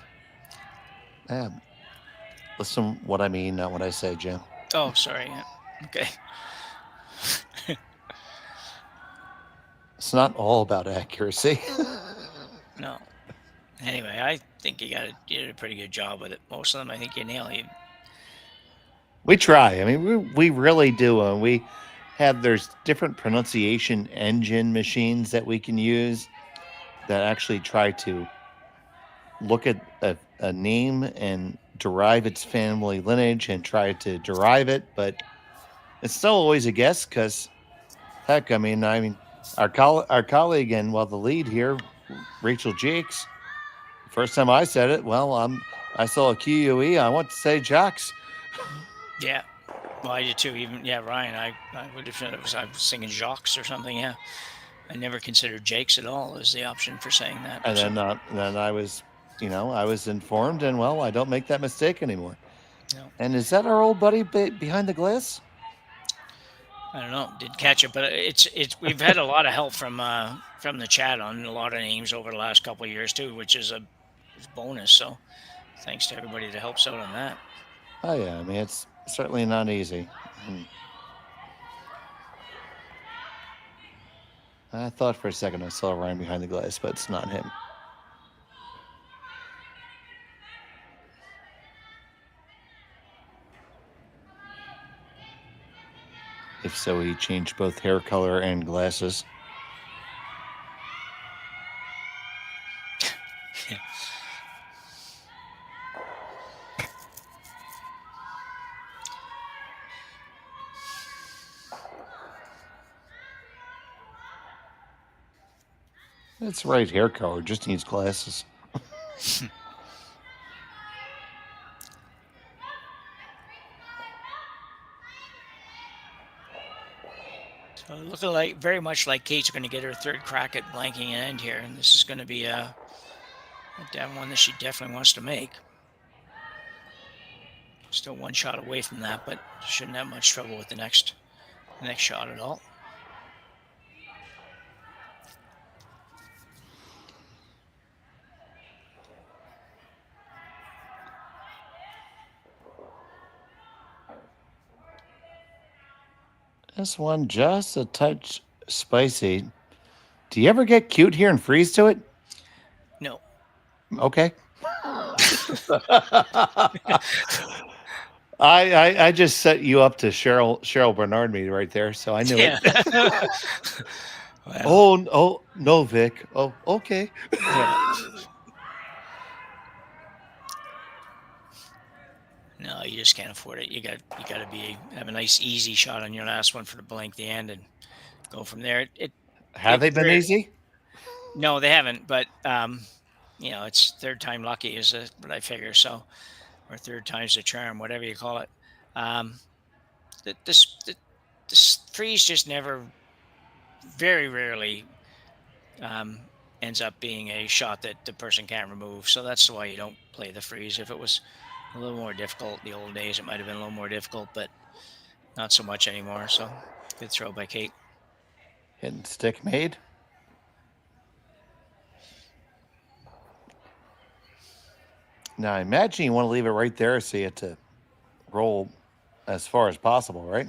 Yeah. Listen what I mean, not what I say, Jim. Oh, sorry. Yeah. Okay. It's not all about accuracy. No. Anyway, I think you did a pretty good job with it. Most of them, I think you nailed it. We try. I mean, we really do. There's different pronunciation engine machines that we can use that actually try to look at a name and derive its family lineage and try to derive it, but it's still always a guess because, heck, I mean, our colleague and the lead here, Rachel Jakes. First time I said it, I saw a QUE. I want to say Jacks. Yeah, well, I did too. Even Ryan, I would have said I was singing Jacques or something. Yeah, I never considered Jakes at all as the option for saying that. And then I was. I was informed, and I don't make that mistake anymore. No. And is that our old buddy behind the glass? I don't know. Did catch it, but it's we've had a lot of help from the chat on a lot of names over the last couple of years too, which is a bonus. So thanks to everybody that helps out on that. Oh yeah, I mean it's certainly not easy. I thought for a second I saw Ryan behind the glass, but it's not him. If so, he changed both hair color and glasses. That's right, hair color, just needs glasses. So looking very much like Kate's going to get her third crack at blanking an end here, and this is going to be a one that she definitely wants to make. Still one shot away from that, but shouldn't have much trouble with the next shot at all. This one just a touch spicy. Do you ever get cute here and freeze to it? No. Okay. I just set you up to Cheryl Bernard me right there, so I knew it. Well, Oh no, Vic. Oh, okay. No, you just can't afford it. You got to have a nice easy shot on your last one for the blank the end and go from there. Have they been easy? No, they haven't. But it's third time lucky is what I figure. So, or third time's the charm, whatever you call it. This freeze just never, very rarely, ends up being a shot that the person can't remove. So that's why you don't play the freeze. If it was a little more difficult the old days, it might have been a little more difficult, but not so much anymore. So good throw by Kate. Hidden stick made. Now I imagine you want to leave it right there so you have to roll as far as possible, right?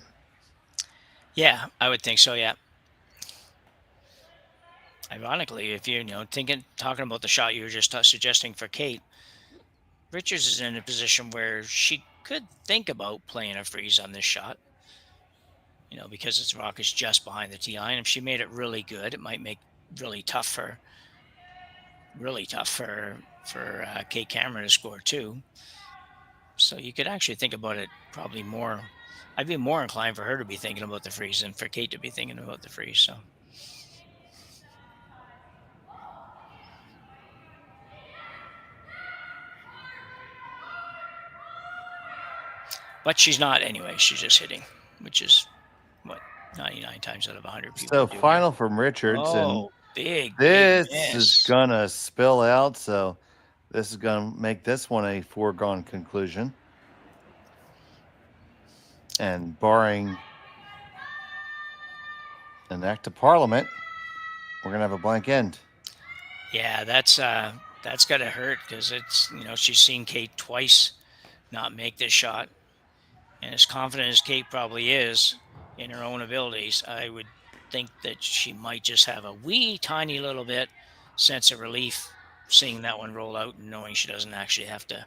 Yeah, I would think so. Yeah. Ironically, if you're talking about the shot you were just suggesting for Kate, Richards is in a position where she could think about playing a freeze on this shot. Because its rock is just behind the tee line. If she made it really good, it might make really tough for Kate Cameron to score too. So you could actually think about it probably more. I'd be more inclined for her to be thinking about the freeze than for Kate to be thinking about the freeze. So. But she's not anyway. She's just hitting, which is 99 times out of 100 people. So final from Richards, and big. This big is gonna spill out. So this is gonna make this one a foregone conclusion. And barring an act of Parliament, we're gonna have a blank end. Yeah, that's gotta hurt because it's she's seen Kate twice not make this shot. And as confident as Kate probably is in her own abilities, I would think that she might just have a wee tiny little bit sense of relief seeing that one roll out and knowing she doesn't actually have to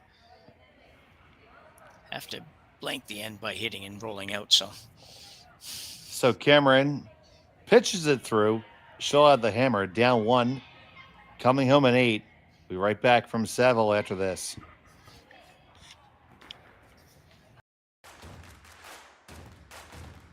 blank the end by hitting and rolling out. So Cameron pitches it through. She'll have the hammer down 1, coming home at 8. We'll be right back from Saville after this.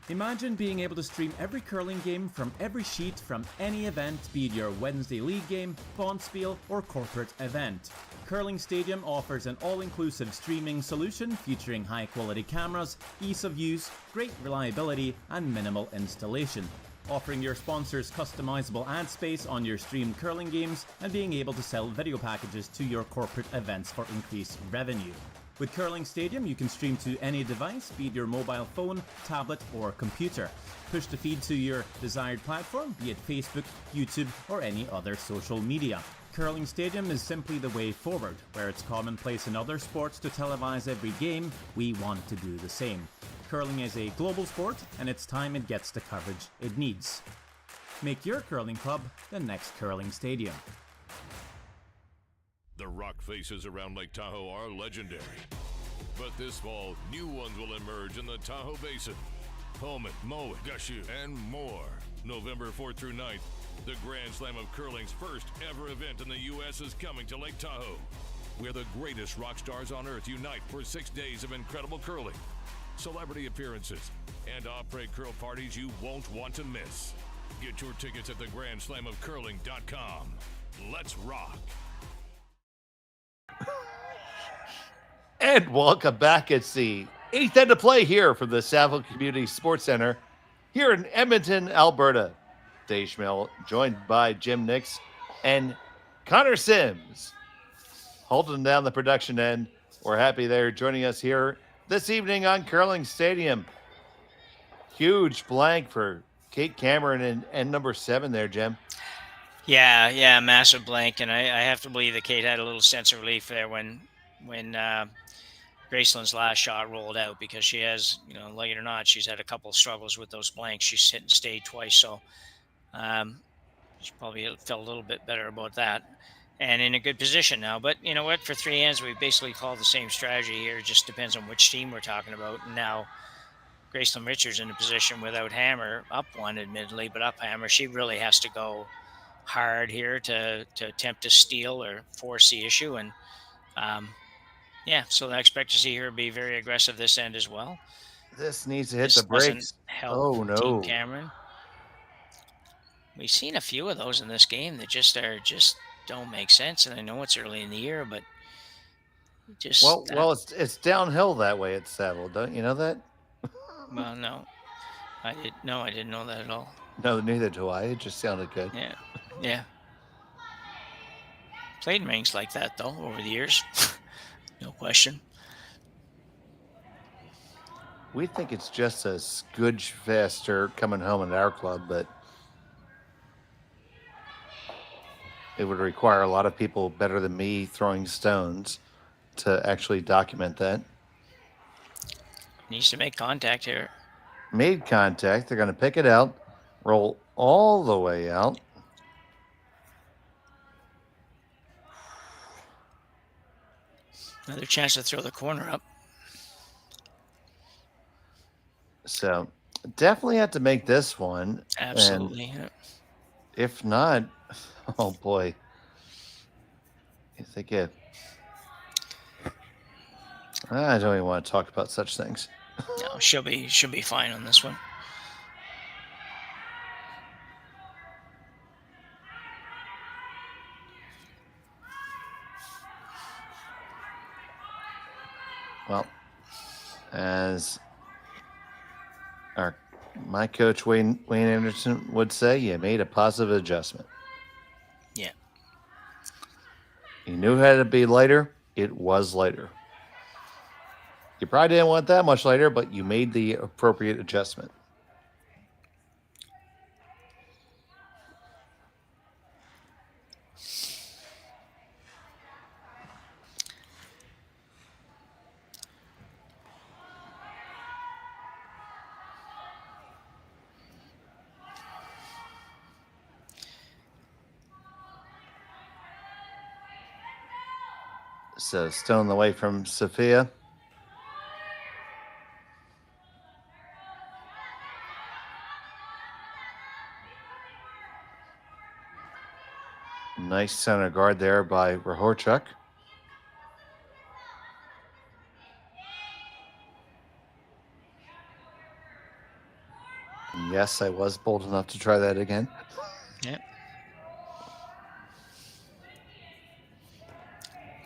Imagine being able to stream every curling game from every sheet from any event, be it your Wednesday league game, bonspiel, or corporate event. Curling Stadium offers an all-inclusive streaming solution featuring high-quality cameras, ease of use, great reliability, and minimal installation. Offering your sponsors customizable ad space on your streamed curling games and being able to sell video packages to your corporate events for increased revenue. With Curling Stadium, you can stream to any device, be it your mobile phone, tablet, or computer. Push the feed to your desired platform, be it Facebook, YouTube, or any other social media. Curling Stadium is simply the way forward. Where it's commonplace in other sports to televise every game, we want to do the same. Curling is a global sport, and it's time it gets the coverage it needs. Make your curling club the next Curling Stadium. The rock faces around Lake Tahoe are legendary. But this fall, new ones will emerge in the Tahoe Basin. Homan, Mowat, Gushu, and more. November 4th through 9th, the Grand Slam of Curling's first ever event in the U.S. is coming to Lake Tahoe, where the greatest rock stars on earth unite for 6 days of incredible curling, celebrity appearances, and après curl parties you won't want to miss. Get your tickets at thegrandslamofcurling.com. Let's rock. And welcome back. It's the 8th end of play here from the Saville Community Sports Center here in Edmonton, Alberta. Dave Schmel, joined by Jim Nix and Connor Sims, holding down the production end. We're happy they're joining us here this evening on Curling Stadium. Huge blank for Kate Cameron and number 7 there, Jim. Yeah, massive blank, and I have to believe that Kate had a little sense of relief there when Gracelyn's last shot rolled out because she has, like it or not, she's had a couple of struggles with those blanks. She's hit and stayed twice, so she probably felt a little bit better about that. And in a good position now. But you know what? For 3 hands, we basically called the same strategy here. It just depends on which team we're talking about. And now Gracelyn Richards in a position without hammer, up one admittedly, but up hammer. She really has to go hard here to attempt to steal or force the issue. And so I expect to see her be very aggressive this end as well. This needs to hit This the brakes. doesn't help Oh, no. Team Cameron. We've seen a few of those in this game that just don't make sense. And I know it's early in the year, but just well, it's downhill that way at Saville. Don't you know that? Well, no, I didn't know that at all. No, neither do I. It just sounded good. Yeah. Played in rinks like that though over the years, no question. We think it's just a scudge faster coming home at our club, but it would require a lot of people better than me throwing stones to actually document that. Needs to make contact here. Made contact. They're going to pick it out, roll all the way out. Another chance to throw the corner up. So definitely have to make this one. Absolutely. And if not, oh boy. I think I don't even want to talk about such things. No, she'll be fine on this one. Well, as my coach Wayne Anderson would say, you made a positive adjustment. Yeah. You knew how to be lighter. It was lighter. You probably didn't want that much lighter, but you made the appropriate adjustment. So stone away from Sophia. Nice center guard there by Rahorchuk. Yes, I was bold enough to try that again. Yep.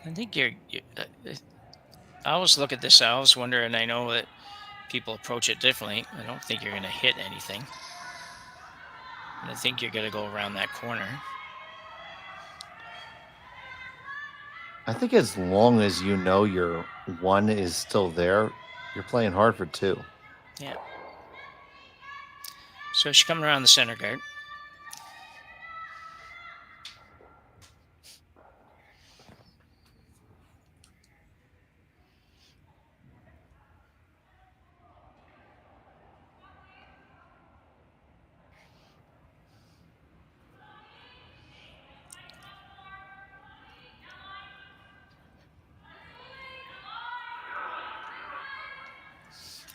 I think I always look at this. I always wonder, and I know that people approach it differently. I don't think you're going to hit anything. And I think you're going to go around that corner. I think as long as you know your one is still there, you're playing hard for two. Yeah. So she's coming around the center guard.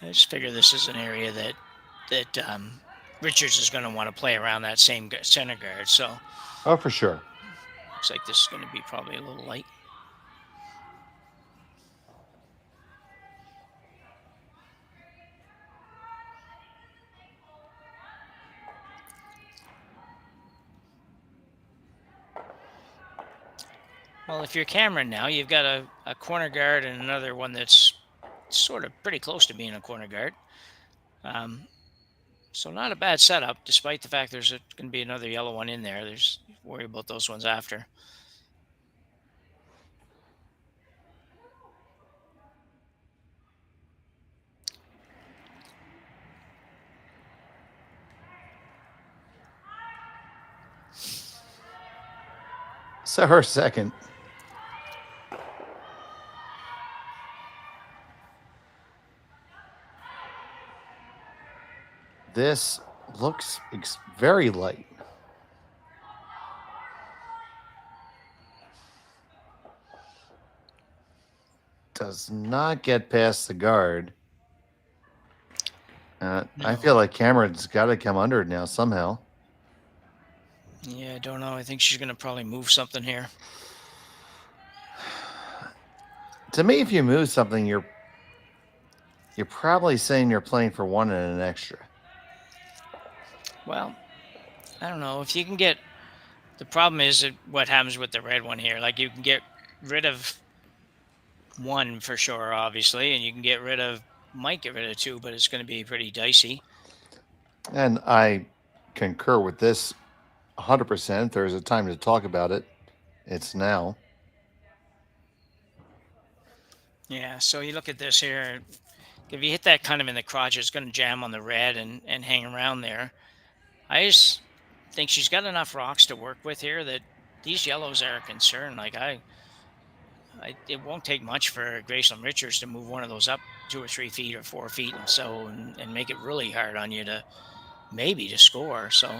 I just figure this is an area that Richards is going to want to play around that same center guard. So, oh, for sure. Looks like this is going to be probably a little light. Well, if you're Cameron now, you've got a corner guard and another one that's sort of pretty close to being a corner guard. So not a bad setup, despite the fact there's going to be another yellow one in there. There's worry about those ones after. So her second. This looks very light. Does not get past the guard. I feel like Cameron's got to come under it now somehow. Yeah, I don't know. I think she's going to probably move something here. To me, if you move something, you're probably saying you're playing for one and an extra. Well, I don't know. If you can get... The problem is what happens with the red one here. Like, you can get rid of one for sure, obviously, and you can might get rid of two, but it's going to be pretty dicey. And I concur with this 100%. If there's a time to talk about it, it's now. Yeah, so you look at this here. If you hit that kind of in the crotch, it's going to jam on the red and hang around there. I just think she's got enough rocks to work with here that these yellows are a concern. Like, it won't take much for Gracelyn Richards to move one of those up 2 or 3 feet or 4 feet and make it really hard on you to score. So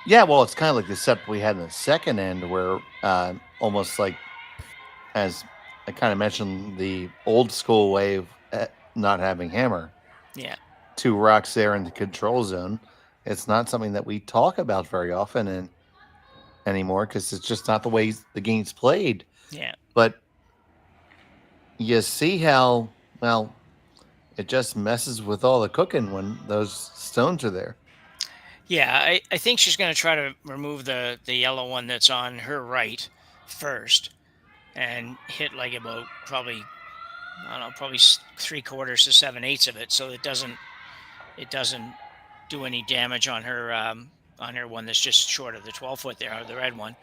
yeah, well, it's kind of like the setup we had in the second end where almost like, as I kind of mentioned, the old school way of not having hammer. Yeah. 2 rocks there in the control zone. It's not something that we talk about very often anymore because it's just not the way the game's played. Yeah. But you see how, well, it just messes with all the cooking when those stones are there. Yeah, I think she's going to try to remove the yellow one that's on her right first and hit like about probably 3/4 to 7/8 of it, so it doesn't do any damage on her one that's just short of the 12-foot there, the red one,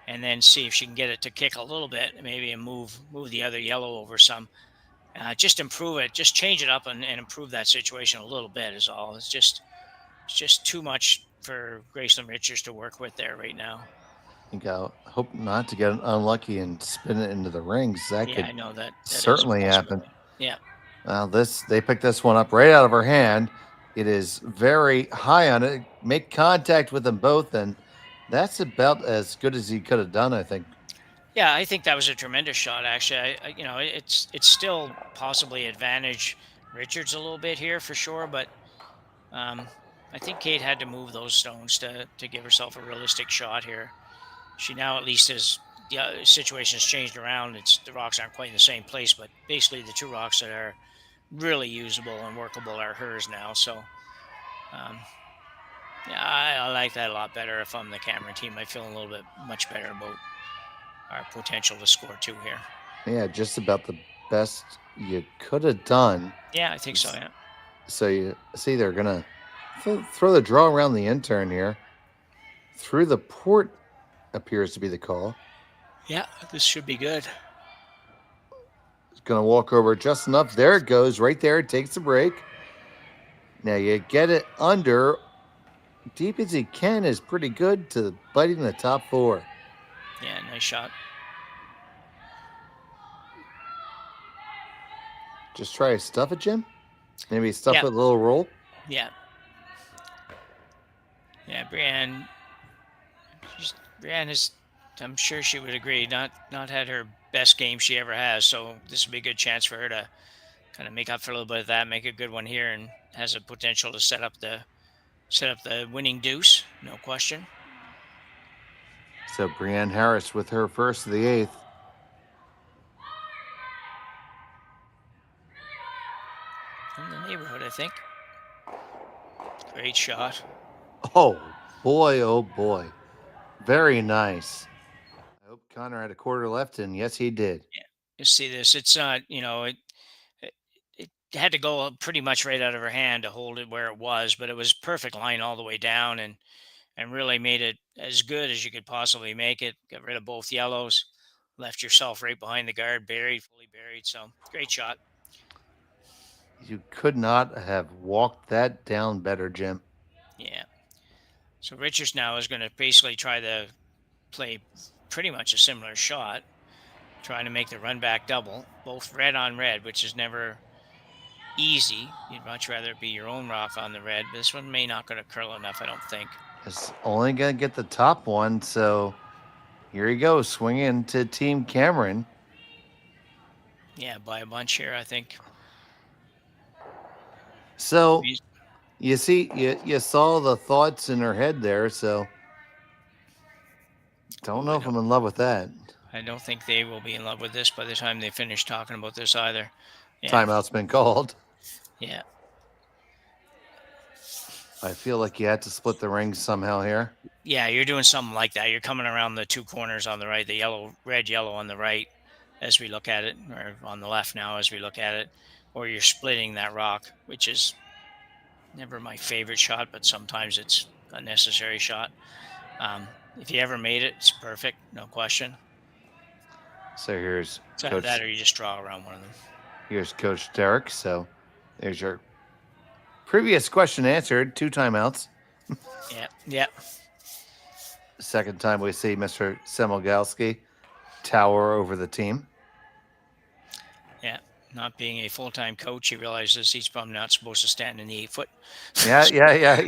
and then see if she can get it to kick a little bit, maybe, and move the other yellow over some. Just improve it, just change it up and improve that situation a little bit is all. It's just too much for Gracelyn Richards to work with there right now. I think I hope not to get unlucky and spin it into the rings. That could I know that certainly happen. Yeah. Well, they picked this one up right out of her hand. It is very high on it. Make contact with them both, and that's about as good as he could have done, I think. Yeah, I think that was a tremendous shot, actually. It's still possibly advantage Richards a little bit here for sure, but I think Kate had to move those stones to give herself a realistic shot here. She now at least has the situation's changed around. The rocks aren't quite in the same place, but basically the 2 rocks that are really usable and workable are hers now. So, I like that a lot better. If I'm the Cameron team, I feel a little bit much better about our potential to score 2 here. Yeah, just about the best you could have done. Yeah, I think so, yeah. So you see they're going to throw the draw around the intern here. Through the port appears to be the call. Yeah, this should be good. It's going to walk over just enough. There it goes. Right there. It takes a break. Now you get it under. Deep as he can is pretty good to biting the top 4. Yeah, nice shot. Just try to stuff it, Jim? Maybe stuff it with a little roll? Yeah. Yeah, Brienne is, I'm sure she would agree, not had her best game she ever has, so this would be a good chance for her to kind of make up for a little bit of that, make a good one here, and has a potential to set up the winning deuce, no question. So Brienne Harris with her first of the 8th. In the neighborhood, I think. Great shot. Oh boy. Very nice. I hope Connor had a quarter left, and yes, he did. Yeah, you see this. It's not, it had to go pretty much right out of her hand to hold it where it was, but it was perfect line all the way down and really made it as good as you could possibly make it. Got rid of both yellows, left yourself right behind the guard, fully buried. So great shot. You could not have walked that down better, Jim. Yeah. So Richards now is going to basically try to play pretty much a similar shot, trying to make the run back double, both red on red, which is never easy. You'd much rather it be your own rock on the red. But this one may not going to curl enough, I don't think. It's only going to get the top one, so here you go, swinging to Team Cameron. Yeah, by a bunch here, I think. So you see, you saw the thoughts in her head there, so don't know if I'm in love with that. I don't think they will be in love with this by the time they finish talking about this either. Yeah. Timeout's been called. Yeah. I feel like you had to split the rings somehow here. Yeah, you're doing something like that. You're coming around the two corners on the right, the yellow, red, yellow on the right as we look at it, or on the left now as we look at it, or you're splitting that rock, which is never my favorite shot, but sometimes it's a necessary shot. If you ever made it, it's perfect, no question. So here's So Coach. that, or you just draw around one of them. Here's Coach Derek. So there's your previous question answered. 2 timeouts. Yeah. Second time we see Mr. Semolgalski tower over the team. Yeah. Not being a full-time coach, he realizes he's probably not supposed to stand in the 8-foot. Yeah.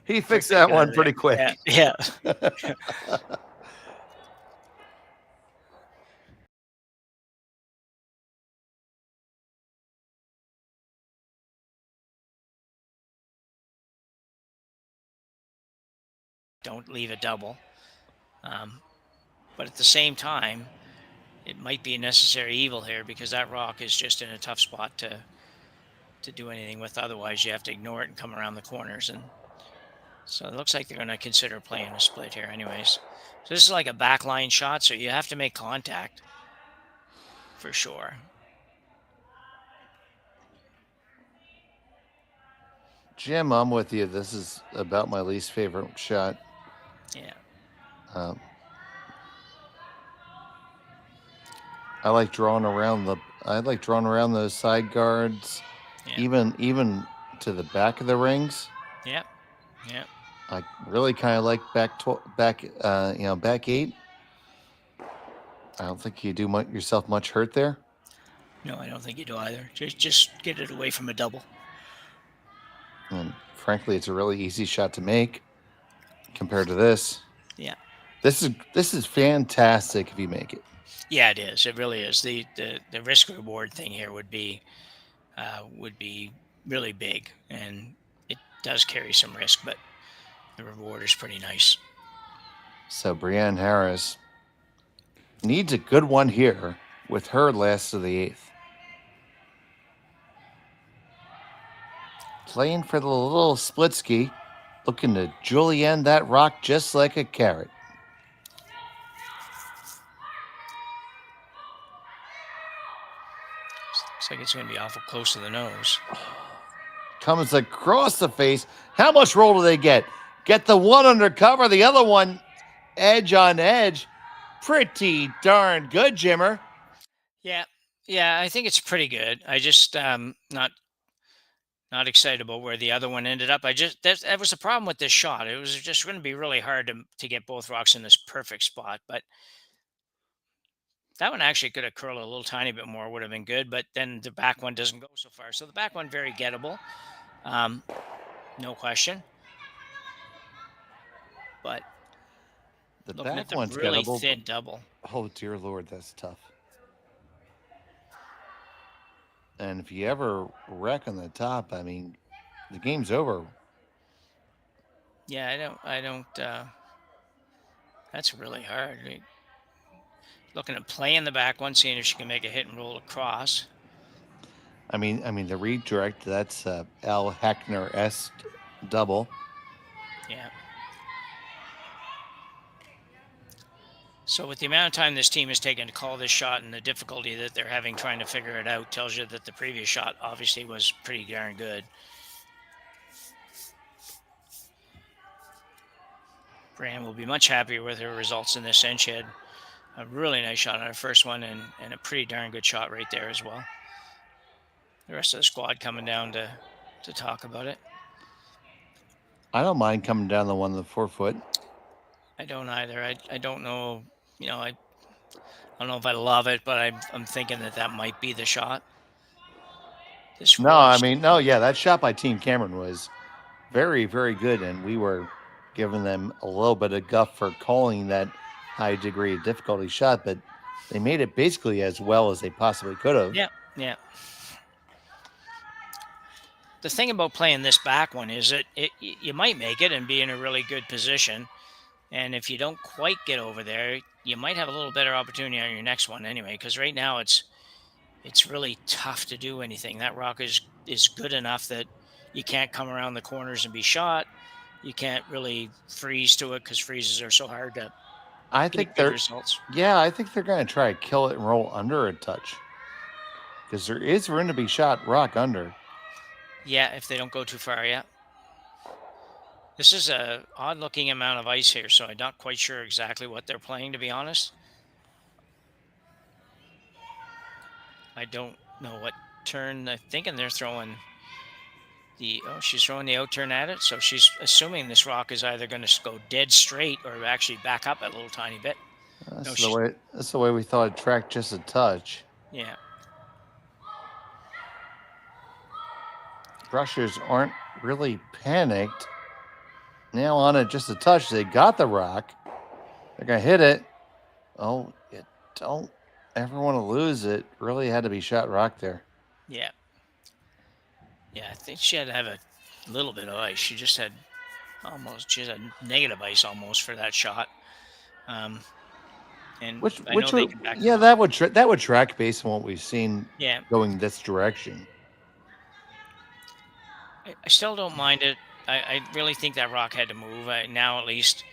He fixed that one pretty quick. Yeah. Don't leave a double. But at the same time, it might be a necessary evil here because that rock is just in a tough spot to do anything with. Otherwise, you have to ignore it and come around the corners. And so it looks like they're going to consider playing a split here anyways. So this is like a backline shot, so you have to make contact for sure. Jim, I'm with you. This is about my least favorite shot. Yeah. I like drawing around those side guards, even to the back of the rings. Yeah. I really kind of like back 8. I don't think you do yourself much hurt there. No, I don't think you do either. Just get it away from a double. And frankly, it's a really easy shot to make compared to this. Yeah. This is fantastic if you make it. Yeah, it is. It really is. The risk reward thing here would be really big, and it does carry some risk, but the reward is pretty nice. So Brienne Harris needs a good one here with her last of the 8th. Playing for the little Splitsky, looking to julienne that rock just like a carrot. Looks like it's going to be awful close to the nose. Comes across the face. How much roll do they get? Get the one undercover, the other one edge on edge. Pretty darn good, Jimmer. Yeah, I think it's pretty good. I just not excited about where the other one ended up. That was the problem with this shot. It was just going to be really hard to get both rocks in this perfect spot, but that one actually could have curled a little tiny bit more, would have been good, but then the back one doesn't go so far. So the back one, very gettable. No question. But the looking back at the one's really gettable. thin double. Oh, dear Lord, that's tough. And if you ever wreck on the top, I mean, the game's over. Yeah, I don't. That's really hard. Looking at playing the back one, seeing if she can make a hit and roll across. I mean, the redirect, that's Al Heckner-esque double. Yeah. So with the amount of time this team has taken to call this shot and the difficulty that they're having trying to figure it out tells you that the previous shot obviously was pretty darn good. Brian will be much happier with her results in this end. She had a really nice shot on her first one and a pretty darn good shot right there as well. The rest of the squad coming down to talk about it. I don't mind coming down the one of the 4-foot. I don't either. I don't know. I don't know if I love it, but I'm thinking that might be the shot. This No, I was- mean, no, yeah, that shot by Team Cameron was very, very good, and we were giving them a little bit of guff for calling that high degree of difficulty shot, but they made it basically as well as they possibly could have. Yeah, yeah. The thing about playing this back one is that you might make it and be in a really good position, and if you don't quite get over there, you might have a little better opportunity on your next one anyway. Because right now it's really tough to do anything. That rock is good enough that you can't come around the corners and be shot. You can't really freeze to it because freezes are so hard to I get think good they're, results. yeah, I think they're going to try to kill it and roll under a touch because there is room to be shot rock under. Yeah, if they don't go too far, yeah. This is a odd-looking amount of ice here, so I'm not quite sure exactly what they're playing, to be honest. I don't know what turn they're thinking. They're throwing she's throwing the out turn at it, so she's assuming this rock is either going to go dead straight or actually back up a little tiny bit. That's the way we thought it tracked just a touch. Yeah. Brushers aren't really panicked. Now on it just a touch. They got the rock. They're going to hit it. Oh, you don't ever want to lose it. Really had to be shot rock there. Yeah. Yeah, I think she had to have a little bit of ice. She just had she had negative ice almost for that shot. And that would track based on what we've seen going this direction. I still don't mind it. I really think that rock had to move. Now, at least,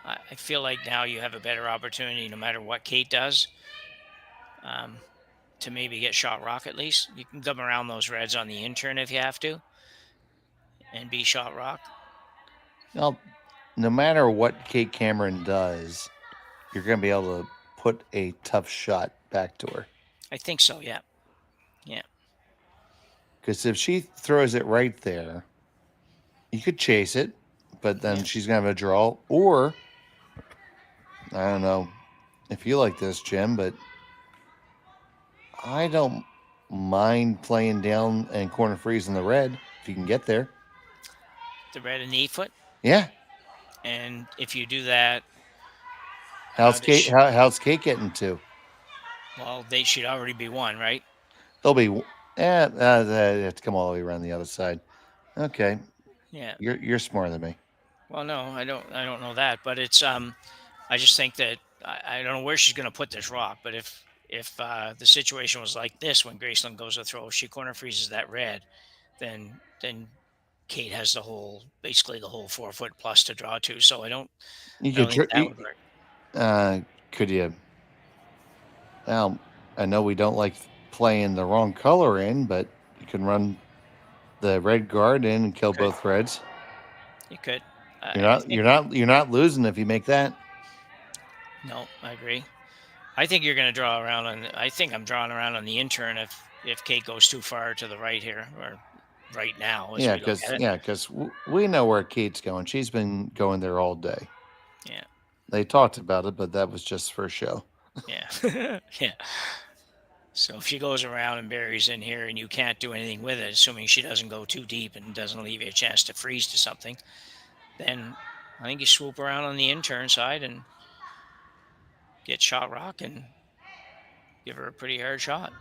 I feel like now you have a better opportunity, no matter what Kate does, to maybe get shot rock at least. You can come around those reds on the in-turn if you have to and be shot rock. Well, no matter what Kate Cameron does, you're going to be able to put a tough shot back to her. I think so, yeah. Yeah. Because if she throws it right there, you could chase it, but then she's going to have a draw. Or, I don't know if you like this, Jim, but I don't mind playing down and corner freezing the red if you can get there. The red and the foot? Yeah. And if you do that... How's Kate getting to? Well, they should already be one, right? They'll be... they have to come all the way around the other side. Okay. Yeah. You're smarter than me. Well, no, I don't know that, but it's I just think that I don't know where she's going to put this rock, but if the situation was like this when Gracelyn goes to throw, if she corner freezes that red, then Kate has basically the whole 4 foot plus to draw to. So I don't think that would work. Could you? Well, I know we don't like playing the wrong color in, but you can run the red guard in and kill both reds. You could. You're not losing if you make that. No, I agree. I think you're going to draw around I think I'm drawing around on the in-turn if Kate goes too far to the right here or right now. Yeah, because we know where Kate's going. She's been going there all day. Yeah. They talked about it, but that was just for show. Yeah. Yeah. So if she goes around and buries in here and you can't do anything with it, assuming she doesn't go too deep and doesn't leave you a chance to freeze to something, then I think you swoop around on the in-turn side and get shot rock and give her a pretty hard shot.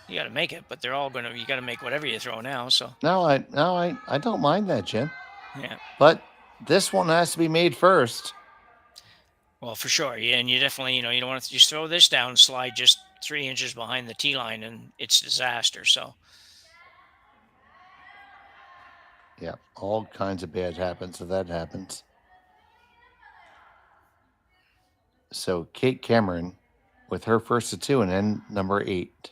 You got to make it, but you got to make whatever you throw now. So No, I don't mind that, Jim. Yeah. But this one has to be made first. Well, for sure. Yeah, and you definitely, you don't want to just throw this down and slide just 3 inches behind the tee line and it's disaster. So yeah, all kinds of bad happens if that happens. So Kate Cameron with her first of 2 and then number 8.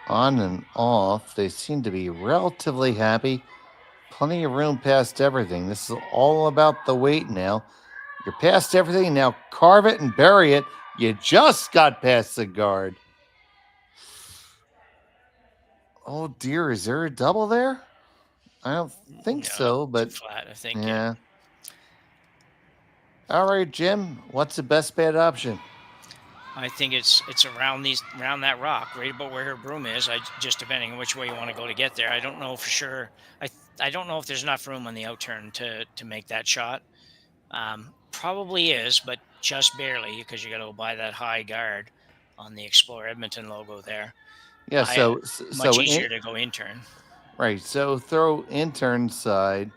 On and off, they seem to be relatively happy. Plenty of room past everything. This is all about the weight now. You're past everything. Now carve it and bury it. You just got past the guard. Oh dear, is there a double there? I don't think so, but too flat, I think. yeah. All right, Jim. What's the best bet option? I think it's around that rock, right about where her broom is. Just depending on which way you want to go to get there. I don't know for sure. I don't know if there's enough room on the out turn to make that shot. Probably is, but just barely, because you got to go by that high guard on the Explore Edmonton logo there. Yeah, Much easier to go in turn. Right. So throw intern side,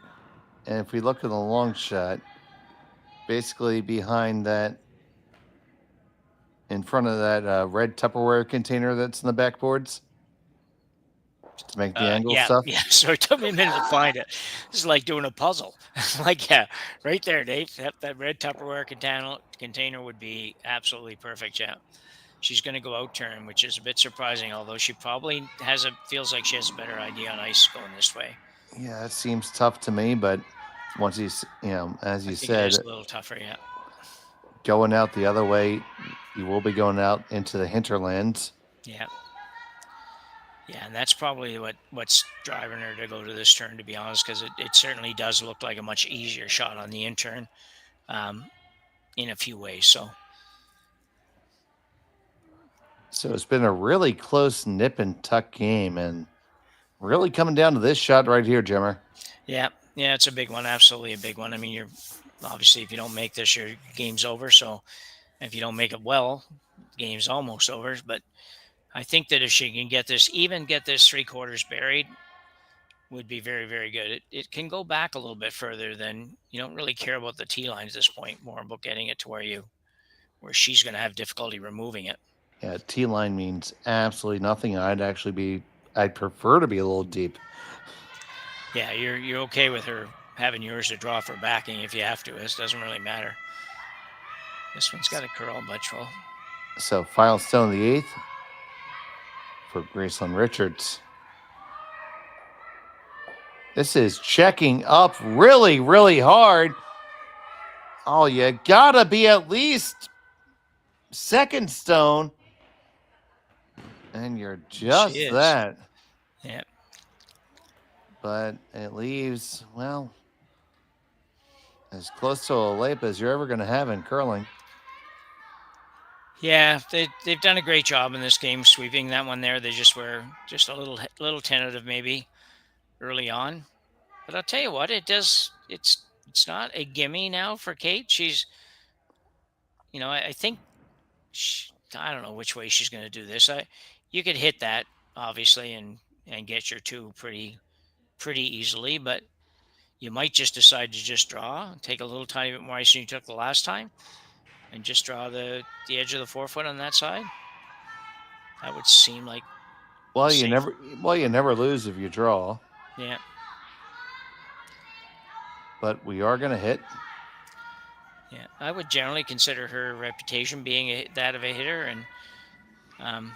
and if we look at the long shot, basically behind that, in front of that red Tupperware container that's in the backboards, to make the angle stuff. Yeah. So it took me a minute to find it. This is like doing a puzzle. Like, yeah, right there, Dave. That red Tupperware container would be absolutely perfect. Yeah. She's going to go out turn, which is a bit surprising, although she probably feels like she has a better idea on ice going this way. Yeah, it seems tough to me, but once as you said, it's a little tougher, yeah. Going out the other way, you will be going out into the hinterlands. Yeah. Yeah, and that's probably what's driving her to go to this turn, to be honest, because it certainly does look like a much easier shot on the in turn in a few ways. So it's been a really close nip and tuck game, and really coming down to this shot right here, Jimmer. Yeah, it's a big one, absolutely a big one. I mean, you're obviously, if you don't make this, your game's over. So if you don't make it well, game's almost over. But I think that if she can get this 3/4 buried, would be very, very good. It can go back a little bit further than, you don't really care about the tee line at this point, more about getting it to where she's going to have difficulty removing it. Yeah, tee line means absolutely nothing. I'd prefer to be a little deep. Yeah, you're okay with her having yours to draw for backing if you have to. This doesn't really matter. This one's got a curl, but roll. So final stone of the 8th for Gracelyn Richards. This is checking up really, really hard. Oh, you gotta be at least second stone. And you're just that. Yeah. But it leaves, well, as close to a layup as you're ever going to have in curling. Yeah, they've done a great job in this game sweeping that one there. They just were just a little tentative maybe early on. But I'll tell you what, it's not a gimme now for Kate. She's, I think, I don't know which way she's going to do this. You could hit that, obviously, and get your 2 pretty easily, but you might just decide to just draw, take a little tiny bit more ice than you took the last time, and just draw the edge of the 4-foot on that side. That would seem like you never lose if you draw. Yeah. But we are going to hit. Yeah, I would generally consider her reputation being that of a hitter, and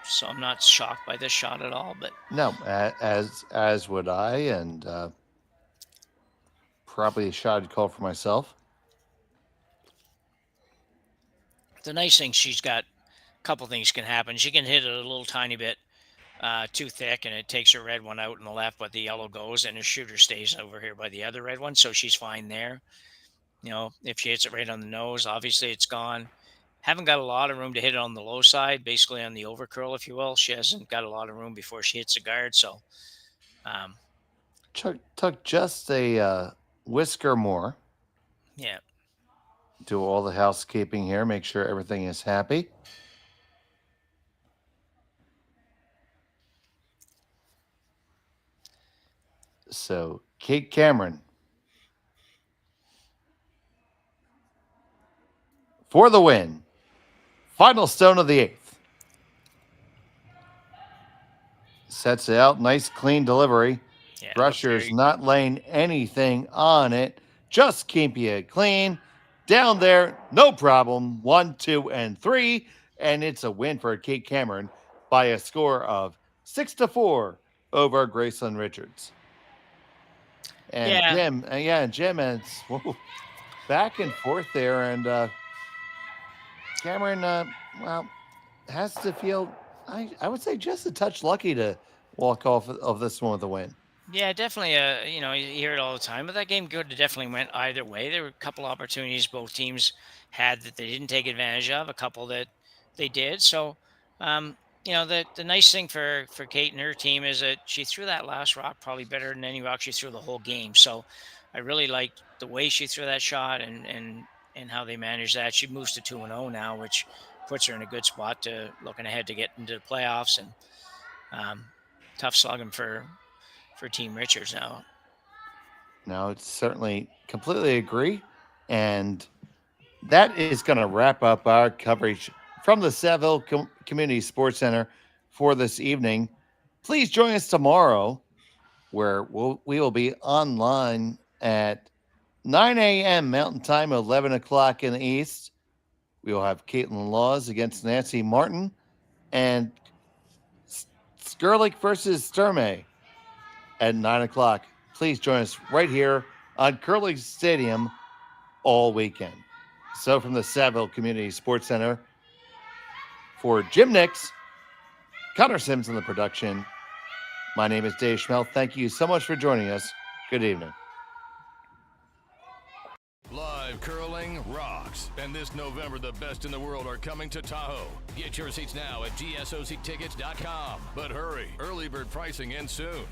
so I'm not shocked by this shot at all. But no, as would I, and probably a shot I'd call for myself. The nice thing, she's got a couple things can happen. She can hit it a little tiny bit too thick, and it takes her red one out in the left, but the yellow goes, and her shooter stays over here by the other red one, so she's fine there. If she hits it right on the nose, obviously it's gone. Haven't got a lot of room to hit it on the low side, basically on the over curl, if you will. She hasn't got a lot of room before she hits the guard, so. Tuck just a whisker more. Yeah. Do all the housekeeping here, make sure everything is happy. So, Kate Cameron for the win. Final stone of the 8th. Sets it out. Nice, clean delivery. Yeah, Brusher's not laying anything on it. Just keeping it clean. Down there, no problem. 1, 2, and 3. And it's a win for Kate Cameron by a score of 6-4 over Gracelyn Richards. And Jim, and it's back and forth there. And Cameron, has to feel I would say just a touch lucky to walk off of this one with a win. Yeah, definitely. You hear it all the time, but that game could have definitely went either way. There were a couple opportunities both teams had that they didn't take advantage of, a couple that they did. So, the nice thing for Kate and her team is that she threw that last rock probably better than any rock she threw the whole game. So, I really liked the way she threw that shot and how they managed that. She moves to 2-0 now, which puts her in a good spot to looking ahead to get into the playoffs, and tough slugging for Team Richards now. No, it's certainly completely agree. And that is going to wrap up our coverage from the Saville Community Sports Center for this evening. Please join us tomorrow, where we will be online at 9 a.m. Mountain Time, 11 o'clock in the East. We will have Caitlin Laws against Nancy Martin and Skurlik versus Sturmey at 9 o'clock. Please join us right here on Curling Stadium all weekend. So from the Saville Community Sports Center, for Jim Nix, Connor Sims in the production, my name is Dave Schmel. Thank you so much for joining us. Good evening. Live curling rocks. And this November, the best in the world are coming to Tahoe. Get your seats now at gsoctickets.com. But hurry, early bird pricing ends soon.